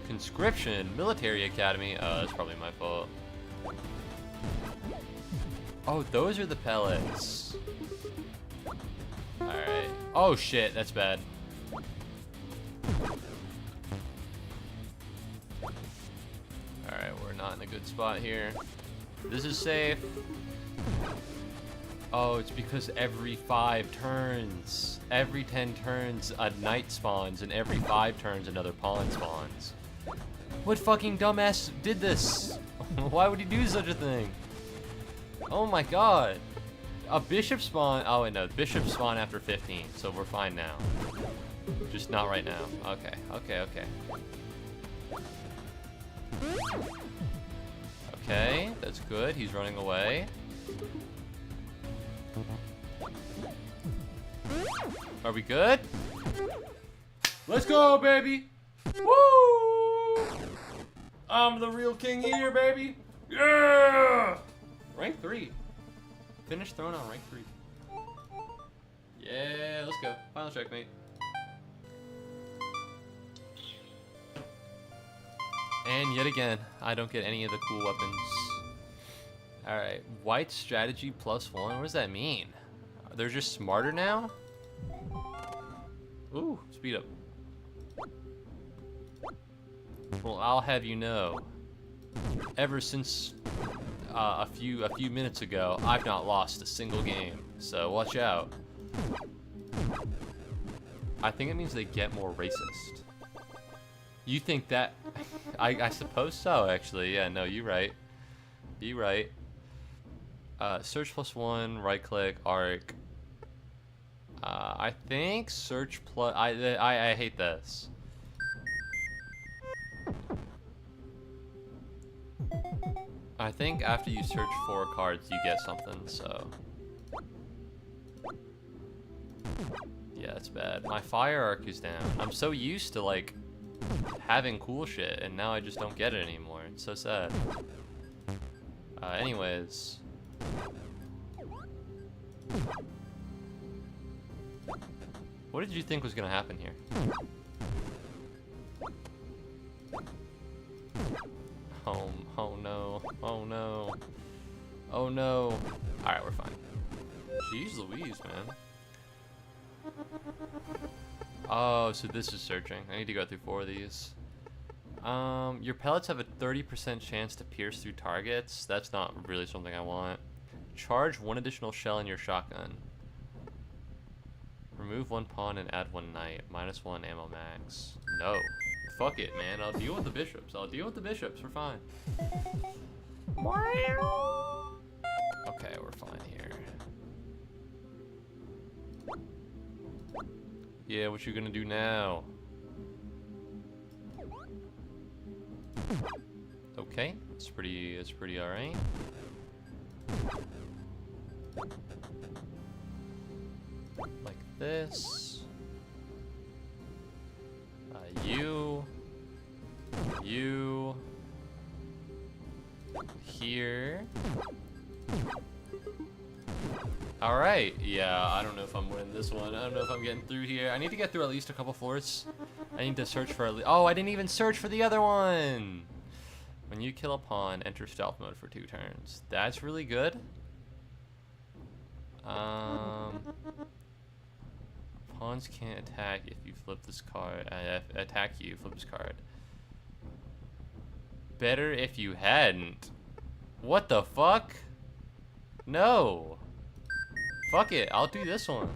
[SPEAKER 1] Conscription, military academy. That's probably my fault. Oh, those are the pellets. Alright. Oh shit, that's bad. Alright, we're not in a good spot here. This is safe. Oh, it's because every 5 turns, every 10 turns, a knight spawns, and every 5 turns, another pawn spawns. What fucking dumbass did this? Why would he do such a thing? Oh my god. A bishop spawn. Oh, wait, no. Bishops spawn after 15, so we're fine now. Just not right now. Okay, okay, okay. Okay, that's good. He's running away. Are we good? Let's go, baby! Woo! I'm the real king here, baby! Yeah! Rank 3. Finish throne on rank 3. Yeah, let's go. Final checkmate. And yet again, I don't get any of the cool weapons. Alright, white strategy +1. What does that mean? They're just smarter now? Ooh, speed up. Well, I'll have you know, ever since a few minutes ago, I've not lost a single game. So watch out. I think it means they get more racist. You think that? I suppose so, actually. Yeah, no, you're right. You're right. Search +1, right click, arc. I think search plus. I hate this. I think after you search 4 cards, you get something. So yeah, it's bad. My fire arc is down. I'm so used to like having cool shit, and now I just don't get it anymore. It's so sad. Anyways. What did you think was gonna happen here? Oh no, oh no, oh no. Alright, we're fine. Jeez Louise, man. Oh, so this is searching. I need to go through 4 of these. Your pellets have a 30% chance to pierce through targets. That's not really something I want. Charge 1 additional shell in your shotgun. Remove 1 pawn and add 1 knight. -1 ammo max. No. Fuck it, man. I'll deal with the bishops. I'll deal with the bishops. We're fine. Okay, we're fine here. Yeah, what you gonna do now? Okay, it's pretty alright. Like this. You. Here. Alright, yeah, I don't know if I'm winning this one. I don't know if I'm getting through here. I need to get through at least a couple floors. I need to search for oh, I didn't even search for the other one! When you kill a pawn, enter stealth mode for 2 turns. That's really good. Pawns can't attack if you flip this card. Attack you, flip this card. Better if you hadn't. What the fuck? No. Fuck it, I'll do this one.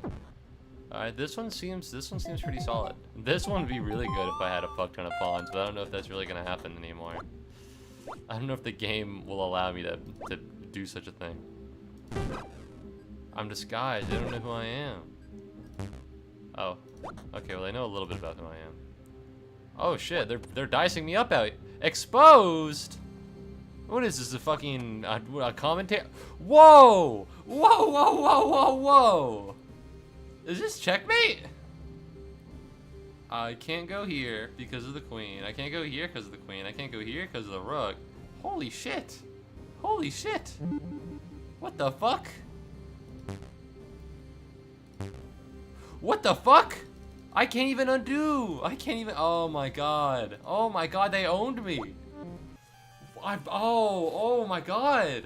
[SPEAKER 1] Alright, this one seems pretty solid. This one would be really good if I had a fuck ton of pawns, but I don't know if that's really gonna happen anymore. I don't know if the game will allow me to do such a thing. I'm disguised, they don't know who I am. Oh. Okay, well they know a little bit about who I am. Oh shit, they're dicing me up out. Exposed? What is this, a fucking a commentator? Whoa! Whoa, whoa, whoa, whoa, whoa! Is this checkmate? I can't go here because of the queen. I can't go here because of the queen. I can't go here because of the rook. Holy shit! Holy shit! What the fuck? What the fuck? I can't even undo. I can't even. Oh my god. Oh my god, they owned me. Oh my god.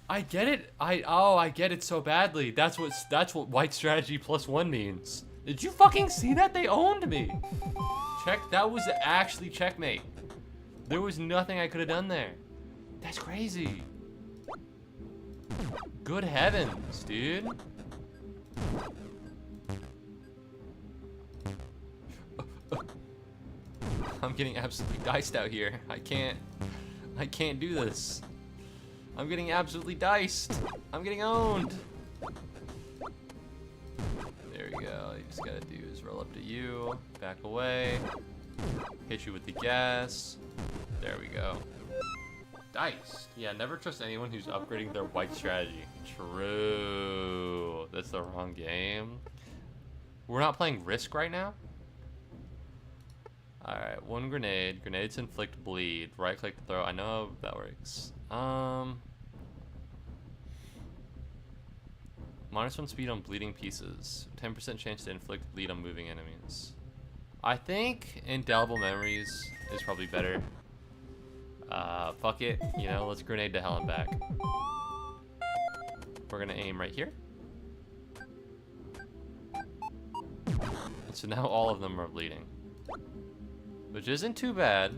[SPEAKER 1] I get it. I get it so badly. That's what white strategy +1 means. Did you fucking see that? They owned me. That was actually checkmate. There was nothing I could have done there. That's crazy. Good heavens, dude. I'm getting absolutely diced out here. I can't do this. I'm getting absolutely diced. I'm getting owned. There we go. All you just gotta do is roll up to you, back away, hit you with the gas. There we go. Diced. Yeah, never trust anyone who's upgrading their white strategy. True. That's the wrong game. We're not playing Risk right now? Alright, 1 grenade. Grenades inflict bleed. Right click to throw. I know that works. -1 speed on bleeding pieces. 10% chance to inflict bleed on moving enemies. I think Indelible Memories is probably better. Fuck it. You know, let's grenade to hell and back. We're gonna aim right here. And so now all of them are bleeding. Which isn't too bad.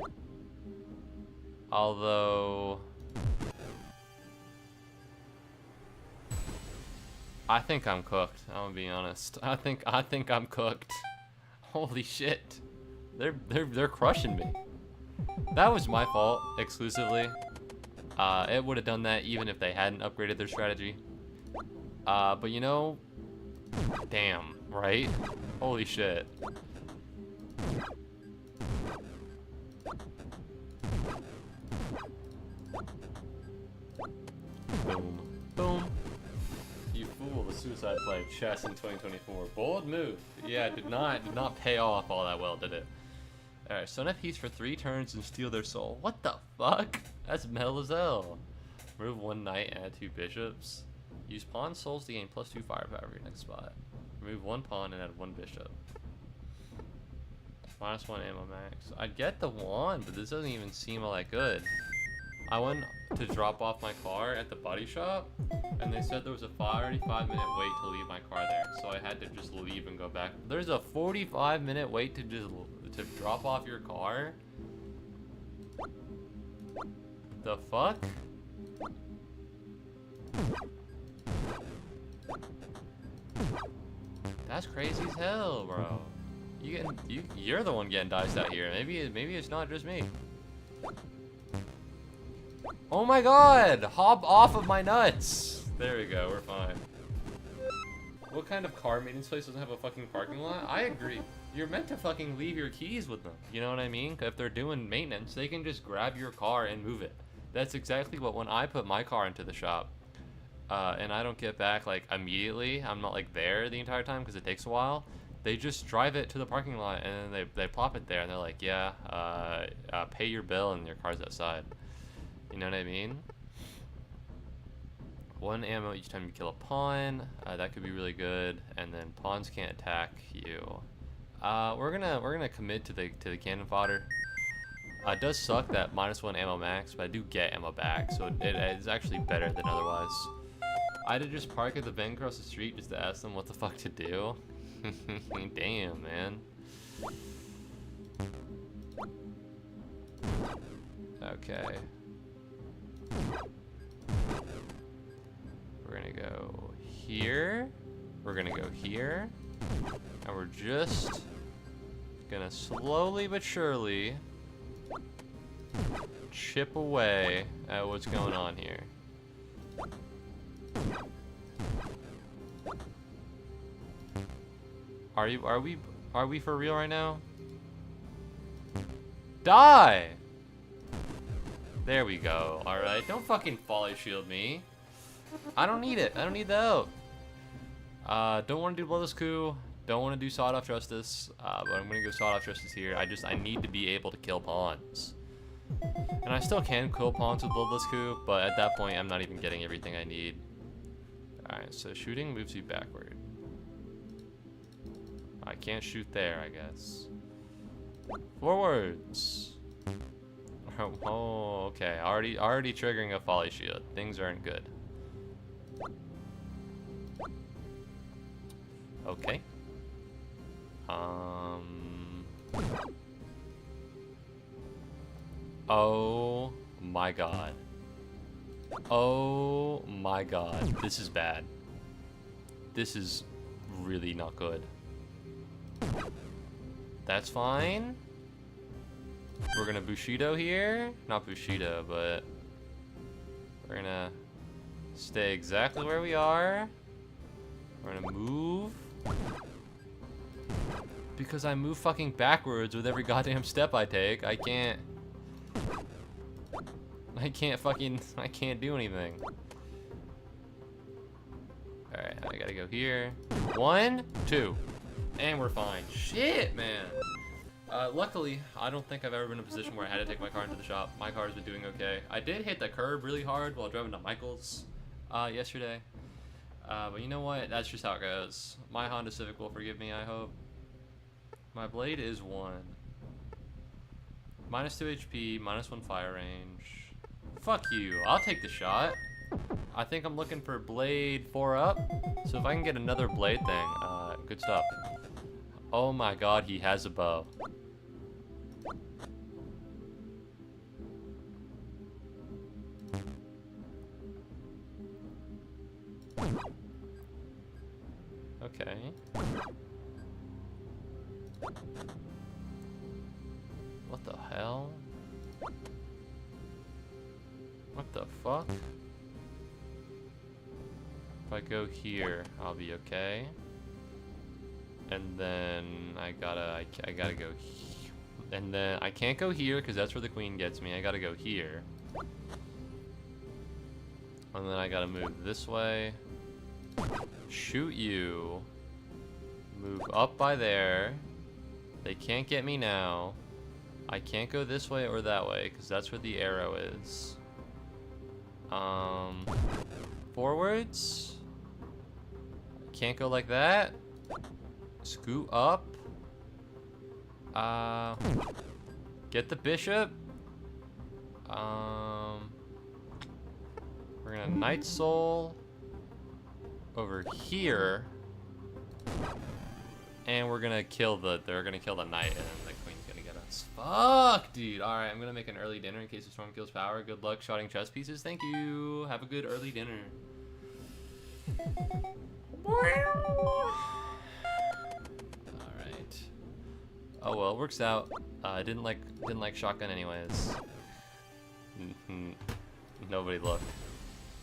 [SPEAKER 1] Although I think I'm cooked. I'm gonna be honest. I think I'm cooked. Holy shit. They're crushing me. That was my fault exclusively. It would have done that even if they hadn't upgraded their strategy. But you know, damn, right? Holy shit. Boom. Boom. You fool, the suicide play of chess in 2024. Bold move. Yeah, did not pay off all that well, did it? Alright, stun a piece for 3 turns and steal their soul. What the fuck? That's metal as hell. Remove 1 knight and add 2 bishops. Use pawn souls to gain +2 firepower for your next spot. Remove 1 pawn and add 1 bishop. -1 ammo max. I'd get the wand, but this doesn't even seem all that good. I went to drop off my car at the body shop, and they said there was a 45-minute wait to leave my car there, so I had to just leave and go back. There's a 45-minute wait to drop off your car? The fuck? That's crazy as hell, bro. You're the one getting diced out here. Maybe it's not just me. Oh my god! Hop off of my nuts! There we go, we're fine. What kind of car maintenance place doesn't have a fucking parking lot? I agree. You're meant to fucking leave your keys with them. You know what I mean? If they're doing maintenance, they can just grab your car and move it. That's exactly what when I put my car into the shop, and I don't get back like immediately. I'm not like there the entire time because it takes a while. They just drive it to the parking lot and then they plop it there and they're like, yeah, pay your bill and your car's outside. You know what I mean? 1 ammo each time you kill a pawn. That could be really good. And then pawns can't attack you. We're gonna commit to the cannon fodder. It does suck that -1 ammo max, but I do get ammo back, so it is actually better than otherwise. I had to just park at the bank across the street just to ask them what the fuck to do. Damn, man. Okay. We're gonna go here. We're gonna go here. And we're just gonna slowly but surely chip away at what's going on here. Are we for real right now? Die! There we go. Alright, don't fucking folly shield me. I don't need it. I don't need the help. Don't want to do Bloodless Coup. Don't want to do Sawed Off Justice. But I'm going to go Sawed Off Justice here. I need to be able to kill pawns. And I still can kill pawns with Bloodless Coup, but at that point I'm not even getting everything I need. Alright, so shooting moves you backward. I can't shoot there, I guess. Forwards. Oh, okay. Already triggering a folly shield. Things aren't good. Okay. Oh my god. Oh my god. This is bad. This is really not good. That's fine. We're gonna Bushido here. Not Bushido, but we're gonna stay exactly where we are. We're gonna move. Because I move fucking backwards with every goddamn step I take. I can't do anything. Alright, I gotta go here. 1, 2. And we're fine. Shit, man. Luckily, I don't think I've ever been in a position where I had to take my car into the shop. My car's been doing okay. I did hit the curb really hard while driving to Michael's yesterday. But you know what? That's just how it goes. My Honda Civic will forgive me, I hope. My blade is 1. -2 HP, -1 fire range. Fuck you. I'll take the shot. I think I'm looking for blade 4 up. So if I can get another blade thing, good stuff. Oh my god, he has a bow. Okay. What the hell? What the fuck? If I go here, I'll be okay. And then I gotta go here. And then I can't go here because that's where the queen gets me. I gotta go here. And then I gotta move this way. Shoot you. Move up by there. They can't get me now. I can't go this way or that way because that's where the arrow is. Forwards. Can't go like that. Scoot up. Get the bishop. We're gonna Knight Soul over here. And we're gonna kill they're gonna kill the knight and then the queen's gonna get us. Fuck, dude. Alright, I'm gonna make an early dinner in case the storm kills power. Good luck shotting chess pieces. Thank you. Have a good early dinner. Alright. Oh well, works out. I didn't like shotgun anyways. Nobody look.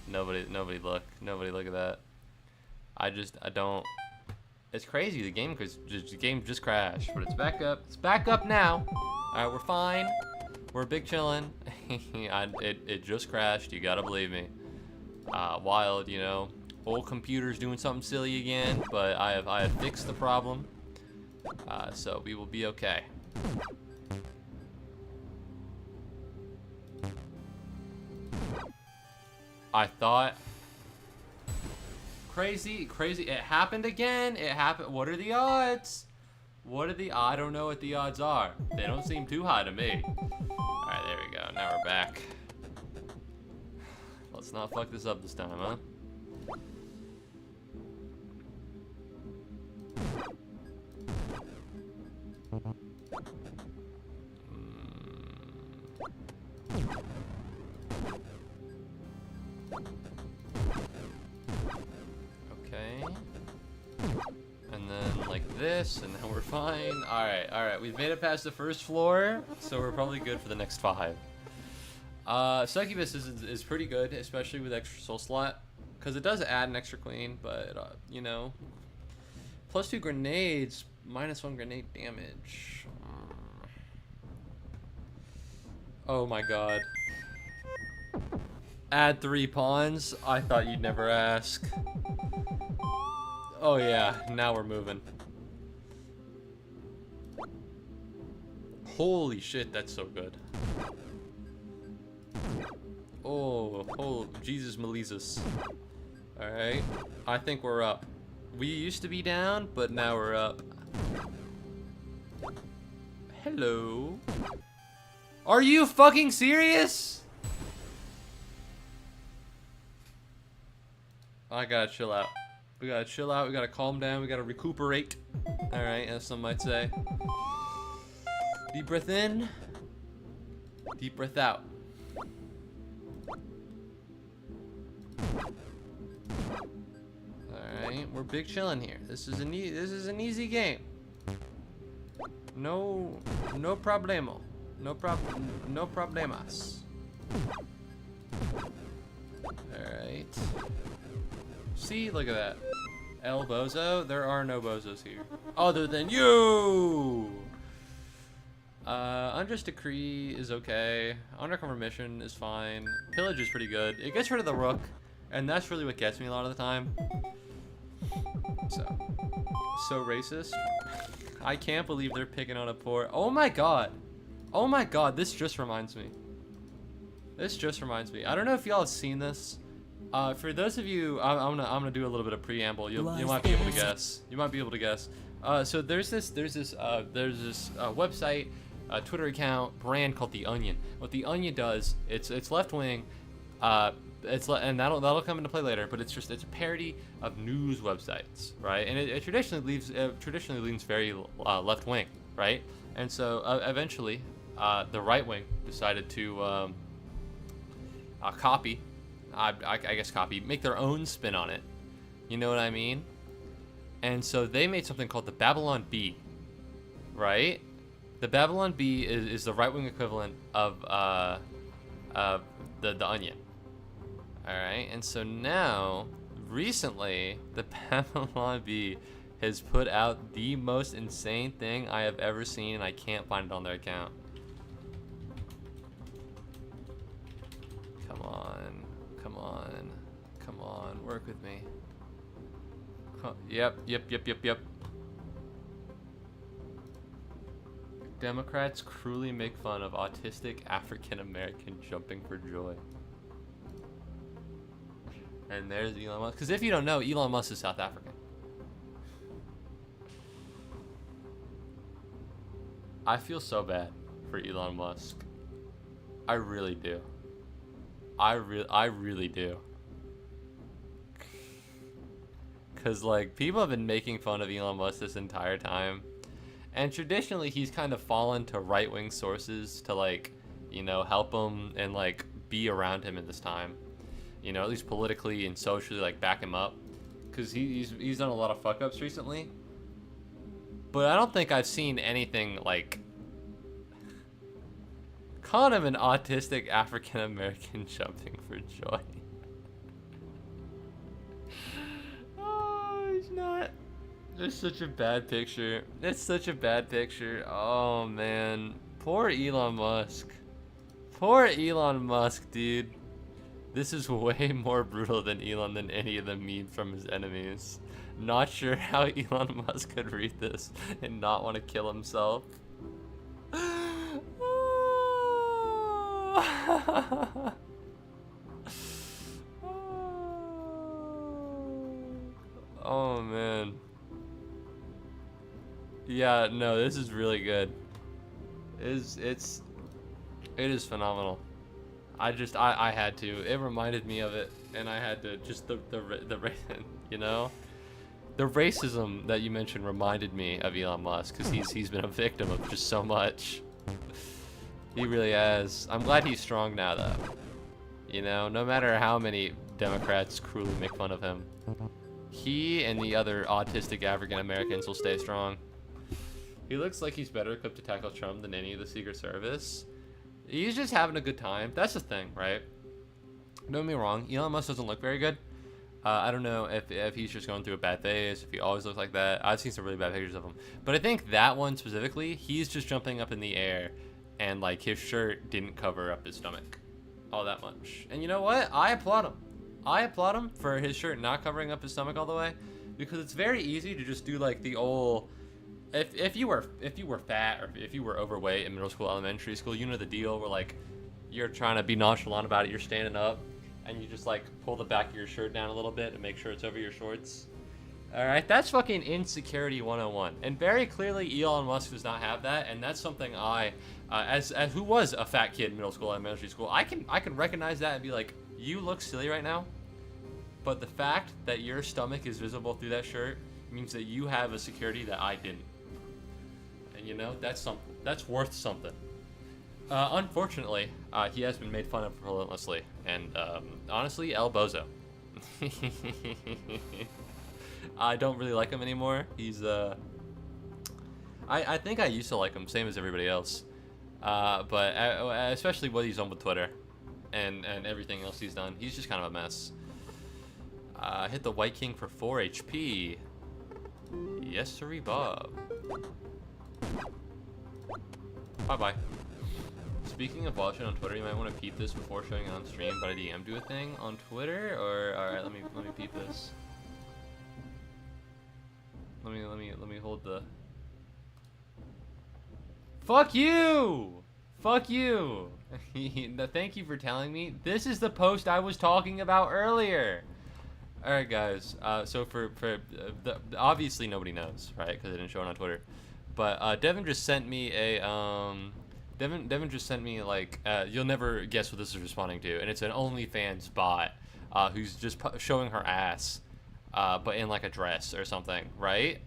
[SPEAKER 1] Nobody look. Nobody look at that. I don't. It's crazy. The game just crashed, but it's back up. It's back up now. All right, we're fine. We're big chillin'. It just crashed. You gotta believe me. Wild, you know. Old computer's doing something silly again, but I have fixed the problem. So we will be okay. I thought... Crazy. It happened again. It happened. What are the odds? I don't know what the odds are. They don't seem too high to me. Alright, there we go. Now we're back. Let's not fuck this up this time, huh? Okay. And then like this, and then we're fine. Alright, we've made it past the first floor, so we're probably good for the next 5. Succubus is pretty good, especially with extra soul slot, because it does add an extra queen, but, you know, +2 grenades, -1 grenade damage. Oh my god. Add 3 pawns? I thought you'd never ask. Oh yeah, now we're moving. Holy shit, that's so good. Oh, Jesus Malesus. Alright, I think we're up. We used to be down, but now we're up. Hello. Are you fucking serious? I gotta chill out. We gotta chill out, we gotta calm down, we gotta recuperate. Alright, as some might say. Deep breath in. Deep breath out. Alright, we're big chilling here. This is an easy game. No problemo. No problemas. Alright. See, look at that. El Bozo? There are no bozos here. Other than you! Undress Decree is okay. Undercover Mission is fine. Pillage is pretty good. It gets rid of the Rook, and that's really what gets me a lot of the time. So racist. I can't believe they're picking on a poor... Oh my god! Oh my god, this just reminds me. I don't know if y'all have seen this. For those of you, I'm gonna do a little bit of preamble. You might be able to guess. So there's this website, Twitter account, brand called The Onion. What The Onion does, it's left wing, and that'll come into play later. But it's a parody of news websites, right? And it traditionally leans very left wing, right? And so eventually, the right wing decided to copy. I guess make their own spin on it. You know what I mean? And so they made something called the Babylon Bee, right? The Babylon Bee is the right-wing equivalent of the Onion. All right, and so now, recently, the Babylon Bee has put out the most insane thing I have ever seen, and I can't find it on their account. Come on, work with me. Yep. Democrats cruelly make fun of autistic African American jumping for joy. And there's Elon Musk. Because if you don't know, Elon Musk is South African. I feel so bad for Elon Musk. I really do. I really do. Because, like, people have been making fun of Elon Musk this entire time. And traditionally, he's kind of fallen to right-wing sources to, like, you know, help him and, like, be around him at this time. You know, at least politically and socially, like, back him up. Because he's done a lot of fuck-ups recently. But I don't think I've seen anything, like, calling him an autistic African-American jumping for joy. Oh, he's not. It's such a bad picture. It's such a bad picture. Oh, man. Poor Elon Musk. Poor Elon Musk, dude. This is way more brutal than Elon than any of the memes from his enemies. Not sure how Elon Musk could read this and not want to kill himself. Oh man. Yeah, no, this is really good. It is phenomenal. I had to. It reminded me of it, and I had to just the you know, the racism that you mentioned reminded me of Elon Musk because he's been a victim of just so much. He really has. I'm glad he's strong now though. You know, no matter how many Democrats cruelly make fun of him, he and the other autistic African Americans will stay strong. He looks like he's better equipped to tackle Trump than any of the Secret Service. He's just having a good time. That's the thing, right? Don't get me wrong. Elon Musk doesn't look very good. I don't know if he's just going through a bad phase, if he always looks like that. I've seen some really bad pictures of him. But I think that one specifically, he's just jumping up in the air and like his shirt didn't cover up his stomach all that much. And you know what? I applaud him. I applaud him for his shirt not covering up his stomach all the way, because it's very easy to just do like the old, if you were fat or if you were overweight in middle school, elementary school, you know the deal where like you're trying to be nonchalant about it, you're standing up and you just like pull the back of your shirt down a little bit to make sure it's over your shorts. All right, that's fucking insecurity 101. And very clearly Elon Musk does not have that, and that's something I as who was a fat kid in middle school, elementary school, I can recognize that and be like, you look silly right now, but the fact that your stomach is visible through that shirt means that you have a security that I didn't. And you know, that's something. That's worth something. Unfortunately, he has been made fun of relentlessly, and honestly, El Bozo. I don't really like him anymore. He's I think I used to like him, same as everybody else. But especially what he's done with Twitter, and everything else he's done, he's just kind of a mess. Hit the White King for 4 HP. Yes, sirree, Bob. Bye-bye. Speaking of watching on Twitter, you might want to peep this before showing it on stream, but I DM do a thing on Twitter, or alright, let me peep this. Let me hold the. Fuck you! Fuck you! Thank you for telling me. This is the post I was talking about earlier. All right, guys. So for obviously nobody knows, right? Because I didn't show it on Twitter. But Devin just sent me a Devin just sent me like you'll never guess what this is responding to, and it's an OnlyFans bot who's just showing her ass, but in like a dress or something, right?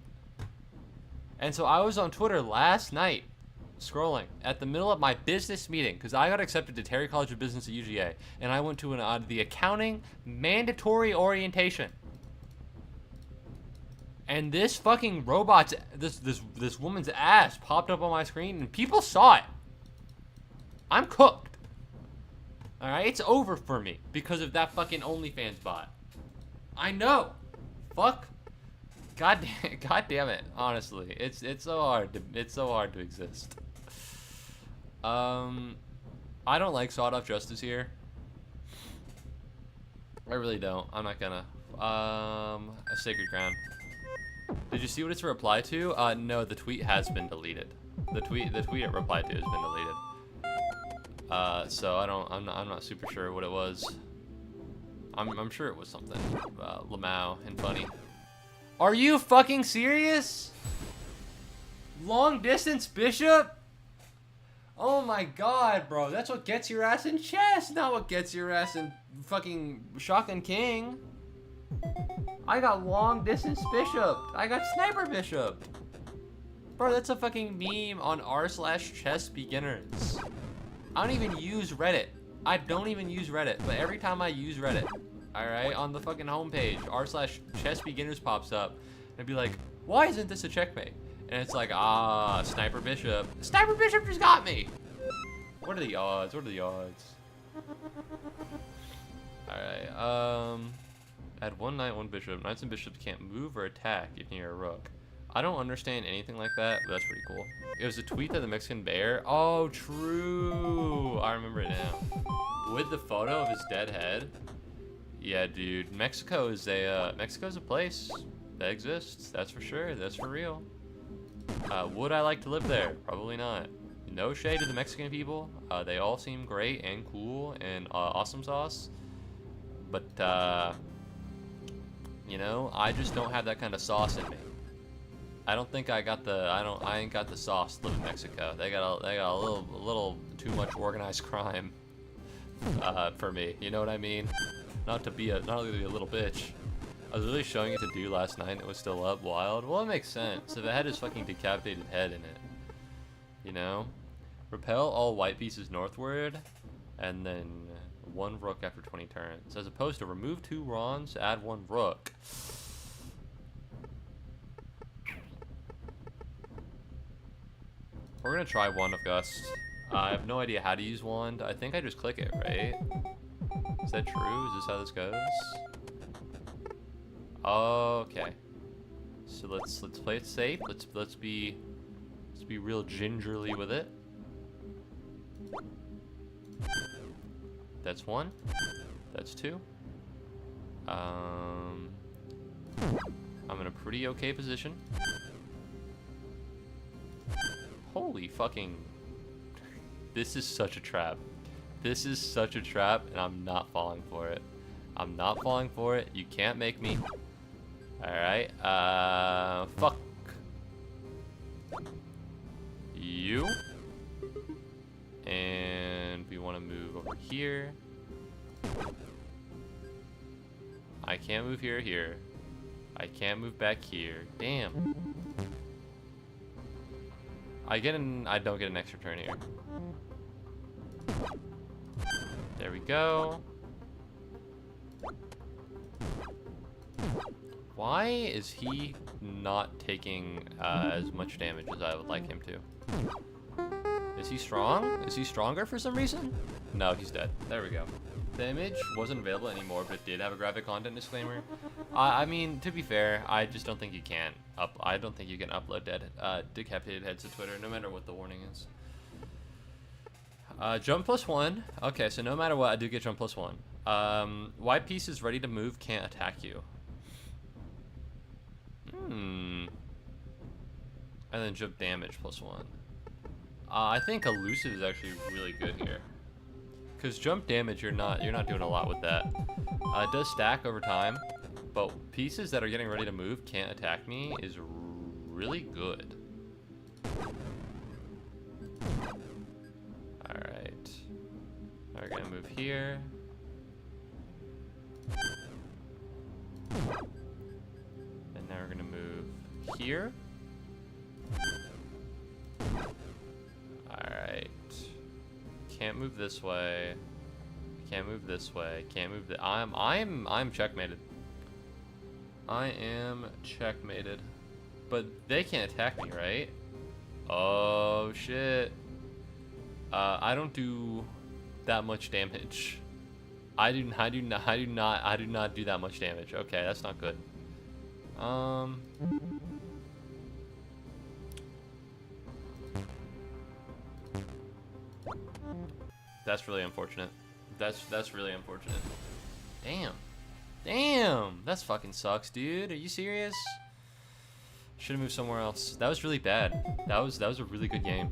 [SPEAKER 1] And so I was on Twitter last night, scrolling at the middle of my business meeting because I got accepted to Terry College of Business at UGA, and I went to the accounting mandatory orientation. And this fucking robot's this woman's ass popped up on my screen, and people saw it. I'm cooked. All right, it's over for me because of that fucking OnlyFans bot. I know. Fuck. God damn it. Honestly, it's so hard to exist. I don't like sawed-off justice here. I really don't. I'm not gonna. A sacred ground. Did you see what it's a reply to? No, the tweet has been deleted. The tweet it replied to has been deleted. So I'm not super sure what it was. I'm sure it was something Lamau and funny. Are you fucking serious? Long distance bishop? Oh my god, bro. That's what gets your ass in chess, not what gets your ass in fucking shotgun king. I got long distance bishop. I got sniper bishop. Bro, that's a fucking meme on r/chess beginners. I don't even use Reddit. I don't even use Reddit, but every time I use Reddit, alright, on the fucking homepage, r/chess beginners pops up, and I'd be like, why isn't this a checkmate? And it's like, sniper bishop. Sniper bishop just got me! What are the odds? What are the odds? Alright, add 1 knight, 1 bishop. Knights and bishops can't move or attack if near a rook. I don't understand anything like that, but that's pretty cool. It was a tweet that the Mexican bear. Oh, true. I remember it now. With the photo of his dead head. Yeah, dude. Mexico's a place That exists. That's for sure. That's for real. Would I like to live there? Probably not. No shade to the Mexican people. They all seem great and cool and awesome sauce. But, you know, I just don't have that kind of sauce in me. I don't think I got the, I ain't got the sauce to live in Mexico. They got a little too much organized crime, for me. You know what I mean? Not to be a little bitch. I was really showing it to do last night and it was still up wild. Well, it makes sense. If it had his fucking decapitated head in it. You know? Repel all white pieces northward, and then 1 rook after 20 turns. As opposed to remove 2 rawns, add 1 rook. We're gonna try Wand of Gust. I have no idea how to use Wand. I think I just click it, right? Is that true? Is this how this goes? Okay. So let's play it safe. Let's be real gingerly with it. That's 1. That's 2. I'm in a pretty okay position. Holy fucking... This is such a trap. This is such a trap, and I'm not falling for it. I'm not falling for it. You can't make me. Alright, fuck. You. And we want to move over here. I can't move here or here. I can't move back here. Damn. I don't get an extra turn here. There we go. Why is he not taking as much damage as I would like him to? Is he strong? Is he stronger for some reason? No, he's dead. There we go. The image wasn't available anymore, but it did have a graphic content disclaimer. I mean, to be fair, I just don't think you can I don't think you can upload decapitated heads to Twitter, no matter what the warning is. Jump +1. Okay, so no matter what, I do get jump +1. White piece is ready to move, can't attack you. And then jump damage +1. I think elusive is actually really good here. Because jump damage, you're not doing a lot with that. It does stack over time, but pieces that are getting ready to move can't attack me is really good. Alright. Now we're gonna move here. And now we're gonna move here. Alright. Can't move this way. Can't move this way. Can't move the I'm checkmated. I am checkmated. But they can't attack me, right? Oh shit. I don't do that much damage. I do not do that much damage. Okay, that's not good. That's really unfortunate. That's really unfortunate. Damn. Damn! That's fucking sucks, dude. Are you serious? Should have moved somewhere else. That was really bad. That was a really good game.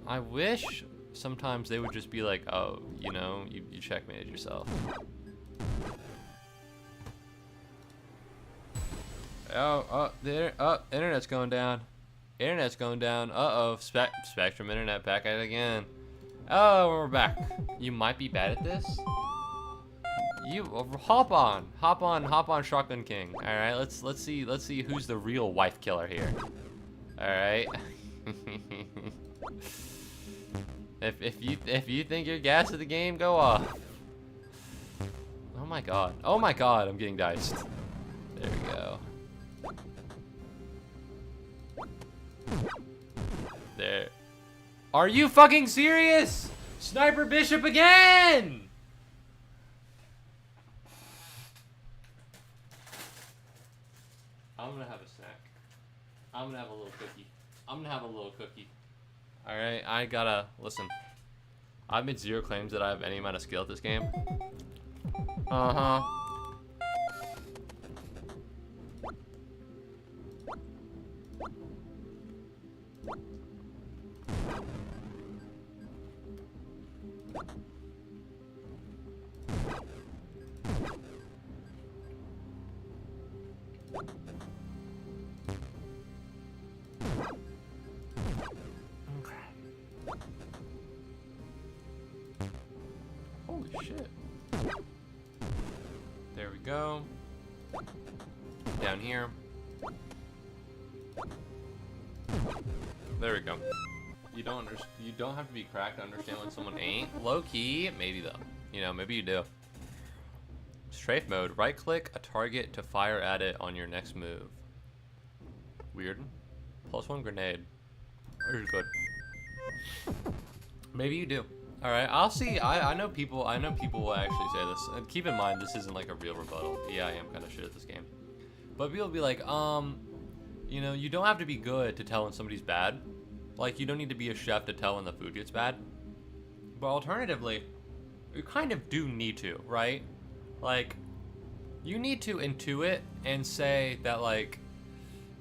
[SPEAKER 1] I wish sometimes they would just be like, oh, you know, you checkmated yourself. Oh, the internet's going down. Internet's going down. Uh-oh, Spectrum Internet back at it again. Oh, we're back. You might be bad at this. You hop on, Shotgun King. All right, let's see who's the real wife killer here. All right. if you think you're gas at the game, go off. Oh my god. Oh my god, I'm getting diced. There we go. There. Are you fucking serious? Sniper Bishop again! I'm gonna have a snack. I'm gonna have a little cookie. Alright, I gotta, listen. I've made 0 claims that I have any amount of skill at this game. Uh-huh. Holy shit. There we go. Down here. There we go. You don't have to be cracked to understand when someone ain't. Low key, maybe though. You know, maybe you do. Strafe mode. Right click a target to fire at it on your next move. Weird. +1 grenade. Or good. Maybe you do. Alright, I'll see. I know people will actually say this. And keep in mind this isn't like a real rebuttal. Yeah, I am kind of shit at this game. But people will be like, you know, you don't have to be good to tell when somebody's bad. Like, you don't need to be a chef to tell when the food gets bad. But alternatively, you kind of do need to, right? Like, you need to intuit and say that, like,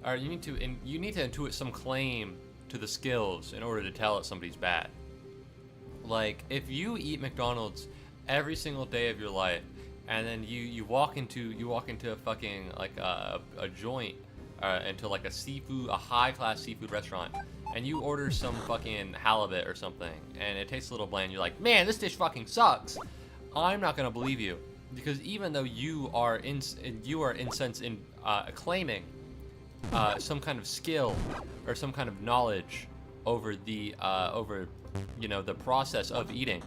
[SPEAKER 1] or you need to intuit some claim to the skills in order to tell that somebody's bad. Like, if you eat McDonald's every single day of your life, and then you walk into a fucking like a joint, into like a high class seafood restaurant, and you order some fucking halibut or something, and it tastes a little bland, you're like, man, this dish fucking sucks. I'm not gonna believe you, because even though you are claiming some kind of skill or some kind of knowledge over the you know, the process of eating,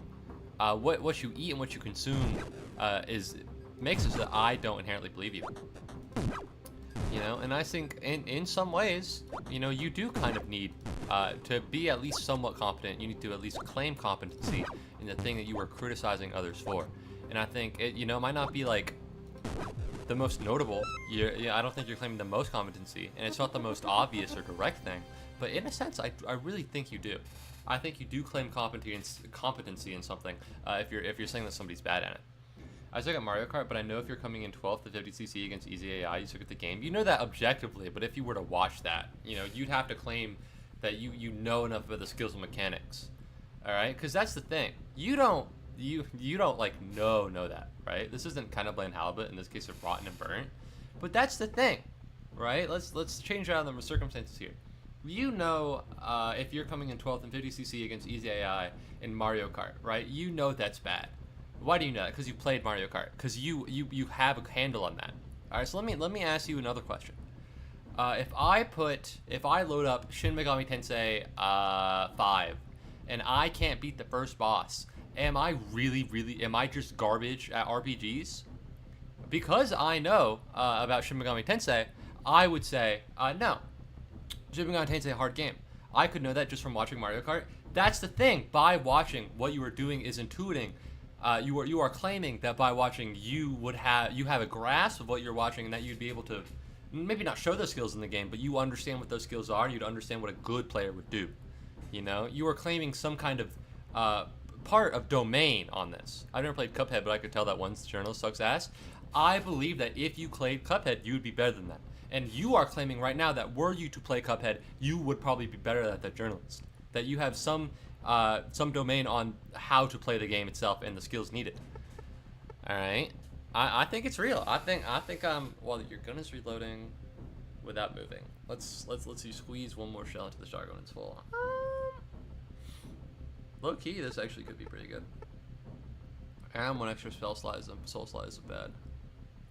[SPEAKER 1] what you eat and what you consume makes it so that I don't inherently believe you. You know, and I think in some ways, you know, you do kind of need to be at least somewhat competent. You need to at least claim competency in the thing that you are criticizing others for. And I think it, you know, might not be like the most notable. I don't think you're claiming the most competency, and it's not the most obvious or direct thing. But in a sense, I really think you do. I think you do claim competency in something if you're saying that somebody's bad at it. I suck at Mario Kart, but I know if you're coming in 12th to 50cc against easy AI, you suck at the game. You know that objectively, but if you were to watch that, you know, you'd have to claim that you know enough about the skills and mechanics. All right, because that's the thing. You don't like know that, right? This isn't kind of bland halibut, in this case of rotten and burnt. But that's the thing, right? Let's change out the circumstances here. You know, if you're coming in 12th and 50cc against easy AI in Mario Kart, right? You know that's bad. Why do you know that? Because you played Mario Kart. Because you have a handle on that. All right. So let me ask you another question. If I load up Shin Megami Tensei 5, and I can't beat the first boss, am I just garbage at RPGs? Because I know about Shin Megami Tensei, I would say no. Shin Megami Tensei is a hard game. I could know that just from watching Mario Kart. That's the thing. By watching, what you are doing is intuiting. You are claiming that by watching, you have a grasp of what you're watching, and that you'd be able to maybe not show those skills in the game, but you understand what those skills are. You'd understand what a good player would do. You know, you are claiming some kind of part of domain on this. I've never played Cuphead, but I could tell that one journalist sucks ass. I believe that if you played Cuphead, you would be better than that. And you are claiming right now that were you to play Cuphead, you would probably be better at that journalist. That you have some domain on how to play the game itself and the skills needed. All right, I think it's real. I think while your gun is reloading without moving, let's you squeeze one more shell into the shotgun when it's full. Low key, this actually could be pretty good. And one extra soul slide isn't bad.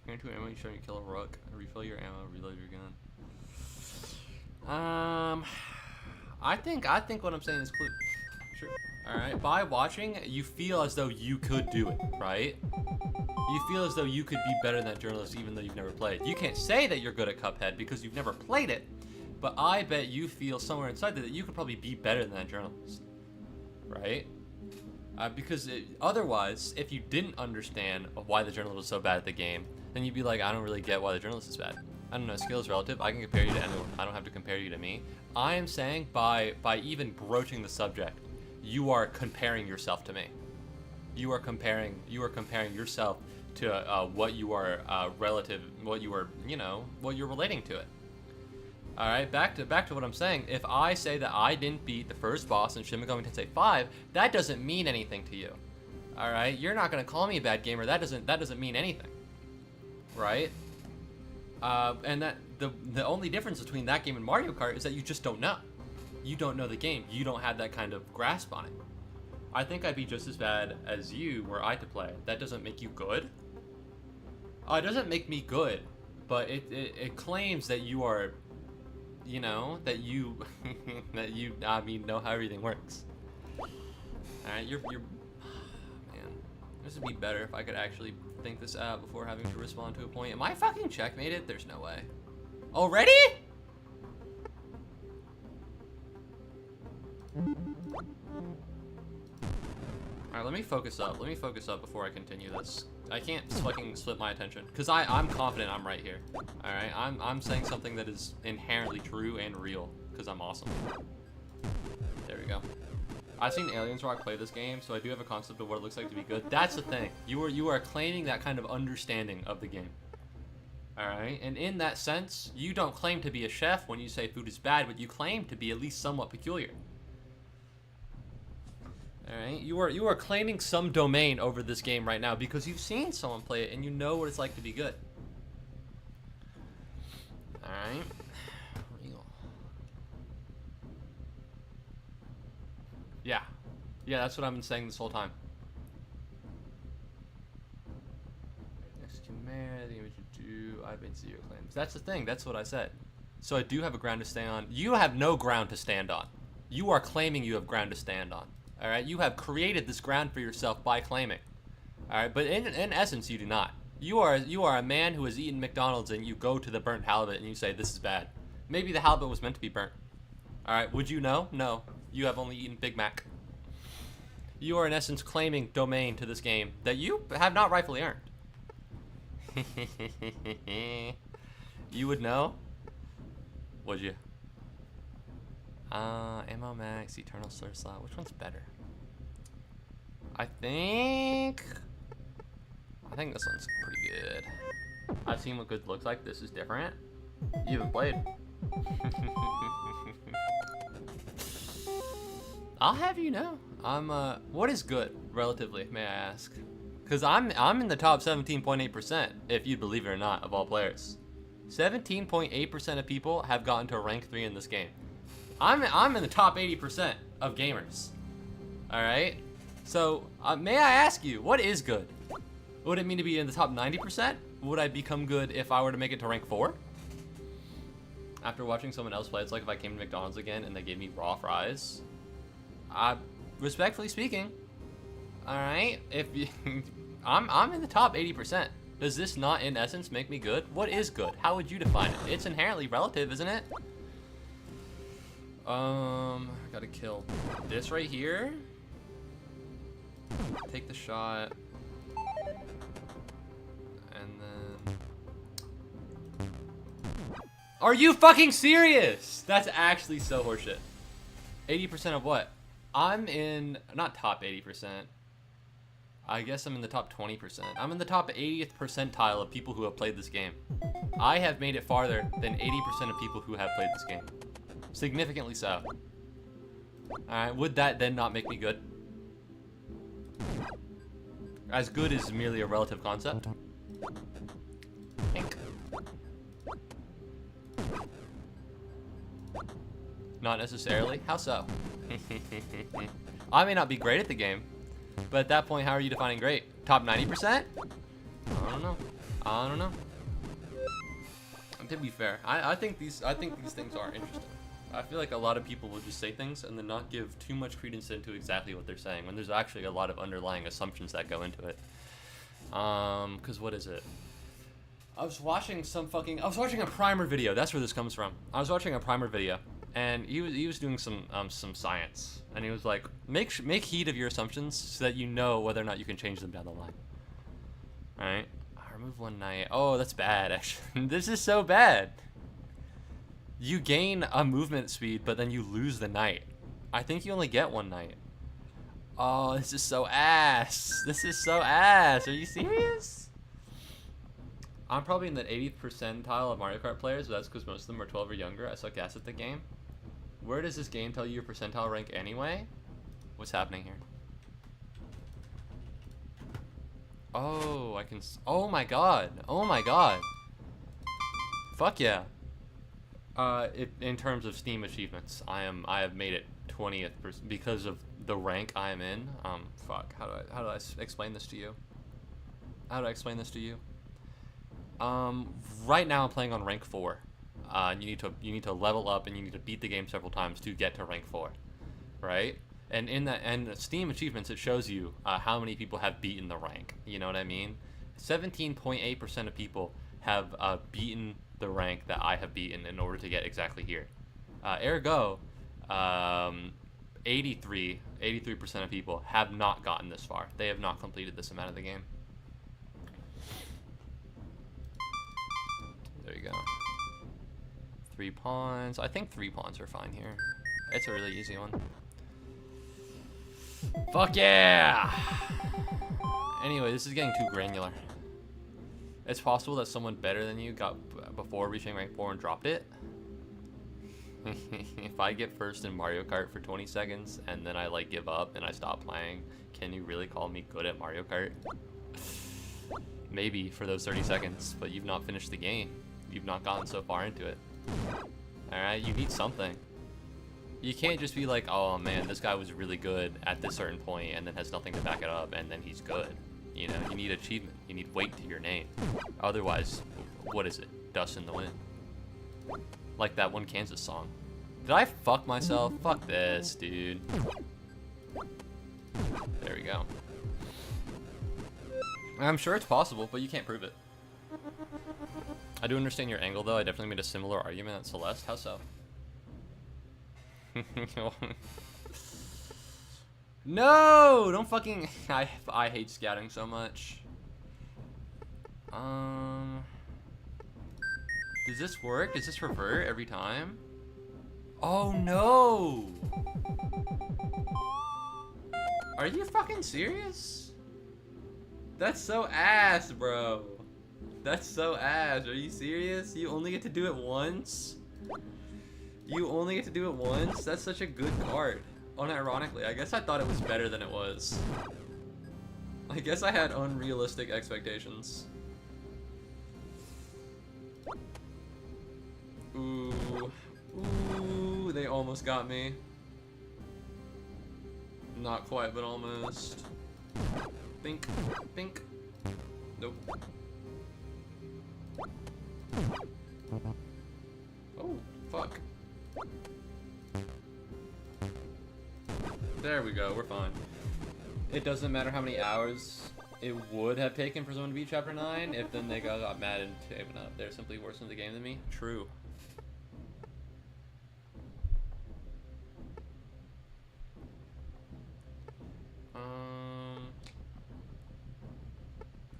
[SPEAKER 1] Guarantee ammo, you show you kill a rook, refill your ammo, reload your gun. I think what I'm saying is clear. Sure. All right. By watching, you feel as though you could do it, right? You feel as though you could be better than that journalist, even though you've never played. You can't say that you're good at Cuphead because you've never played it, but I bet you feel somewhere inside that you could probably be better than that journalist, right? Because otherwise, if you didn't understand why the journalist was so bad at the game, then you'd be like, I don't really get why the journalist is bad. I don't know, skill is relative. I can compare you to anyone. I don't have to compare you to me. I am saying by even broaching the subject, you are comparing yourself to me. You are comparing yourself to what you are what you're relating to it. All right, back to what I'm saying. If I say that I didn't beat the first boss in Shin Megami Tensei 5, that doesn't mean anything to you. All right, you're not gonna call me a bad gamer. That doesn't mean anything, right? And that the only difference between that game and Mario Kart is that you just don't know. You don't know the game. You don't have that kind of grasp on it. I think I'd be just as bad as you were I to play. That doesn't make you good. It doesn't make me good, but it claims that you are, you know, that you know how everything works. All right, you're man. This would be better if I could actually think this out before having to respond to a point. Am I fucking checkmated? There's no way. Already? Alright, let me focus up. Let me focus up before I continue this. I can't fucking split my attention. Because I'm confident I'm right here. Alright, I'm saying something that is inherently true and real. Because I'm awesome. There we go. I've seen Aliens Rock play this game, so I do have a concept of what it looks like to be good. That's the thing. You are claiming that kind of understanding of the game. Alright? And in that sense, you don't claim to be a chef when you say food is bad, but you claim to be at least somewhat peculiar. Alright? You are claiming some domain over this game right now because you've seen someone play it and you know what it's like to be good. Alright? Yeah. Yeah, that's what I've been saying this whole time. Next to Mare, the image you do, I've been zero claims. That's the thing, that's what I said. So I do have a ground to stand on. You have no ground to stand on. You are claiming you have ground to stand on. Alright, you have created this ground for yourself by claiming. Alright, but in essence, you do not. You are a man who has eaten McDonald's and you go to the burnt halibut and you say, this is bad. Maybe the halibut was meant to be burnt. Alright, would you know? No. You have only eaten Big Mac. You are in essence claiming domain to this game that you have not rightfully earned. You would know? Would you? Ammo Max, Eternal Slur Slot. Which one's better? I think this one's pretty good. I've seen what good looks like. This is different. You haven't played. I'll have you know. What is good, relatively, may I ask? Because I'm in the top 17.8%, if you believe it or not, of all players. 17.8% of people have gotten to rank 3 in this game. I'm in the top 80% of gamers. Alright? So, may I ask you, what is good? Would it mean to be in the top 90%? Would I become good if I were to make it to rank 4? After watching someone else play, it's like if I came to McDonald's again and they gave me raw fries. Respectfully speaking, alright, if you, I'm in the top 80%. Does this not, in essence, make me good? What is good? How would you define it? It's inherently relative, isn't it? Gotta kill this right here. Take the shot. And then... Are you fucking serious? That's actually so horseshit. 80% of what? I'm in, not top 80%. I guess I'm in the top 20%. I'm in the top 80th percentile of people who have played this game. I have made it farther than 80% of people who have played this game. Significantly so. Alright, would that then not make me good? As good is merely a relative concept. Think. Not necessarily. How so? I may not be great at the game, but at that point, how are you defining great? Top 90%? I don't know. I don't know. To be fair, I think these things are interesting. I feel like a lot of people will just say things and then not give too much credence into exactly what they're saying when there's actually a lot of underlying assumptions that go into it. Cause what is it? I was watching a primer video. That's where this comes from. I was watching a primer video. And he was doing some science, and he was like, make heed of your assumptions so that you know whether or not you can change them down the line. All right, remove one night. Oh, that's bad. Actually, this is so bad. You gain a movement speed, but then you lose the night. I think you only get one night. Oh, this is so ass. This is so ass. Are you serious? I'm probably in the 80th percentile of Mario Kart players, but that's because most of them are 12 or younger. I suck ass at the game. Where does this game tell you your percentile rank anyway? What's happening here? Oh, I can... Oh my god. Oh my god. Fuck yeah. In terms of Steam achievements, I have made it 20th because of the rank I am in. Fuck. How do I explain this to you? How do I explain this to you? Right now I'm playing on rank 4. You need to level up and you need to beat the game several times to get to rank 4, right? And in the Steam achievements, it shows you how many people have beaten the rank. You know what I mean? 17.8% of people have beaten the rank that I have beaten in order to get exactly here. Ergo, 83% of people have not gotten this far. They have not completed this amount of the game. There you go. 3 pawns. I think 3 pawns are fine here. It's a really easy one. Fuck yeah! Anyway, this is getting too granular. It's possible that someone better than you got before reaching rank 4 and dropped it. If I get first in Mario Kart for 20 seconds and then I like give up and I stop playing, can you really call me good at Mario Kart? Maybe for those 30 seconds, but you've not finished the game. You've not gotten so far into it. Alright, you need something. You can't just be like, oh man, this guy was really good at this certain point and then has nothing to back it up and then he's good. You know, you need achievement. You need weight to your name. Otherwise, what is it? Dust in the wind. Like that one Kansas song. Did I fuck myself? Fuck this, dude. There we go. I'm sure it's possible, but you can't prove it. I do understand your angle, though. I definitely made a similar argument at Celeste. How so? No! Don't fucking... I hate scouting so much. Does this work? Does this revert every time? Oh, no! Are you fucking serious? That's so ass, bro. That's so ass. Are you serious? You only get to do it once? You only get to do it once? That's such a good card. Unironically, I guess I thought it was better than it was. I guess I had unrealistic expectations. Ooh. Ooh, they almost got me. Not quite, but almost. Bink. Bink. Nope. Oh, fuck. There we go, we're fine. It doesn't matter how many hours it would have taken for someone to beat Chapter 9 if then they got mad and given up. They're simply worse in the game than me. True.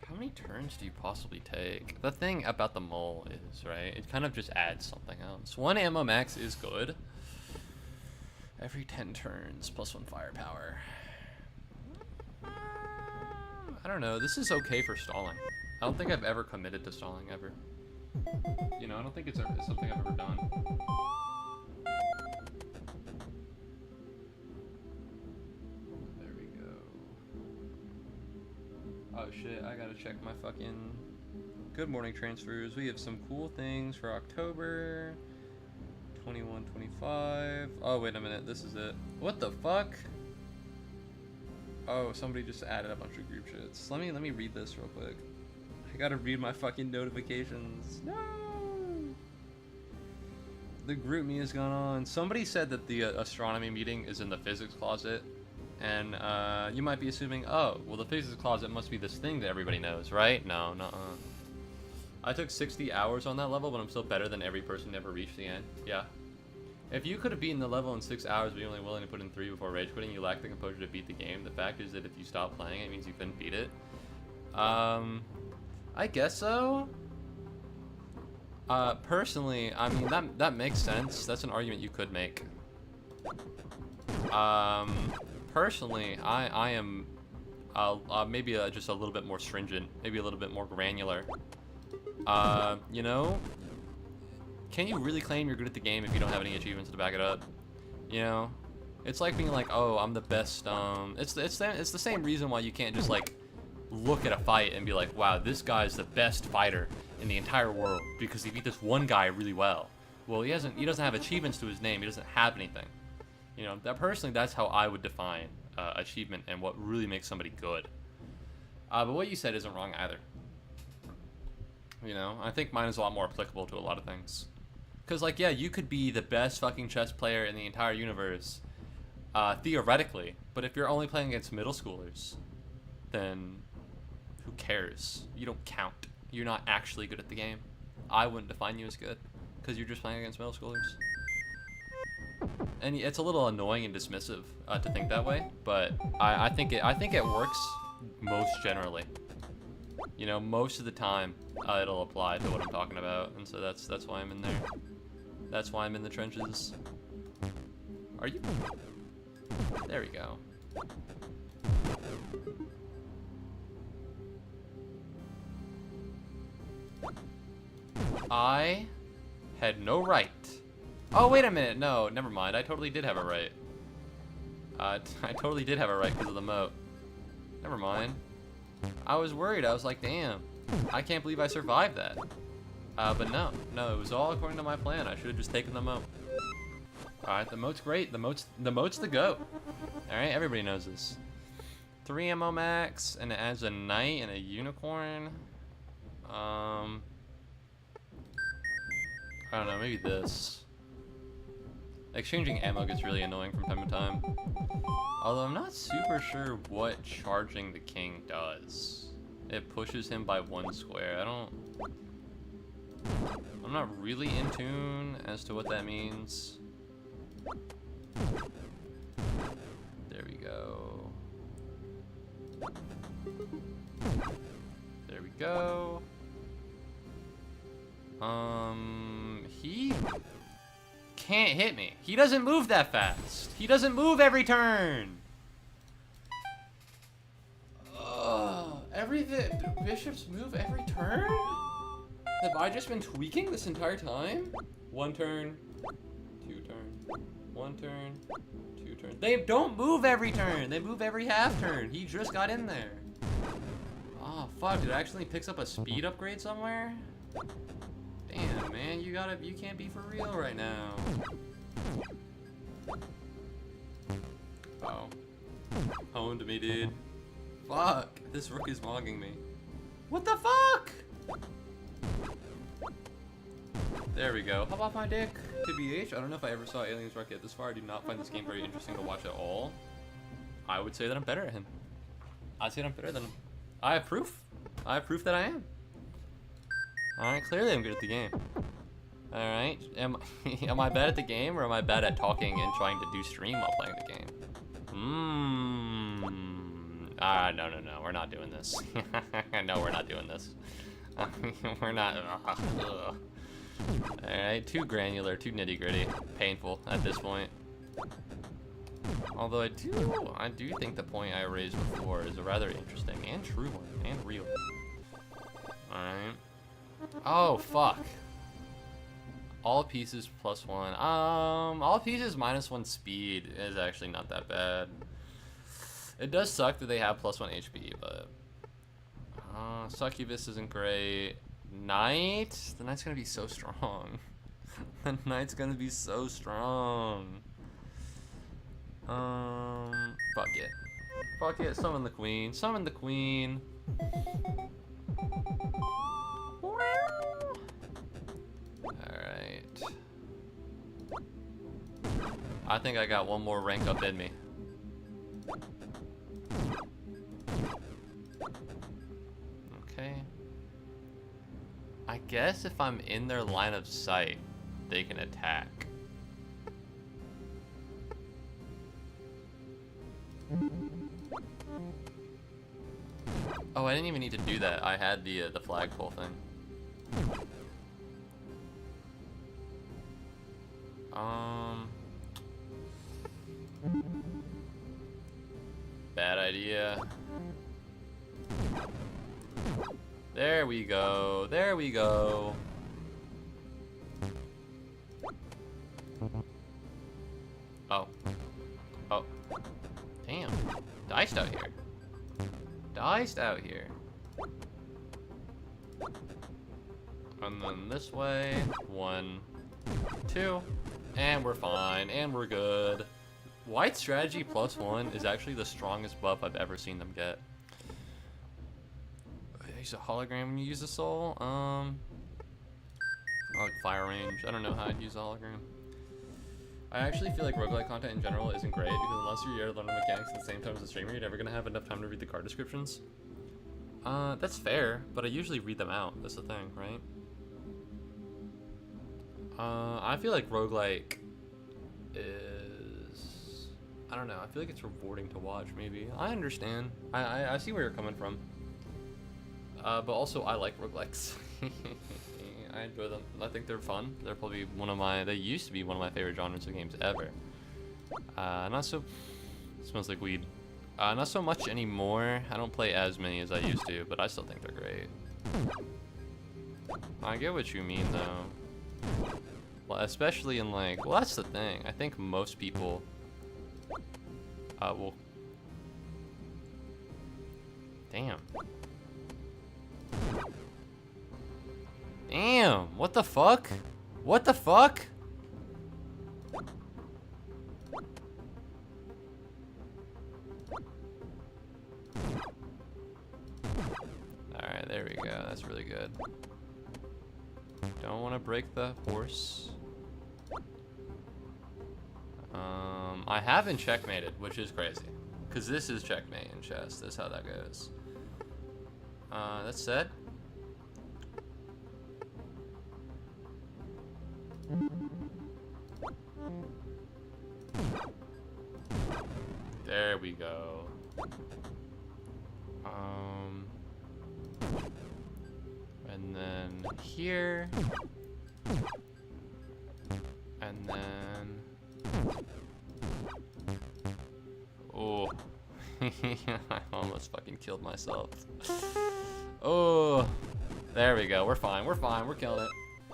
[SPEAKER 1] How many turns do you possibly take? The thing about the mole is, right, it kind of just adds something else. 1 ammo max is good. Every 10 turns, plus 1 firepower. I don't know, this is okay for stalling. I don't think I've ever committed to stalling, ever. You know, I don't think it's something I've ever done. There we go. Oh shit, I gotta check my fucking... Good morning, transfers. We have some cool things for October. 21, 25. Oh, wait a minute. This is it. What the fuck? Oh, somebody just added a bunch of group shits. Let me read this real quick. I gotta read my fucking notifications. No! The group me has gone on. Somebody said that the astronomy meeting is in the physics closet. And you might be assuming, oh, well, the physics closet must be this thing that everybody knows, right? No, nuh-uh. I took 60 hours on that level, but I'm still better than every person who ever reached the end. Yeah. If you could have beaten the level in 6 hours, but you're only willing to put in 3 before rage quitting, you lack the composure to beat the game. The fact is that if you stop playing, it means you couldn't beat it. I guess so. Personally, I mean, that makes sense. That's an argument you could make. Personally, I am maybe just a little bit more stringent, maybe a little bit more granular. You know, can you really claim you're good at the game if you don't have any achievements to back it up? You know, it's like being like, oh, I'm the best. It's the same reason why you can't just like look at a fight and be like, wow, this guy's the best fighter in the entire world because he beat this one guy really well. Well, he doesn't have achievements to his name. He doesn't have anything. You know, that personally, that's how I would define achievement and what really makes somebody good. But what you said isn't wrong either. You know, I think mine is a lot more applicable to a lot of things. Because, like, yeah, you could be the best fucking chess player in the entire universe, theoretically. But if you're only playing against middle schoolers, then who cares? You don't count. You're not actually good at the game. I wouldn't define you as good, because you're just playing against middle schoolers. And it's a little annoying and dismissive to think that way, but I think it works most generally. You know, most of the time it'll apply to what I'm talking about, and so that's why I'm in there. That's why I'm in the trenches. Are you? There we go. I had no right. Oh, wait a minute. No, never mind. I totally did have a right. I totally did have a right because of the moat. Never mind. I was worried. I was like, damn. I can't believe I survived that. But no, it was all according to my plan. I should have just taken the moat. Alright, the moat's great. The moat's the goat. Alright, everybody knows this. 3 ammo max, and it adds a knight and a unicorn. I don't know, maybe this. Exchanging ammo gets really annoying from time to time. Although I'm not super sure what charging the king does. It pushes him by 1 square. I'm not really in tune as to what that means. There we go. There we go. He can't hit me. He doesn't move that fast. He doesn't move every turn. The bishops move every turn? Have I just been tweaking this entire time? 1 turn, 2 turn, 1 turn, 2 turns. They don't move every turn. They move every half turn. He just got in there. Oh fuck! Did it actually picks up a speed upgrade somewhere? Damn, man, you can't be for real right now. Oh. Owned me, dude. Fuck, this rook is mogging me. What the fuck? There we go. Hop off my dick. TBH, I don't know if I ever saw Aliens Rock get this far. I do not find this game very interesting to watch at all. I would say that I'm better at him. I'd say that I'm better than him. I have proof. I have proof that I am. Alright, clearly I'm good at the game. Alright, am I bad at the game, or am I bad at talking and trying to do stream while playing the game? No, we're not doing this. No, we're not doing this. We're not. Alright, too granular, too nitty gritty. Painful at this point. Although I do think the point I raised before is a rather interesting and true one, and real. Alright. Oh, fuck. All pieces +1. All pieces -1 speed is actually not that bad. It does suck that they have +1 HP, but... Succubus isn't great. Knight? The Knight's gonna be so strong. The Knight's gonna be so strong. Fuck it. Fuck it, summon the Queen. Summon the Queen. Alright. I think I got 1 more rank up in me. Okay. I guess if I'm in their line of sight, they can attack. Oh, I didn't even need to do that. I had the flagpole thing. Bad idea. There we go. There we go. Oh. Oh. Damn. Diced out here. Diced out here. And then this way. 1, 2. And we're fine. And we're good. White strategy +1 is actually the strongest buff I've ever seen them get. Use a hologram when you use a soul. I like fire range. I don't know how I'd use a hologram. I actually feel like roguelike content in general isn't great because unless you're here to learn the mechanics at the same time as a streamer, you're never gonna have enough time to read the card descriptions. That's fair, but I usually read them out. That's the thing, right? I feel like roguelike is... I don't know. I feel like it's rewarding to watch, maybe. I understand. I see where you're coming from. But also, I like roguelikes. I enjoy them. I think they're fun. They're probably they used to be one of my favorite genres of games ever. Not so, smells like weed. Not so much anymore. I don't play as many as I used to, but I still think they're great. I get what you mean, though. Well, especially in like, well, that's the thing. I think most people will... Damn. Damn, what the fuck? What the fuck? Alright, there we go. That's really good. Don't want to break the horse. I haven't checkmated, which is crazy. Because this is checkmate in chess. That's how that goes. That said... There we go. And then here. And then... Oh. I almost fucking killed myself. Oh. There we go. We're fine. We're fine. We're killing it.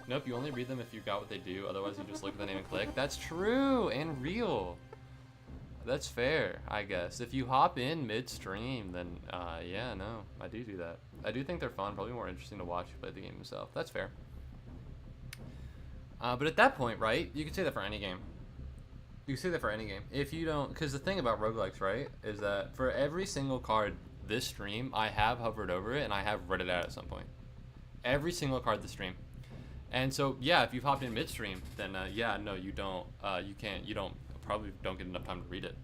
[SPEAKER 1] Nope, you only read them if you got what they do. Otherwise, you just look at the name and click. That's true and real. That's fair, I guess. If you hop in midstream, then yeah, no, I do that. I do think they're fun. Probably more interesting to watch you play the game yourself. That's fair. But at that point, right, you can say that for any game. You can say that for any game. If you don't, because the thing about roguelikes, right, is that for every single card this stream, I have hovered over it and I have read it out at some point. Every single card this stream. And so, yeah, if you've hopped in midstream, then yeah, no, you don't, probably don't get enough time to read it.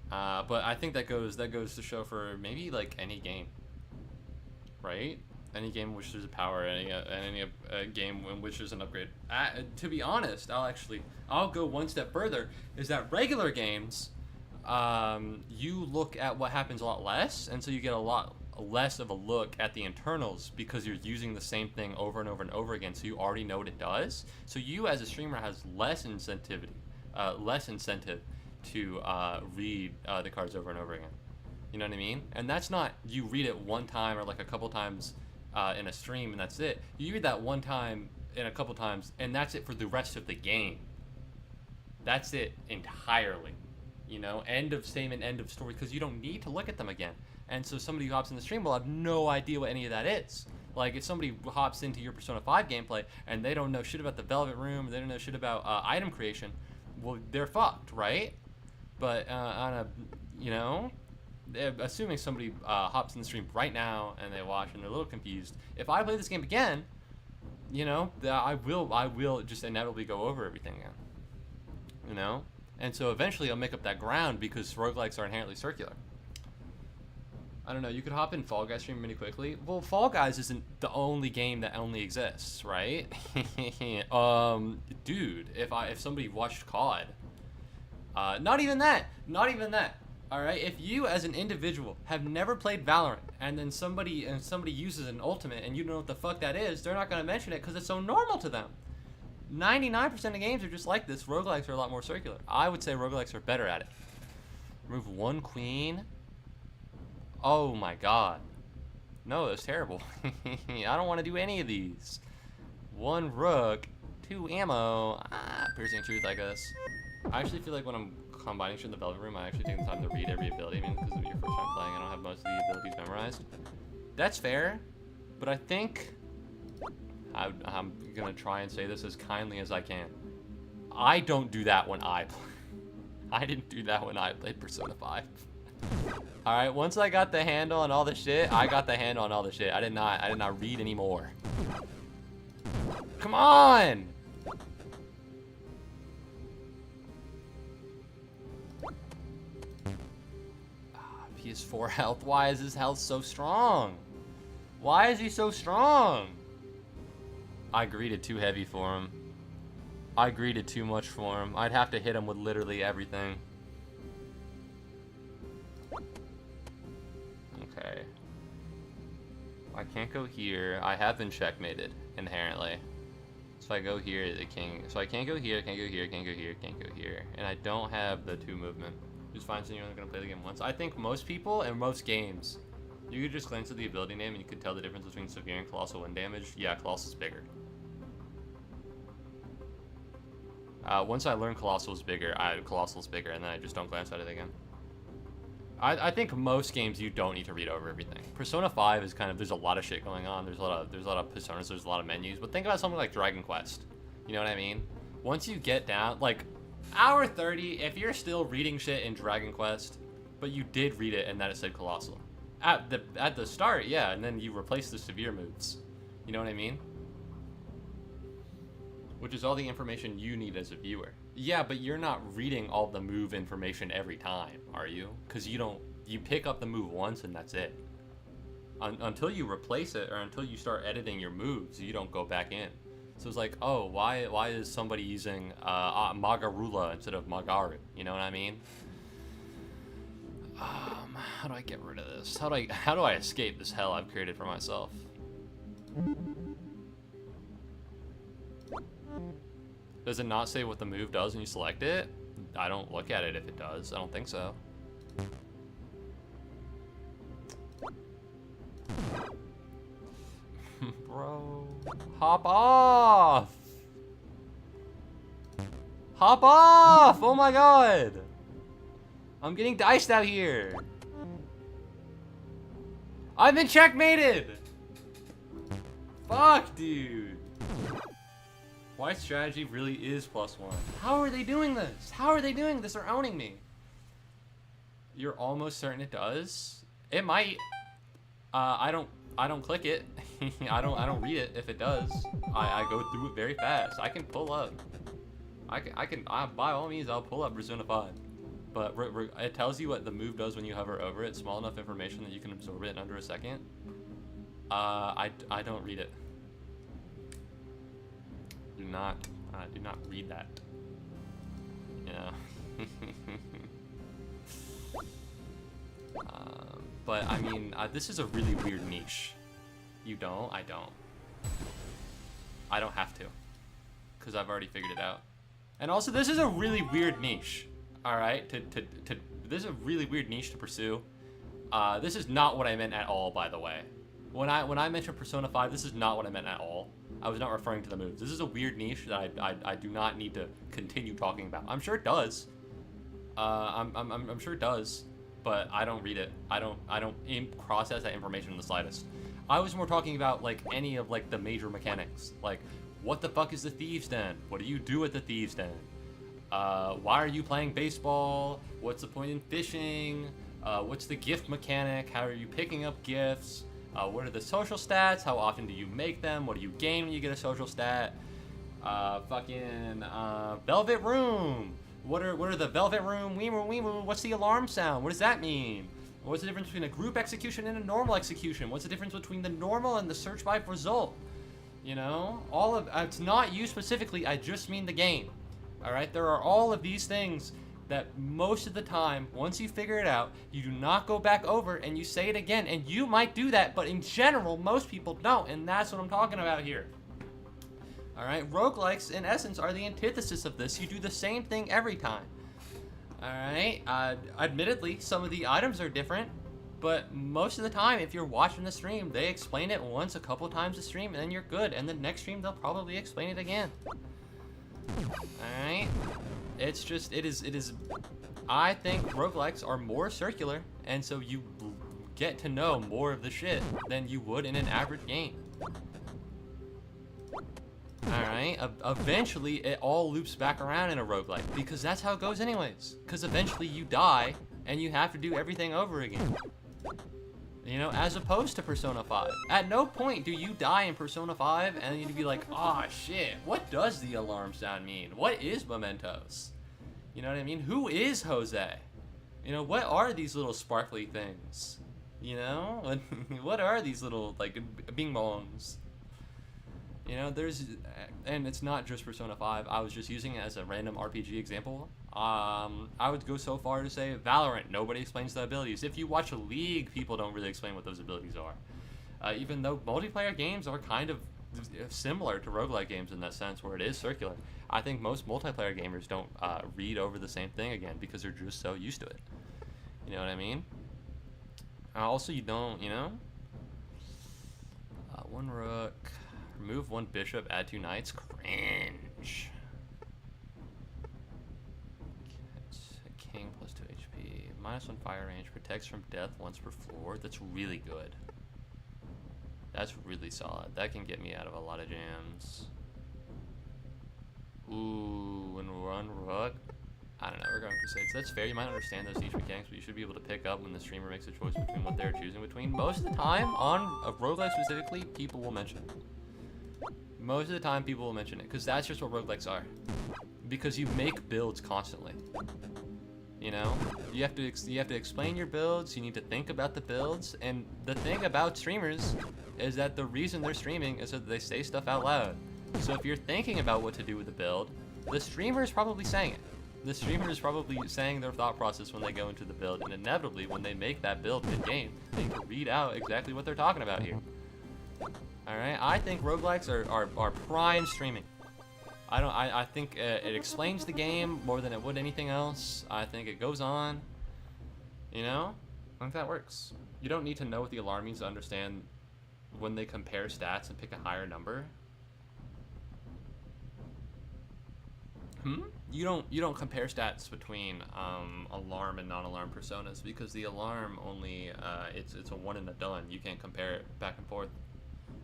[SPEAKER 1] But I think that goes to show for maybe like any game, right? Any game in which there's a power, any game in which there's an upgrade. To be honest, I'll go one step further. Is that regular games, you look at what happens a lot less, and so you get a lot less of a look at the internals because you're using the same thing over and over and over again, so you already know what it does. So you as a streamer has less incentive to read the cards over and over again. You know what I mean? And that's not you read it one time or like a couple times in a stream and that's it. You read that one time and a couple times and that's it for the rest of the game. That's it entirely. You know, end of statement, end of story, because you don't need to look at them again. And so somebody who hops in the stream will have no idea what any of that is. Like, if somebody hops into your Persona 5 gameplay and they don't know shit about the Velvet Room, they don't know shit about item creation, well, they're fucked, right? But on a, you know, assuming somebody hops in the stream right now and they watch and they're a little confused, if I play this game again, you know, I will just inevitably go over everything again. You know? And so eventually I'll make up that ground because roguelikes are inherently circular. I don't know, you could hop in Fall Guys stream really quickly. Well, Fall Guys isn't the only game that only exists, right? Dude, if somebody watched COD, not even that, all right? If you as an individual have never played Valorant and then somebody uses an ultimate and you don't know what the fuck that is, they're not gonna mention it because it's so normal to them. 99% of games are just like this. Roguelikes are a lot more circular. I would say roguelikes are better at it. Remove one queen. Oh my god. No, that's terrible. I don't want to do any of these. 1 rook, 2 ammo. Piercing truth, I guess. I actually feel like when I'm combining shit in the Velvet Room, I actually take the time to read every ability. I mean, because of your first time playing, I don't have most of the abilities memorized. That's fair, but I think I'm gonna try and say this as kindly as I can. I don't do that when I play. I didn't do that when I played Persona 5. Alright, once I got the handle on all the shit, I got the handle on all the shit. I did not read anymore. Come on! PS4 health. Why is his health so strong? Why is he so strong? I greeted too heavy for him. I greeted too much for him. I'd have to hit him with literally everything. Okay. I can't go here. I have been checkmated, inherently. So I go here, the king. So I can't go here, can't go here, can't go here, can't go here. And I don't have the 2 movement. Just find something you're only gonna play the game once. I think most people in most games, you could just glance at the ability name and you could tell the difference between severe and colossal wind damage. Yeah, colossal's bigger. Once I learn colossal's bigger, and then I just don't glance at it again. I think most games you don't need to read over everything. Persona 5 is kind of, there's a lot of shit going on. There's a lot of personas, there's a lot of menus. But think about something like Dragon Quest. You know what I mean? Once you get down, like, hour 30, if you're still reading shit in Dragon Quest, but you did read it and that it said colossal. At the start, yeah, and then you replace the severe moves. You know what I mean? Which is all the information you need as a viewer. Yeah, but you're not reading all the move information every time, are you? Because you pick up the move once and that's it. Until you replace it or until you start editing your moves, you don't go back in. So it's like, oh, why is somebody using Magarula instead of Magaru? You know what I mean? How do I get rid of this? How do I escape this hell I've created for myself? Does it not say what the move does when you select it? I don't look at it if it does. I don't think so. Bro, hop off! Hop off! Oh my god! I'm getting diced out here. I've been checkmated! Fuck, dude. White strategy really is +1. How are they doing this? How are they doing this? They're owning me. You're almost certain it does? It might. I don't click it. I don't read it if it does. I go through it very fast. I can pull up. By all means, I'll pull up Persona 5. But it tells you what the move does when you hover over it. Small enough information that you can absorb it in under a second. I don't read it. Do not read that. Yeah. But I mean, this is a really weird niche. You don't? I don't. I don't have to, because I've already figured it out. And also, this is a really weird niche. All right, this is a really weird niche to pursue. This is not what I meant at all, by the way. When I mentioned Persona 5, this is not what I meant at all. I was not referring to the moves. This is a weird niche that I do not need to continue talking about. I'm sure it does. I'm sure it does, but I don't read it. I don't process that information in the slightest. I was more talking about like any of like the major mechanics, like what the fuck is the Thieves' Den? What do you do at the Thieves' Den? Why are you playing baseball? What's the point in fishing? What's the gift mechanic? How are you picking up gifts? What are the social stats? How often do you make them? What do you gain when you get a social stat? Velvet Room. What are the Velvet Room? Weemoo. What's the alarm sound? What does that mean? What's the difference between a group execution and a normal execution? What's the difference between the normal and the search by result? You know, all of it's not you specifically. I just mean the game. All right, there are all of these things that most of the time, once you figure it out, you do not go back over and you say it again. And you might do that, but in general, most people don't. And that's what I'm talking about here. All right, roguelikes, in essence, are the antithesis of this. You do the same thing every time. All right, admittedly, some of the items are different. But most of the time, if you're watching the stream, they explain it once, a couple times a stream, and then you're good. And the next stream, they'll probably explain it again. Alright? It's just, it is, I think roguelikes are more circular, and so you get to know more of the shit than you would in an average game. Alright? Eventually, it all loops back around in a roguelike, because that's how it goes anyways. Because eventually you die, and you have to do everything over again. You know, as opposed to Persona 5. At no point do you die in Persona 5 and you'd be like, ah, shit, what does the alarm sound mean? What is mementos? You know what I mean? Who is Jose? You know, what are these little sparkly things? You know? What are these little, like, bing bongs? You know, and it's not just Persona 5. I was just using it as a random RPG example. I would go so far to say Valorant, nobody explains the abilities. If you watch a League, people don't really explain what those abilities are. Even though multiplayer games are kind of similar to roguelike games in that sense, where it is circular. I think most multiplayer gamers don't read over the same thing again because they're just so used to it. You know what I mean? Also, you don't, you know? One rook, remove one bishop, add 2 knights. Cringe. King plus 2 HP. -1 fire range. Protects from death once per floor. That's really good. That's really solid. That can get me out of a lot of jams. Ooh, and run rook. I don't know, we're going Crusades. That's fair, you might understand those siege mechanics, but you should be able to pick up when the streamer makes a choice between what they're choosing between. Most of the time, on a roguelike specifically, people will mention it. Most of the time, people will mention it, because that's just what roguelikes are. Because you make builds constantly. You know, you have to explain your builds. You need to think about the builds. And the thing about streamers is that the reason they're streaming is so that they say stuff out loud. So if you're thinking about what to do with the build, the streamer is probably saying it. The streamer is probably saying their thought process when they go into the build, and inevitably when they make that build mid-game, they need to read out exactly what they're talking about here. All right, I think roguelikes are prime streaming. I think it explains the game more than it would anything else. I think it goes on. You know? I think that works. You don't need to know what the alarm means to understand when they compare stats and pick a higher number. You don't compare stats between alarm and non-alarm personas, because the alarm only it's a one and a done. You can't compare it back and forth.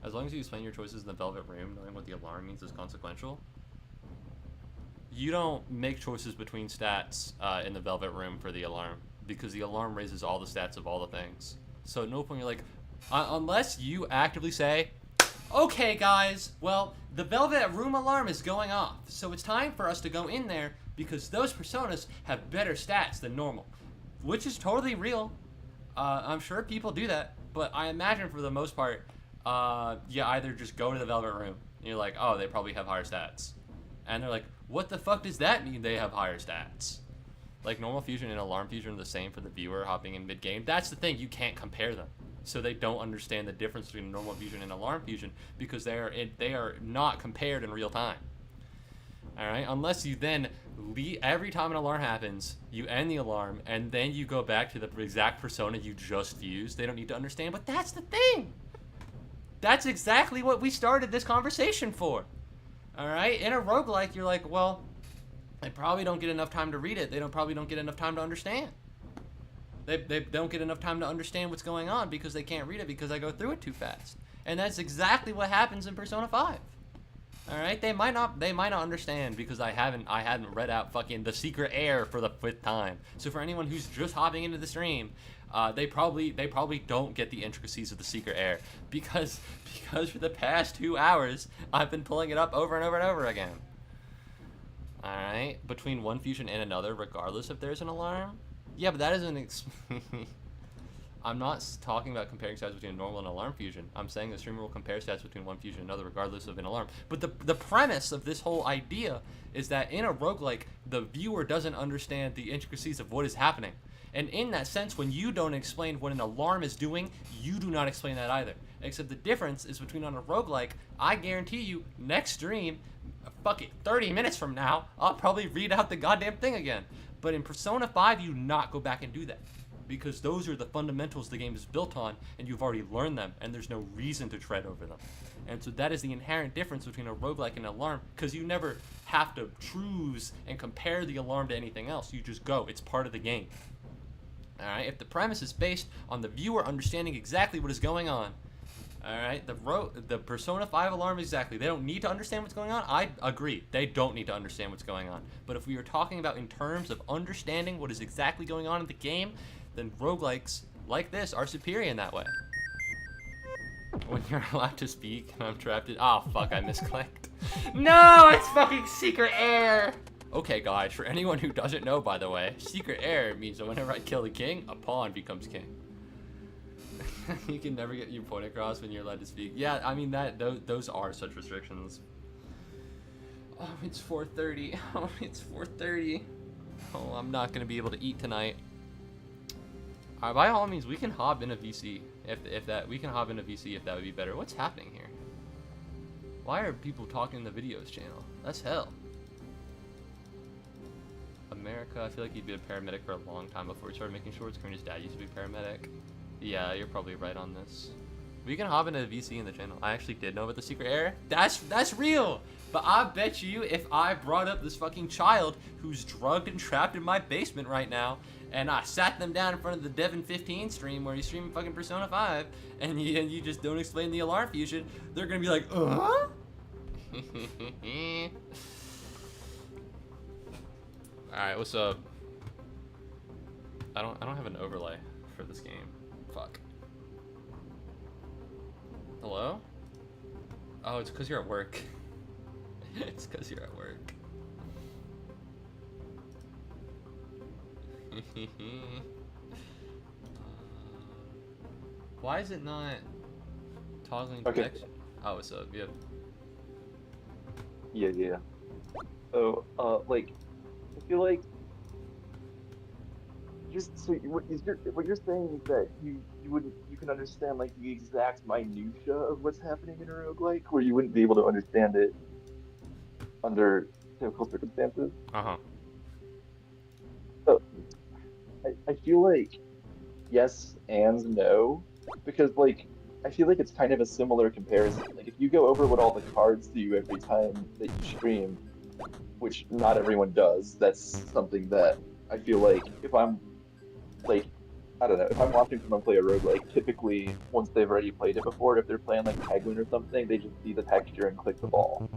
[SPEAKER 1] As long as you explain your choices in the Velvet Room, knowing what the alarm means is consequential. You don't make choices between stats in the Velvet Room for the alarm, because the alarm raises all the stats of all the things. So at no point you're like, unless you actively say, okay guys, well, the Velvet Room alarm is going off, so it's time for us to go in there because those personas have better stats than normal. Which is totally real. I'm sure people do that, but I imagine for the most part, you either just go to the Velvet Room and you're like, oh, they probably have higher stats. And they're like, what the fuck does that mean they have higher stats? Like, normal fusion and alarm fusion are the same for the viewer hopping in mid-game. That's the thing, you can't compare them. So they don't understand the difference between normal fusion and alarm fusion because they are not compared in real time. All right, unless you then every time an alarm happens, you end the alarm and then you go back to the exact persona you just fused. They don't need to understand, but that's the thing. That's exactly what we started this conversation for. All right, in a roguelike, you're like, well, they probably don't get enough time to read it. They probably don't get enough time to understand. They don't get enough time to understand what's going on because they can't read it because I go through it too fast. And that's exactly what happens in Persona 5. All right, they might not understand because I hadn't read out fucking the secret air for the 5th time. So for anyone who's just hopping into the stream, they probably don't get the intricacies of the secret air because for the past 2 hours I've been pulling it up over and over and over again. All right, between one fusion and another, regardless if there's an alarm. Yeah, but that isn't. I'm not talking about comparing stats between normal and alarm fusion. I'm saying the streamer will compare stats between one fusion and another regardless of an alarm. But the premise of this whole idea is that in a roguelike, the viewer doesn't understand the intricacies of what is happening. And in that sense, when you don't explain what an alarm is doing, you do not explain that either. Except the difference is between on a roguelike, I guarantee you, next stream, fuck it, 30 minutes from now, I'll probably read out the goddamn thing again. But in Persona 5, you not go back and do that. because those are the fundamentals the game is built on, and you've already learned them, and there's no reason to tread over them. And so that is the inherent difference between a roguelike and an alarm, because you never have to choose and compare the alarm to anything else. You just go. It's part of the game. Alright, if the premise is based on the viewer understanding exactly what is going on, alright, the Persona 5 alarm exactly, they don't need to understand what's going on. I agree, they don't need to understand what's going on. But if we are talking about in terms of understanding what is exactly going on in the game, then roguelikes like this are superior in that way. When you're allowed to speak and I'm trapped in... Oh, fuck, I misclicked. No, it's fucking secret air! Okay, guys, for anyone who doesn't know, by the way, secret air means that whenever I kill the king, a pawn becomes king. You can never get your point across when you're allowed to speak. Yeah, I mean, those are such restrictions. Oh, it's 4:30. Oh, it's 4:30. Oh, I'm not gonna be able to eat tonight. By all means, we can hop in a VC if that we can hop in a VC if that would be better. What's happening here? Why are people talking in the videos channel? That's hell. America, I feel like he'd been a paramedic for a long time before he started making shorts. His dad used to be a paramedic. Yeah, you're probably right on this. We can hop into a VC in the channel. I actually did know about the secret air. That's real. But I bet you if I brought up this fucking child who's drugged and trapped in my basement right now, and I sat them down in front of the Devin15 stream where he's streaming fucking Persona 5, and you just don't explain the alarm fusion, they're gonna be like, Alright, what's up? I don't have an overlay for this game. Fuck. Hello? Oh, it's because you're at work. It's because you're at work. Why is it not toggling protection? Oh, what's up? Yep.
[SPEAKER 2] Yeah. So, like, I feel like what you're saying is that you can understand like the exact minutia of what's happening in a roguelike, where you wouldn't be able to understand it under typical circumstances. So I feel like yes and no, because like I feel like it's kind of a similar comparison. Like if you go over what all the cards do every time that you stream, which not everyone does, that's something that I feel like if I'm like, I don't know, if I'm watching someone play a roguelike, typically once they've already played it before, if they're playing like Penguin or something, they just see the texture and click the ball.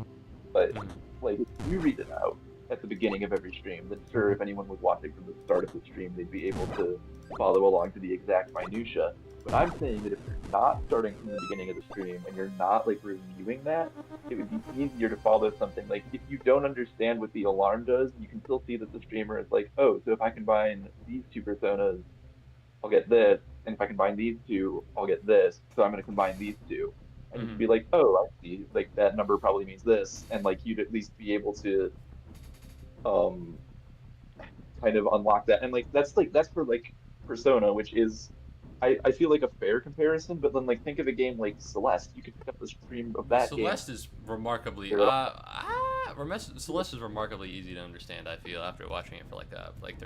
[SPEAKER 2] But like if you read it out at the beginning of every stream, then sure, if anyone was watching from the start of the stream, they'd be able to follow along to the exact minutia. But I'm saying that if you're not starting from the beginning of the stream and you're not like reviewing that, it would be easier to follow something. Like if you don't understand what the alarm does, you can still see that the streamer is like, oh, so if I combine these two personas, I'll get this, and if I combine these two, I'll get this. So I'm going to combine these two, and you'd be like, oh, I see. Like that number probably means this, and like you'd at least be able to, kind of unlock that. And like that's for like Persona, which is. I feel like a fair comparison, but then like think of a game like Celeste. You could pick up the stream of that game.
[SPEAKER 1] Celeste is remarkably Celeste is remarkably easy to understand. I feel after watching it for like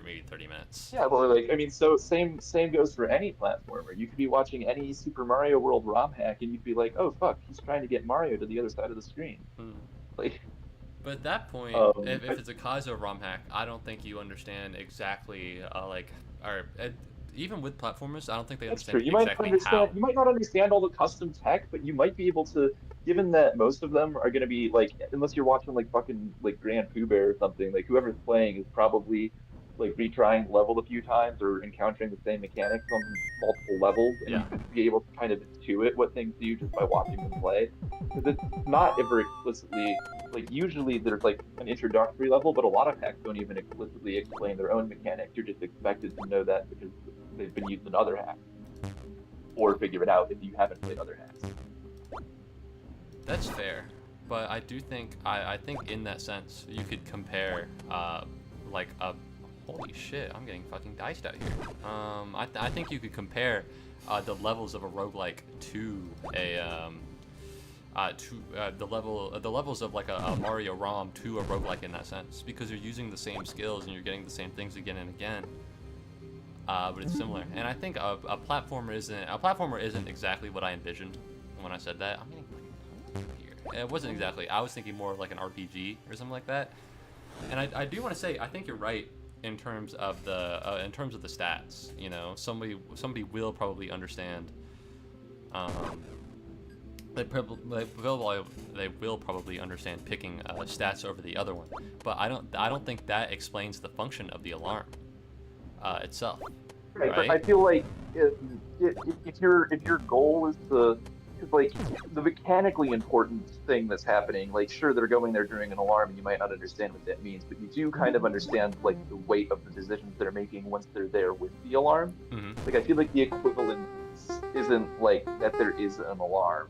[SPEAKER 1] maybe 30 minutes.
[SPEAKER 2] Yeah, well, like I mean, so same goes for any platformer. You could be watching any Super Mario World ROM hack, and you'd be like, oh fuck, he's trying to get Mario to the other side of the screen. Like.
[SPEAKER 1] But at that point, if it's a Kaizo ROM hack, I don't think you understand exactly even with platformers, I don't think they understand exactly how.
[SPEAKER 2] You might not understand all the custom tech, but you might be able to, given that most of them are going to be like, unless you're watching like fucking like Grand Pooh Bear or something, like whoever's playing is probably like retrying the level a few times or encountering the same mechanics on multiple levels, and you could be able to kind of intuit what things do just by watching them play. Because it's not ever explicitly, like usually there's like an introductory level, but a lot of hacks don't even explicitly explain their own mechanics. You're just expected to know that because they've been used in other hacks, or figure it out if you haven't played other hacks.
[SPEAKER 1] That's fair, but I do think I think in that sense you could compare like a holy shit, I'm getting fucking diced out here. I think you could compare the levels of a roguelike to a the levels of like a Mario ROM to a roguelike in that sense, because you're using the same skills and you're getting the same things again and again. but it's similar. And I think a platformer isn't exactly what I envisioned when I said that. I'm getting here. It wasn't exactly. I was thinking more of like an RPG or something like that. And I do want to say I think you're right in terms of the stats. You know, somebody will probably understand. They will probably understand picking stats over the other one, but I don't think that explains the function of the alarm itself.
[SPEAKER 2] Right,
[SPEAKER 1] Right?
[SPEAKER 2] but I feel like if your goal is to, because like the mechanically important thing that's happening, like sure they're going there during an alarm and you might not understand what that means, but you do kind of understand like the weight of the decisions they're making once they're there with the alarm.
[SPEAKER 1] Mm-hmm.
[SPEAKER 2] Like I feel like the equivalent isn't like that there is an alarm.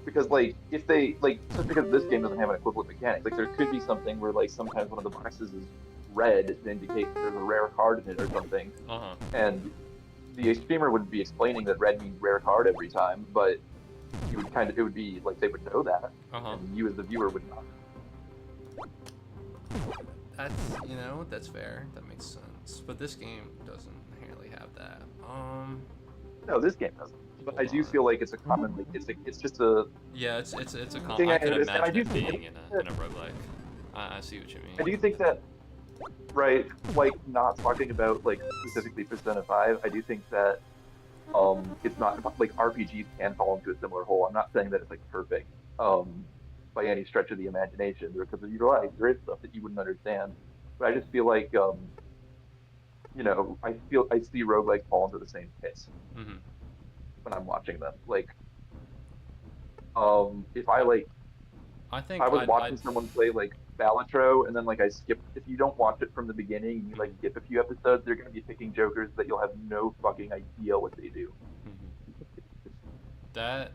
[SPEAKER 2] Because like if they like just because this game doesn't have an equivalent mechanic, like there could be something where like sometimes one of the boxes is red to indicate there's a rare card in it or something,
[SPEAKER 1] Uh-huh.
[SPEAKER 2] and the streamer wouldn't be explaining that red means rare card every time, but it would be like they would know that,
[SPEAKER 1] Uh-huh.
[SPEAKER 2] and you as the viewer would not.
[SPEAKER 1] That's that's fair. That makes sense. But this game doesn't inherently have that.
[SPEAKER 2] No, this game doesn't. But I
[SPEAKER 1] Hold
[SPEAKER 2] do
[SPEAKER 1] on.
[SPEAKER 2] feel like it's a common like it's just a
[SPEAKER 1] Yeah, it's a
[SPEAKER 2] thing
[SPEAKER 1] I
[SPEAKER 2] I
[SPEAKER 1] could
[SPEAKER 2] noticed, and I
[SPEAKER 1] imagine
[SPEAKER 2] do
[SPEAKER 1] it
[SPEAKER 2] think
[SPEAKER 1] being in a roguelike. I see what you mean.
[SPEAKER 2] I do think that, right, like not talking about like specifically Persona 5, I do think that it's not like RPGs can fall into a similar hole. I'm not saying that it's like perfect by any stretch of the imagination, because you're right, there is stuff that you wouldn't understand. But I just feel like I see roguelikes fall into the same pits
[SPEAKER 1] Mm-hmm.
[SPEAKER 2] when I'm watching them. Like if I
[SPEAKER 1] I think
[SPEAKER 2] I was
[SPEAKER 1] I
[SPEAKER 2] watching someone play like Balatro and then like I skipped, if you don't watch it from the beginning and you like skip a few episodes, they're gonna be picking jokers that you'll have no fucking idea what they do.
[SPEAKER 1] Mhm. That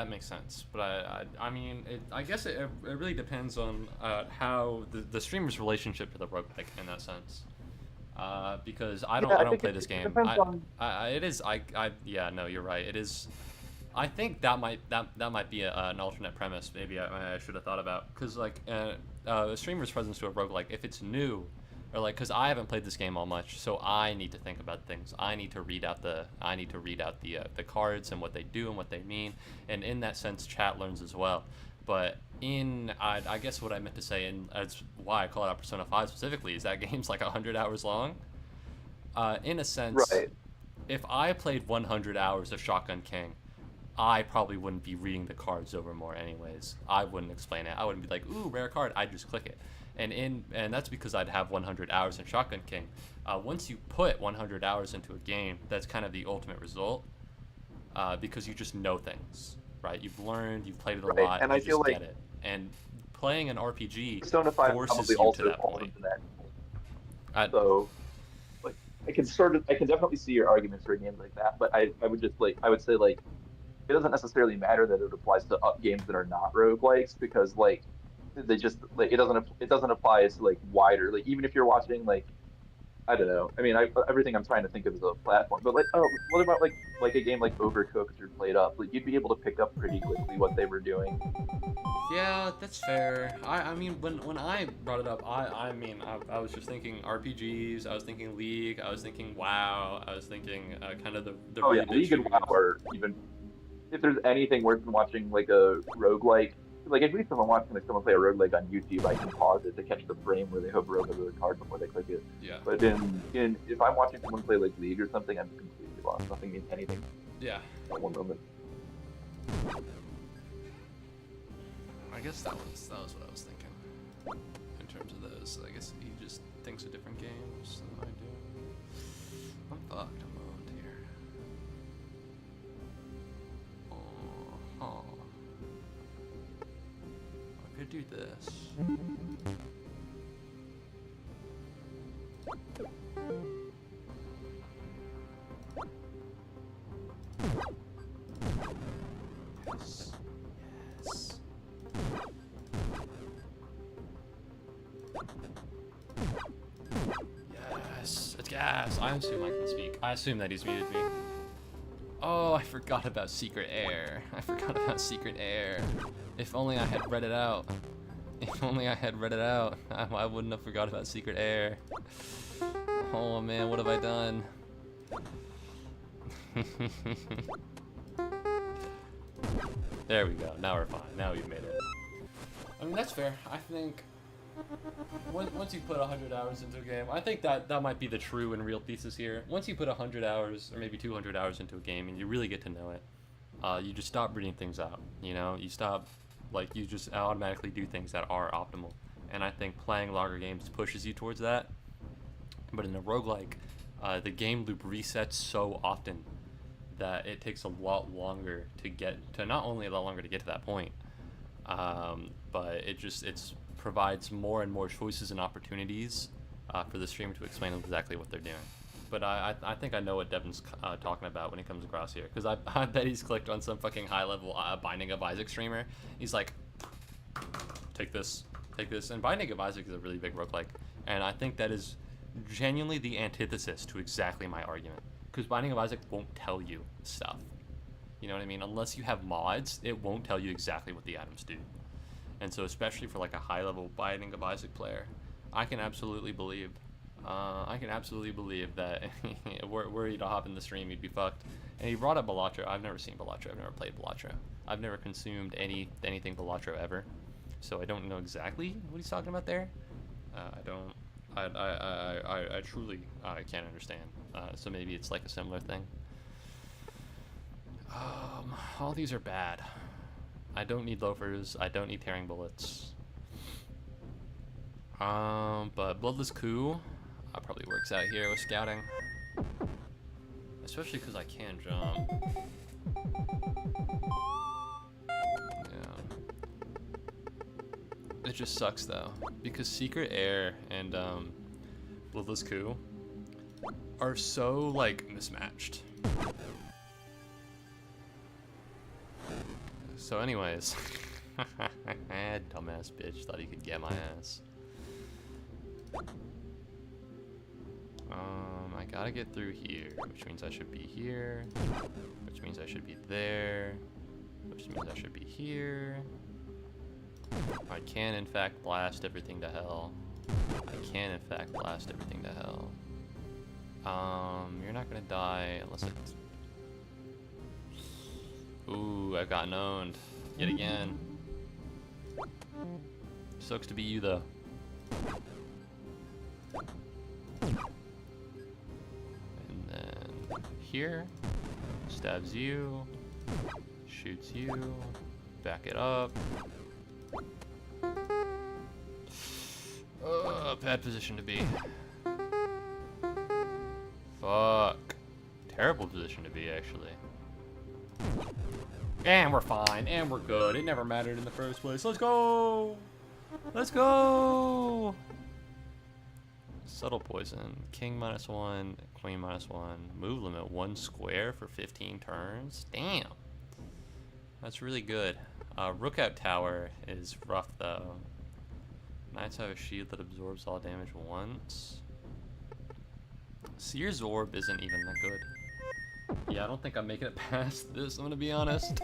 [SPEAKER 1] makes sense, but I mean I guess it really depends on how the streamer's relationship to the roguelike in that sense. Because I
[SPEAKER 2] Yeah, I
[SPEAKER 1] don't
[SPEAKER 2] think
[SPEAKER 1] play this
[SPEAKER 2] it
[SPEAKER 1] game.
[SPEAKER 2] depends on.
[SPEAKER 1] It is yeah, no, you're right. It is. I think that might be an alternate premise. Maybe I should have thought about, because like a streamer's presence to a roguelike, if it's new, or like, because I haven't played this game all much, so I need to think about things. I need to read out the the cards and what they do and what they mean, and in that sense, chat learns as well. But I guess what I meant to say, and that's why I call it out Persona 5 specifically, is that game's like 100 hours long. In a sense,
[SPEAKER 2] Right.
[SPEAKER 1] if I played 100 hours of Shotgun King, I probably wouldn't be reading the cards over more anyways. I wouldn't explain it. I wouldn't be like, ooh, rare card. I'd just click it. And that's because I'd have 100 hours in Shotgun King. Once you put 100 hours into a game, that's kind of the ultimate result, because you just know things, right? You've learned, you've played it a
[SPEAKER 2] Right.
[SPEAKER 1] lot,
[SPEAKER 2] And
[SPEAKER 1] you
[SPEAKER 2] I feel
[SPEAKER 1] just
[SPEAKER 2] like
[SPEAKER 1] get it. And playing an RPG
[SPEAKER 2] Persona 5
[SPEAKER 1] forces
[SPEAKER 2] probably
[SPEAKER 1] you to
[SPEAKER 2] also
[SPEAKER 1] that
[SPEAKER 2] falls
[SPEAKER 1] point.
[SPEAKER 2] into that.
[SPEAKER 1] I,
[SPEAKER 2] So like I can definitely see your arguments for games like that, but I would just like I would say like it doesn't necessarily matter that it applies to games that are not roguelikes, because like they just like it doesn't apply to like wider, like even if you're watching like I don't know. I mean, everything I'm trying to think of is a platform, but like, oh, what about like a game like Overcooked or Played Up? Like, you'd be able to pick up pretty quickly what they were doing.
[SPEAKER 1] Yeah, that's fair. I mean, when I brought it up, I was just thinking RPGs. I was thinking League. I was thinking WoW. I was thinking kind of the
[SPEAKER 2] Oh
[SPEAKER 1] really
[SPEAKER 2] yeah,
[SPEAKER 1] big
[SPEAKER 2] League and
[SPEAKER 1] shooter
[SPEAKER 2] WoW
[SPEAKER 1] games.
[SPEAKER 2] are even. If there's anything worth watching, like a roguelike, like at least if I'm watching like someone play a roguelike on YouTube, I can pause it to catch the frame where they hover over the card before they click it.
[SPEAKER 1] Yeah.
[SPEAKER 2] But in if I'm watching someone play like League or something, I'm completely lost. Nothing means anything
[SPEAKER 1] Yeah.
[SPEAKER 2] at one moment.
[SPEAKER 1] I guess that was what I was thinking in terms of those. I guess he just thinks of different games than I do. I'm fucked. I'm owned here. Oh. I could do this. Yes. Yes. Yes. It's gas. I assume I can speak. I assume that he's muted me. Oh, I forgot about Secret Air. I forgot about Secret Air. If only I had read it out. If only I had read it out, I wouldn't have forgot about Secret Air. Oh man, what have I done? There we go. Now we're fine. Now we've made it. I mean, that's fair. I think once you put 100 hours into a game, I think that might be the true and real thesis here. Once you put 100 hours or maybe 200 hours into a game and you really get to know it, you just stop reading things out. You know, you stop, like, you just automatically do things that are optimal. And I think playing longer games pushes you towards that. But in a roguelike, the game loop resets so often that it takes a lot longer to get to, not only a lot longer to get to that point, but it provides more and more choices and opportunities for the streamer to explain exactly what they're doing. But I think I know what Devin's talking about when he comes across here, because I bet he's clicked on some fucking high-level Binding of Isaac streamer. He's like, take this, and Binding of Isaac is a really big roguelike, and I think that is genuinely the antithesis to exactly my argument. Because Binding of Isaac won't tell you stuff. You know what I mean? Unless you have mods, it won't tell you exactly what the items do. And so especially for like a high-level Binding of Isaac player, I can absolutely believe that were he to hop in the stream, he'd be fucked. And he brought up Balatro. I've never seen Balatro. I've never played Balatro. I've never consumed anything Balatro ever. So I don't know exactly what he's talking about there. I truly can't understand. So maybe it's like a similar thing. All these are bad. I don't need loafers. I don't need tearing bullets. But Bloodless Coup probably works out here with scouting. Especially because I can jump. Yeah. It just sucks though, because Secret Air and Bloodless Coup are so like mismatched. So anyways, dumbass bitch thought he could get my ass. I gotta get through here, which means I should be here, which means I should be there, which means I should be here. I can in fact blast everything to hell. You're not gonna die unless it's... Ooh, I've gotten owned. Yet again. Sucks to be you though. And then here, stabs you, shoots you, back it up. Bad position to be. Fuck. Terrible position to be, actually. And we're fine, and we're good. It never mattered in the first place. Let's go! Let's go! Subtle poison. King -1, queen -1. Move limit 1 square for 15 turns. Damn. That's really good. Rook out tower is rough, though. Knights have a shield that absorbs all damage once. Seer's Orb isn't even that good. Yeah, I don't think I'm making it past this, I'm gonna be honest.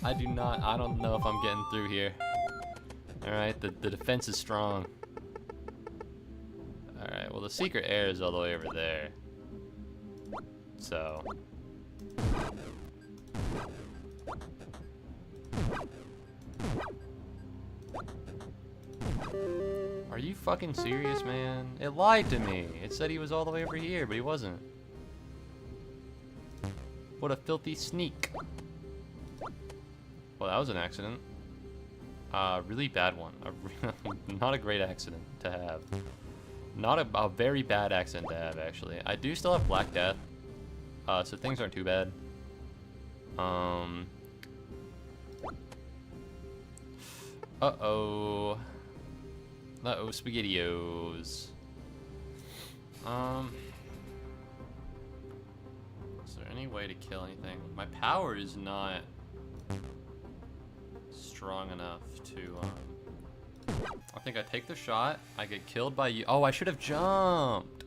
[SPEAKER 1] I don't know if I'm getting through here. Alright, the defense is strong. Alright, well the Secret Air is all the way over there. So... Are you fucking serious, man? It lied to me. It said he was all the way over here, but he wasn't. What a filthy sneak. Well, that was an accident. Really bad one. Not a great accident to have. Not a very bad accident to have, actually. I do still have Black Death, so things aren't too bad. Uh-oh. Uh-oh, SpaghettiOs. Is there any way to kill anything? My power is not strong enough to, I think I take the shot, I get killed by you. Oh, I should have jumped!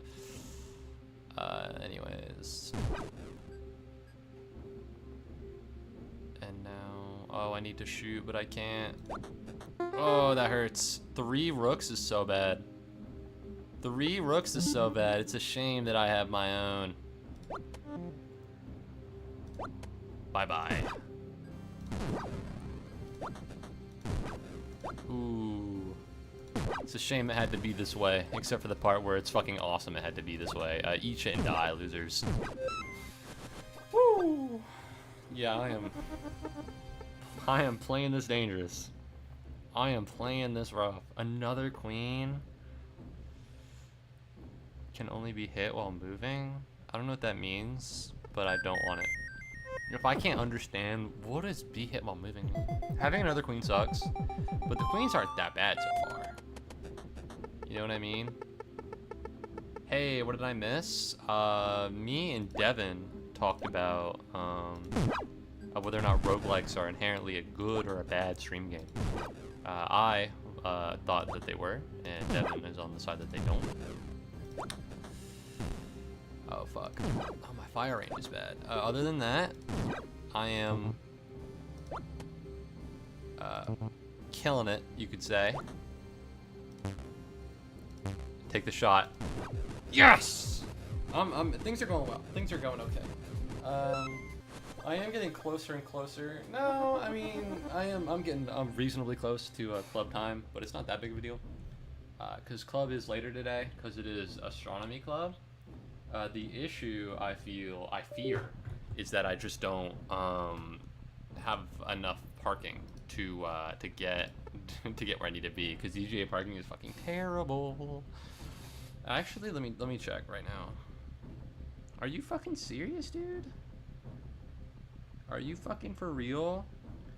[SPEAKER 1] Anyways. And now, oh, I need to shoot, but I can't. Oh, that hurts. 3 rooks is so bad. 3 rooks is so bad. It's a shame that I have my own. Bye-bye. Ooh. It's a shame it had to be this way, except for the part where it's fucking awesome it had to be this way. Eat shit and die, losers. Woo! Yeah, I am playing this dangerous. I am playing this rough. Another queen can only be hit while moving? I don't know what that means, but I don't want it. If I can't understand, what does be hit while moving? Having another queen sucks, but the queens aren't that bad so far. You know what I mean? Hey, what did I miss? Me and Devin talked about whether or not roguelikes are inherently a good or a bad stream game. I thought that they were, and Devin is on the side that they don't. Oh fuck. Oh, my fire range is bad. Other than that, I am killing it, you could say. Take the shot. Yes! Things are going well. Things are going okay. I am getting closer and closer. No, I mean, I'm reasonably close to club time, but it's not that big of a deal. Because club is later today, because it is astronomy club. The issue I fear, is that I just don't have enough parking to get where I need to be, because EGA parking is fucking terrible. Actually, let me check right now. Are you fucking serious, dude? Are you fucking for real?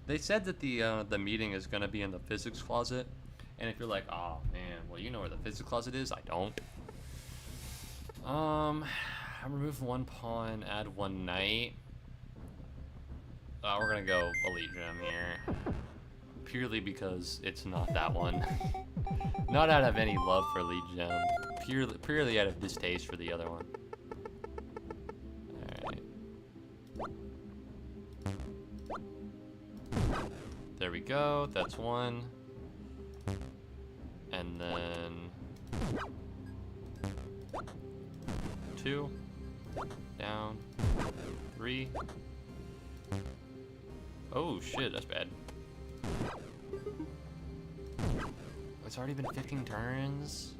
[SPEAKER 1] They said that the meeting is gonna be in the physics closet, and if you're like, oh man, well you know where the physics closet is, I don't. Remove one pawn, add one knight. We're gonna go Elite Gem here. Purely because it's not that one. Not out of any love for Elite Gem. Purely out of distaste for the other one. Alright. There we go, that's one. And then... 2. Down. 3. Oh shit, that's bad. It's already been 15 turns.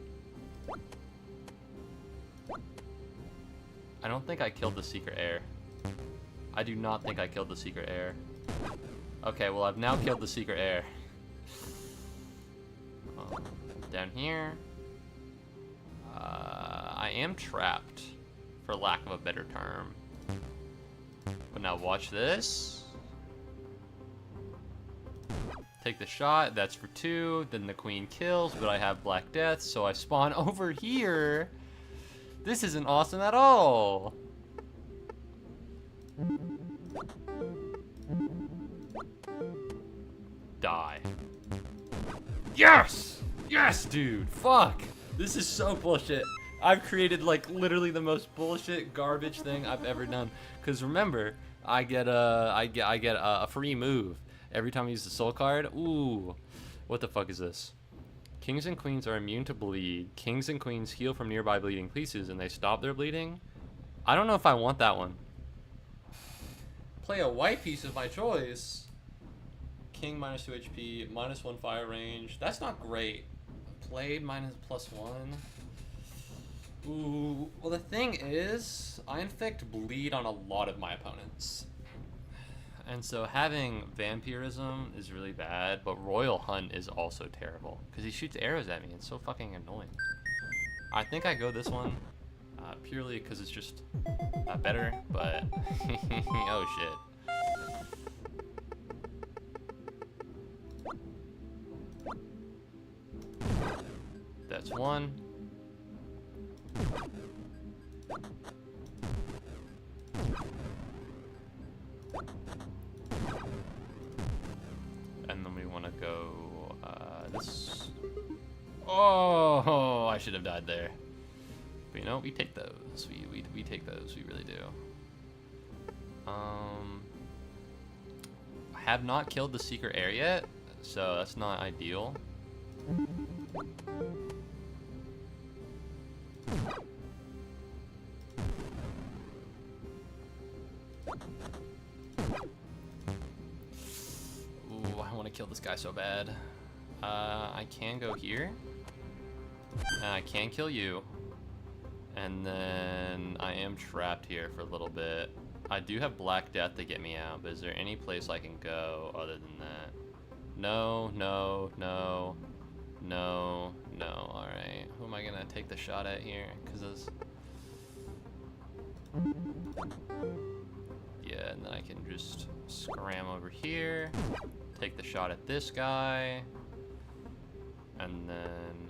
[SPEAKER 1] I don't think I killed the secret heir. I do not think I killed the secret heir. Okay, well I've now killed the secret heir. Down here. I am trapped, for lack of a better term. But now watch this. Take the shot, that's for 2, then the queen kills, but I have Black Death, so I spawn over here. This isn't awesome at all. Die. Yes! Yes, dude! Fuck! This is so bullshit. I've created like literally the most bullshit garbage thing I've ever done. Cause remember, I get a free move every time I use the soul card. Ooh, what the fuck is this? Kings and queens are immune to bleed. Kings and queens heal from nearby bleeding pieces and they stop their bleeding. I don't know if I want that one. Play a white piece of my choice. King minus 2 HP, minus 1 fire range. That's not great. Played minus +1. Ooh, well the thing is, I inflict bleed on a lot of my opponents. And so having vampirism is really bad, but Royal Hunt is also terrible. Because he shoots arrows at me, it's so fucking annoying. I think I go this one, purely because it's just better, but oh shit. That's one. And then we want to go this. Oh, I should have died there. But you know, we take those. We take those. We really do. I have not killed the secret heir yet, so that's not ideal. Ooh, I want to kill this guy so bad. I can go here. I can kill you. And then I am trapped here for a little bit. I do have Black Death to get me out, but is there any place I can go other than that? No, no, no, no, no. Alright, who am I gonna take the shot at here? Because yeah, and then I can just scram over here, take the shot at this guy, and then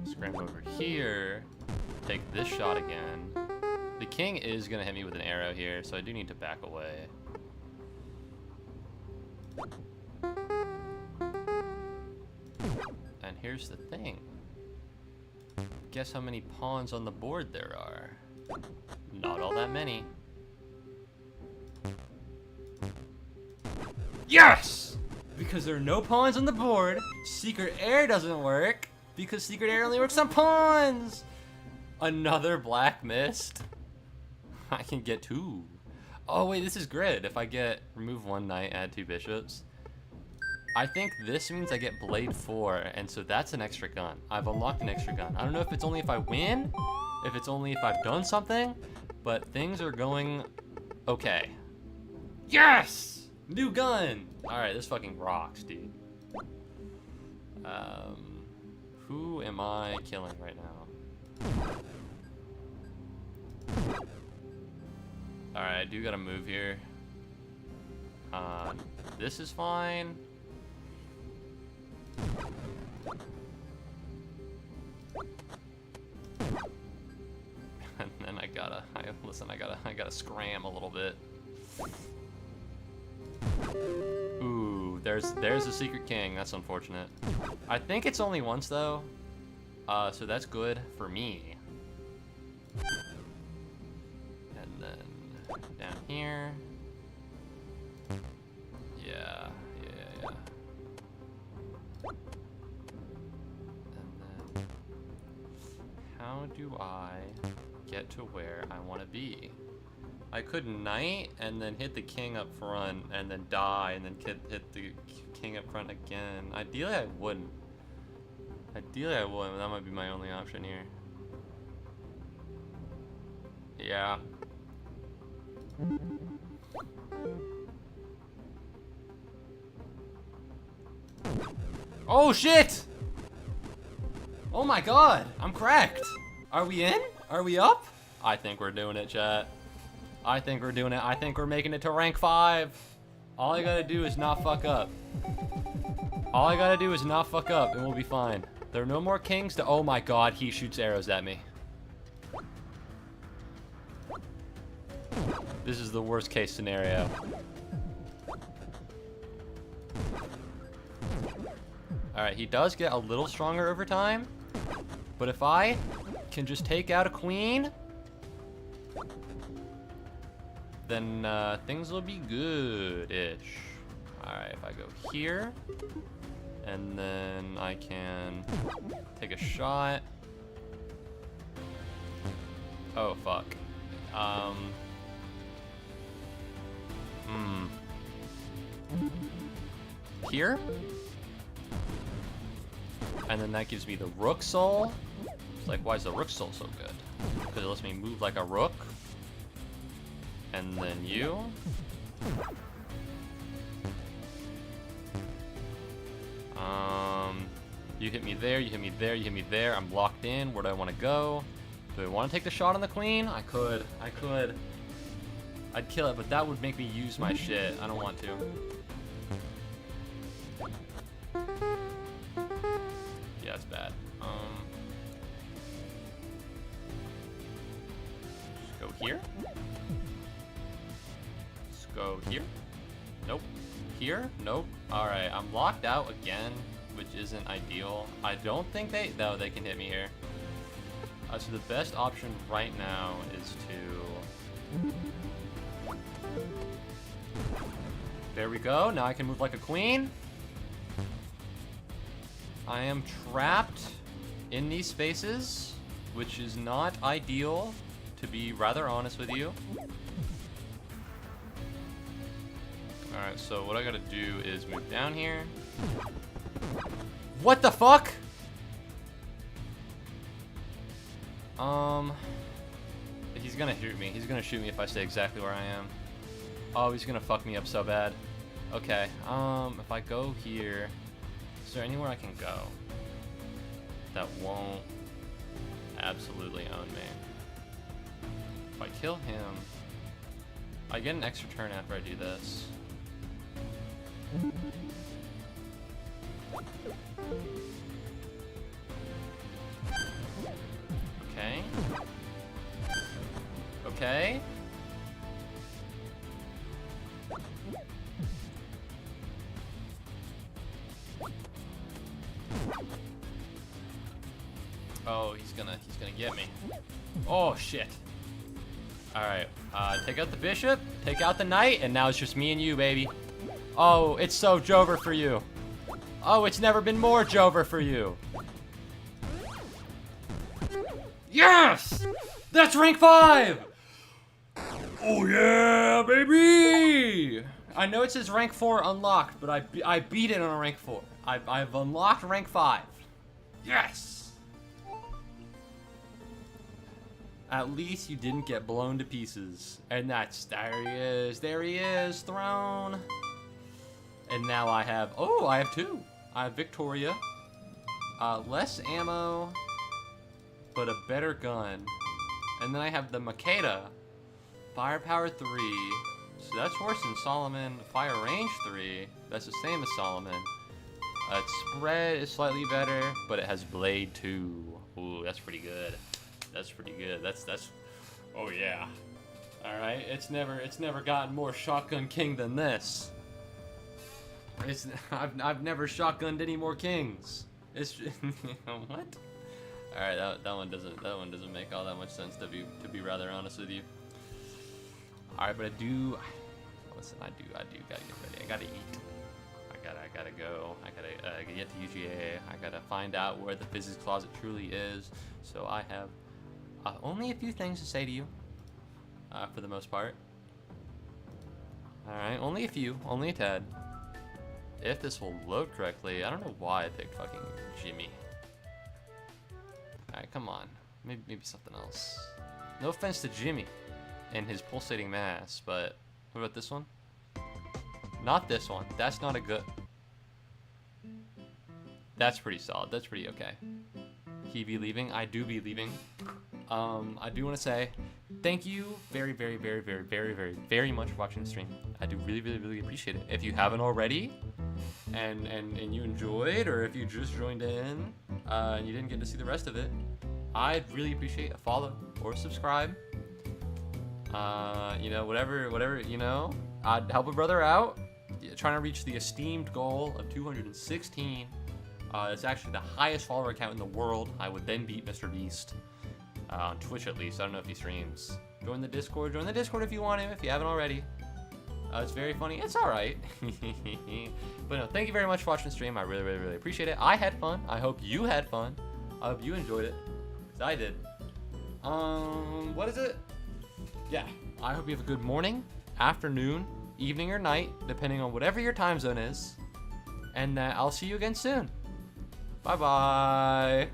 [SPEAKER 1] scram over here, take this shot again. The king is gonna hit me with an arrow here, so I do need to back away. And here's the thing. Guess how many pawns on the board there are? Not all that many. Yes! Because there are no pawns on the board, Secret Air doesn't work, because Secret Air only works on pawns! Another Black Mist? I can get 2. Oh wait, this is grid. If I get remove 1 knight, add 2 bishops. I think this means I get Blade 4, and so that's an extra gun. I've unlocked an extra gun. I don't know if it's only if I win, if it's only if I've done something, but things are going okay. Yes! New gun! Alright, this fucking rocks, dude. Who am I killing right now? Alright, I do gotta move here. This is fine. And then I gotta scram a little bit. Ooh, there's a Secret King. That's unfortunate. I think it's only once though, so that's good for me. And then down here. Yeah. And then how do I get to where I want to be? I could knight and then hit the king up front and then die and then hit the king up front again. Ideally I wouldn't. That might be my only option here. Yeah. Oh shit! Oh my god, I'm cracked. Are we in? Are we up? I think we're doing it, chat. I think we're doing it. I think we're making it to rank 5. All I gotta do is not fuck up. All I gotta do is not fuck up and we'll be fine. There are no more kings to— oh my god, he shoots arrows at me. This is the worst case scenario. Alright, he does get a little stronger over time. But if I can just take out a queen, then things will be good-ish. Alright, if I go here, and then I can take a shot. Oh, fuck. Here? And then that gives me the rook soul. It's like, why is the rook soul so good? Because it lets me move like a rook. And then you. You hit me there, you hit me there, you hit me there. I'm locked in. Where do I want to go? Do I want to take the shot on the queen? I could. I'd kill it, but that would make me use my shit. I don't want to. Yeah, it's bad. Just go here. Just go here. Nope. Here? Nope. Alright, I'm locked out again, which isn't ideal. I don't think they can hit me here. So the best option right now is to... There we go. Now I can move like a queen. I am trapped in these spaces, which is not ideal, to be rather honest with you. Alright, so what I gotta do is move down here. What the fuck? He's gonna shoot me. He's gonna shoot me if I stay exactly where I am. Oh, he's gonna fuck me up so bad. Okay, if I go here, is there anywhere I can go that won't absolutely own me? If I kill him, I get an extra turn after I do this. Okay. Okay. Oh, he's gonna get me. Oh shit. Alright, take out the bishop, take out the knight, and now it's just me and you, baby. Oh, it's so Jover for you. Oh, it's never been more Jover for you. Yes! That's rank 5! Oh yeah, baby! I know it says rank 4 unlocked, but I beat it on a rank 4. I've unlocked rank 5. Yes! At least you didn't get blown to pieces. And there he is, throne. And now I have 2. I have Victoria. Less ammo, but a better gun. And then I have the Makeda. Firepower 3. So that's worse than Solomon. Fire range 3. That's the same as Solomon. Its spread is slightly better, but it has blade 2. Ooh, that's pretty good. That's pretty good. That's oh yeah. Alright, it's never gotten more Shotgun King than this. I've never shotgunned any more kings. It's what? Alright, that one doesn't make all that much sense to be rather honest with you. Alright, but I do gotta get ready. I gotta eat. I gotta go. I gotta get to UGA. I gotta find out where the physics closet truly is. So I have only a few things to say to you, for the most part. Alright, only a few, only a tad. If this will load correctly, I don't know why I picked fucking Jimmy. Alright, come on. Maybe something else. No offense to Jimmy and his pulsating mass, but what about this one? Not this one. That's not a good... That's pretty solid. That's pretty okay. He be leaving. I do be leaving. I do want to say thank you very, very, very, very, very, very, very much for watching the stream. I do really, really, really appreciate it. If you haven't already, and you enjoyed, or if you just joined in and you didn't get to see the rest of it, I'd really appreciate a follow or subscribe. You know, whatever, you know, I'd help a brother out. Trying to reach the esteemed goal of 216. It's actually the highest follower count in the world. I would then beat Mr. Beast. On Twitch at least. I don't know if he streams. Join the Discord. Join the Discord if you want him, if you haven't already. It's very funny. It's alright. But no, thank you very much for watching the stream. I really, really, really appreciate it. I had fun. I hope you had fun. I hope you enjoyed it. Because I did. What is it? Yeah. I hope you have a good morning, afternoon, evening, or night, depending on whatever your time zone is. And I'll see you again soon. Bye-bye.